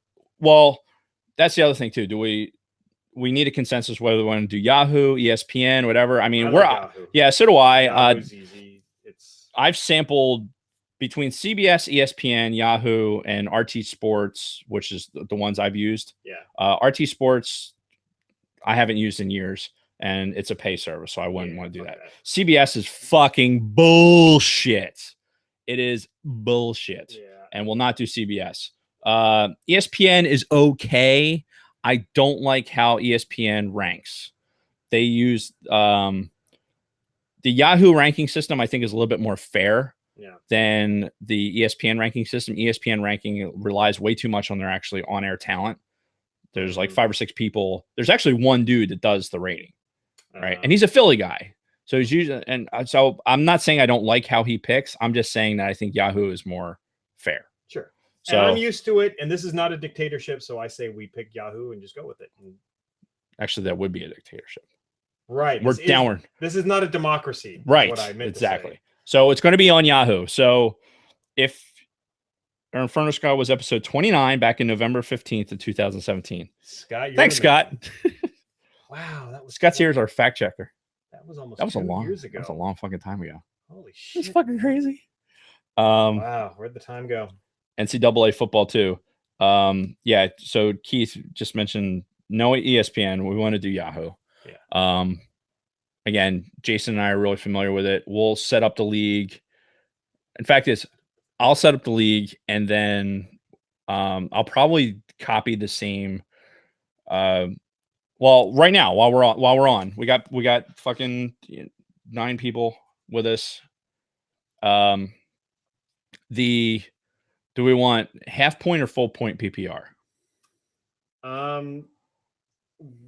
S2: that's the other thing too. Do we need a consensus whether we want to do Yahoo, ESPN, whatever? I mean, so do I.
S1: Yahoo's easy.
S2: I've sampled between CBS, ESPN, Yahoo, and RT Sports, which is the ones I've used.
S1: Yeah.
S2: RT Sports, I haven't used in years, and it's a pay service, so I wouldn't want to do that. CBS is fucking bullshit. It is bullshit, and will not do CBS. ESPN is okay. I don't like how ESPN ranks. They use the Yahoo ranking system, I think, is a little bit more fair. Than the ESPN ranking system. ESPN ranking relies way too much on their actually on-air talent. There's like 5 or 6 people. There's actually one dude that does the rating, right? And he's a Philly guy. So he's usually, and so I'm not saying I don't like how he picks. I'm just saying that I think Yahoo is more fair.
S1: Sure. So and I'm used to it, and this is not a dictatorship, so I say we pick Yahoo and just go with it.
S2: Actually, that would be a dictatorship.
S1: Right.
S2: We're downward.
S1: This is not a democracy.
S2: Right.
S1: What I meant
S2: Exactly.
S1: To say.
S2: So it's going to be on Yahoo. So if our Inferno Scott was episode 29 back in November 15th of 2017.
S1: Scott,
S2: thanks, Scott.
S1: Wow, that was
S2: Scott's here as our fact checker.
S1: That was almost
S2: That was
S1: 2
S2: a long
S1: years ago.
S2: That was a long fucking time ago.
S1: Holy shit.
S2: It's fucking crazy.
S1: Wow, where'd the time go?
S2: NCAA football too. Yeah, so Keith just mentioned no ESPN. We want to do Yahoo.
S1: Yeah.
S2: Again, Jason and I are really familiar with it. We'll set up the league. In fact, I'll set up the league and then I'll probably copy the same. Well, right now while we're on, we got fucking 9 people with us. Do we want half point or full point PPR?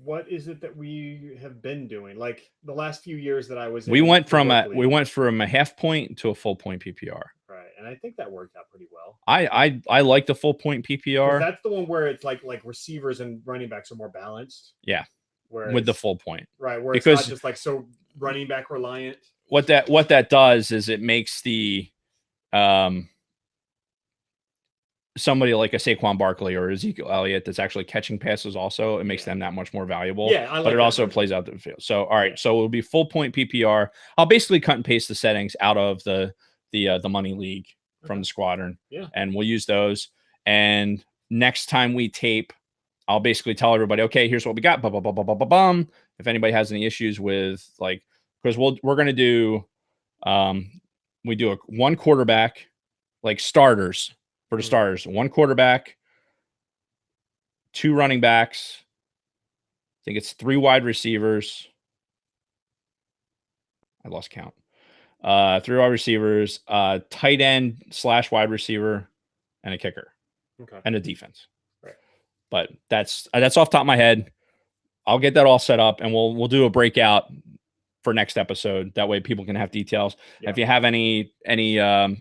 S1: What is it that we have been doing? Like the last few years that I was
S2: we went from a half point to a full point PPR.
S1: Right, and I think that worked out pretty well.
S2: I like the full point PPR.
S1: That's the one where it's like receivers and running backs are more balanced.
S2: Yeah, with the full point.
S1: Right, where
S2: because
S1: it's not just like so running back reliant.
S2: What that does is it makes the somebody like a Saquon Barkley or Ezekiel Elliott that's actually catching passes also, it makes them that much more valuable.
S1: Yeah,
S2: but it also plays out the field. So, all right. So it'll be full point PPR. I'll basically cut and paste the settings out of the money league from the squadron.
S1: Yeah.
S2: And we'll use those. And next time we tape, I'll basically tell everybody, okay, here's what we got. Bum. If anybody has any issues with because we're going to do, we do one quarterback, like starters. For the starters, 1 quarterback, 2 running backs. I think it's 3 wide receivers. I lost count. 3 wide receivers, tight end / wide receiver, and a kicker.
S1: Okay.
S2: And a defense.
S1: Right.
S2: But that's off the top of my head. I'll get that all set up, and we'll do a breakout for next episode. That way people can have details. Yeah. If you have any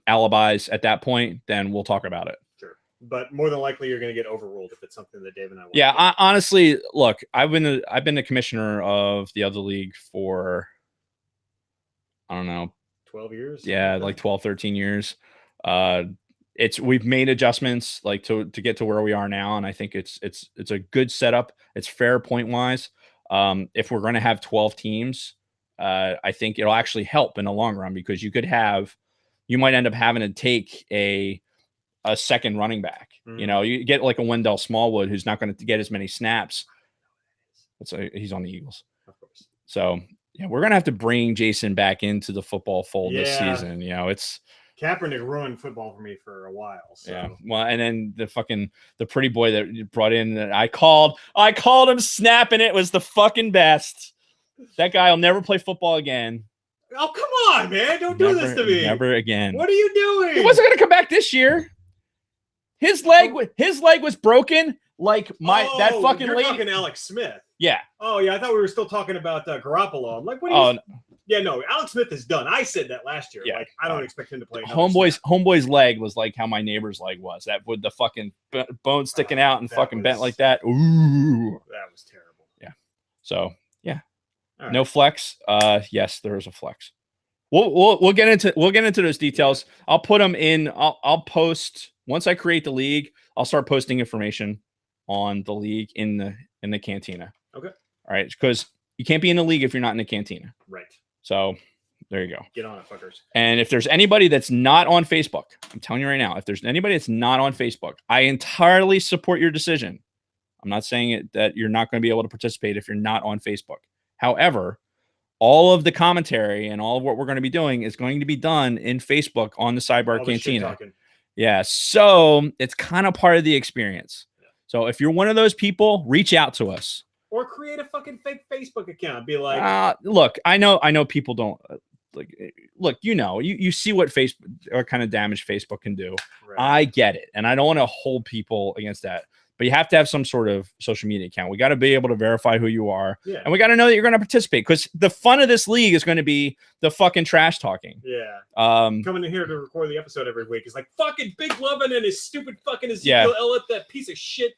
S2: alibis at that point, then we'll talk about it.
S1: Sure. But more than likely you're going to get overruled if it's something that Dave and I want.
S2: Yeah, honestly, look, I've been the commissioner of the other league for, I don't know,
S1: 12 years.
S2: Yeah, like 12, 13 years. We've made adjustments like to get to where we are now, and I think it's a good setup. It's fair point wise. If we're going to have 12 teams, I think it'll actually help in the long run because you might end up having to take a second running back. Mm-hmm. You know, you get like a Wendell Smallwood who's not going to get as many snaps. He's on the Eagles, of course. So yeah, we're gonna have to bring Jason back into the football fold this season. You know, it's
S1: Kaepernick ruined football for me for a while. So.
S2: Yeah, well, and then the pretty boy that you brought in that I called him snapping it was the fucking best. That guy will never play football again.
S1: Oh, come on, man. Don't do this to me.
S2: Never again.
S1: What are you doing?
S2: He wasn't going to come back this year. His leg was broken like that fucking
S1: you're
S2: lady.
S1: Talking Alex Smith.
S2: Yeah.
S1: Oh, yeah. I thought we were still talking about Garoppolo. I'm like, what are you... Yeah, no, Alex Smith is done. I said that last year. Yeah. Like, I don't expect him to play.
S2: Homeboy's leg was like how my neighbor's leg was. That with the fucking bone sticking out and fucking bent like that. Ooh.
S1: That was terrible.
S2: Yeah. So, yeah.
S1: Right.
S2: No flex. Yes, there is a flex. We'll get into those details. Yeah. I'll put them in. I'll post once I create the league. I'll start posting information on the league in the cantina.
S1: Okay.
S2: All right, because you can't be in the league if you're not in the cantina.
S1: Right.
S2: So there you go.
S1: Get on it, fuckers.
S2: And if there's anybody that's not on Facebook, I'm telling you right now, if there's anybody that's not on Facebook, I entirely support your decision. I'm not saying that you're not going to be able to participate if you're not on Facebook. However, all of the commentary and all of what we're going to be doing is going to be done in Facebook on the Sidebar Cantina. Yeah, so it's kind of part of the experience. Yeah. So if you're one of those people, reach out to us.
S1: Or create a fucking fake Facebook account. Be like,
S2: look, I know people don't look. You see what kind of damage Facebook can do. Right. I get it, and I don't want to hold people against that. But you have to have some sort of social media account. We got to be able to verify who you are. Yeah. And we got to know that you're going to participate because the fun of this league is going to be the fucking trash talking.
S1: Yeah. Coming in here to record the episode every week is like fucking Big Lovin' and his stupid fucking Ezekiel Elliott, that piece of shit.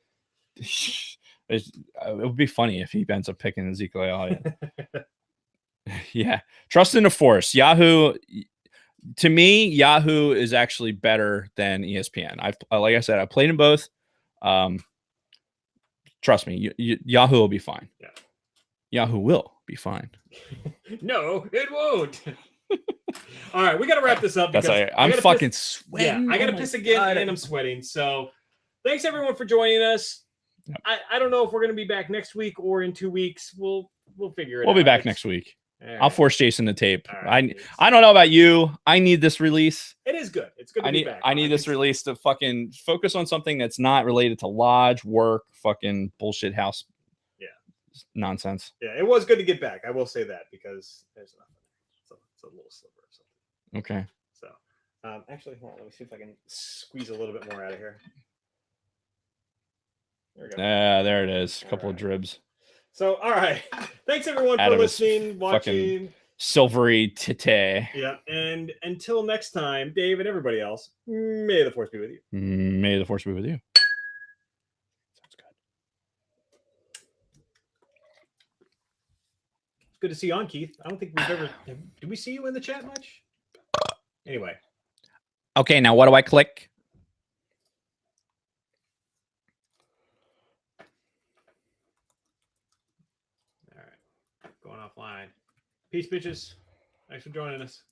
S2: It would be funny if he ends up picking Ezekiel Elliott. Yeah. Trust in the Force. Yahoo. To me, Yahoo is actually better than ESPN. Like I said, I played in both. Trust me, Yahoo will be fine.
S1: Yeah.
S2: Yahoo will be fine.
S1: No, it won't. All right, we got to wrap this up because
S2: I'm fucking sweating.
S1: Yeah, I got to piss again, and I'm sweating. So, thanks everyone for joining us. Yep. I don't know if we're going to be back next week or in 2 weeks. We'll figure it out.
S2: We'll be back next week.
S1: Right.
S2: I'll force Jason to tape.
S1: Right,
S2: I don't know about you. I need this release.
S1: It is good. It's good to be back.
S2: I need this release to fucking focus on something that's not related to lodge, work, fucking bullshit house.
S1: Yeah.
S2: Nonsense.
S1: Yeah, it was good to get back. I will say that because there's nothing. So it's a little sliver or something.
S2: Okay.
S1: So actually, hold on, let me see if I can squeeze a little bit more out of here. There we go.
S2: There it is. A couple of dribs.
S1: So, all right. Thanks everyone for listening, watching.
S2: Silvery tite.
S1: Yeah, and until next time, Dave and everybody else, may the Force be with you.
S2: May the Force be with you.
S1: Sounds good. It's good to see you on, Keith. I don't think we've ever. Did we see you in the chat much? Anyway.
S2: Okay, now what do I click?
S1: Going offline. Peace, bitches. Thanks for joining us.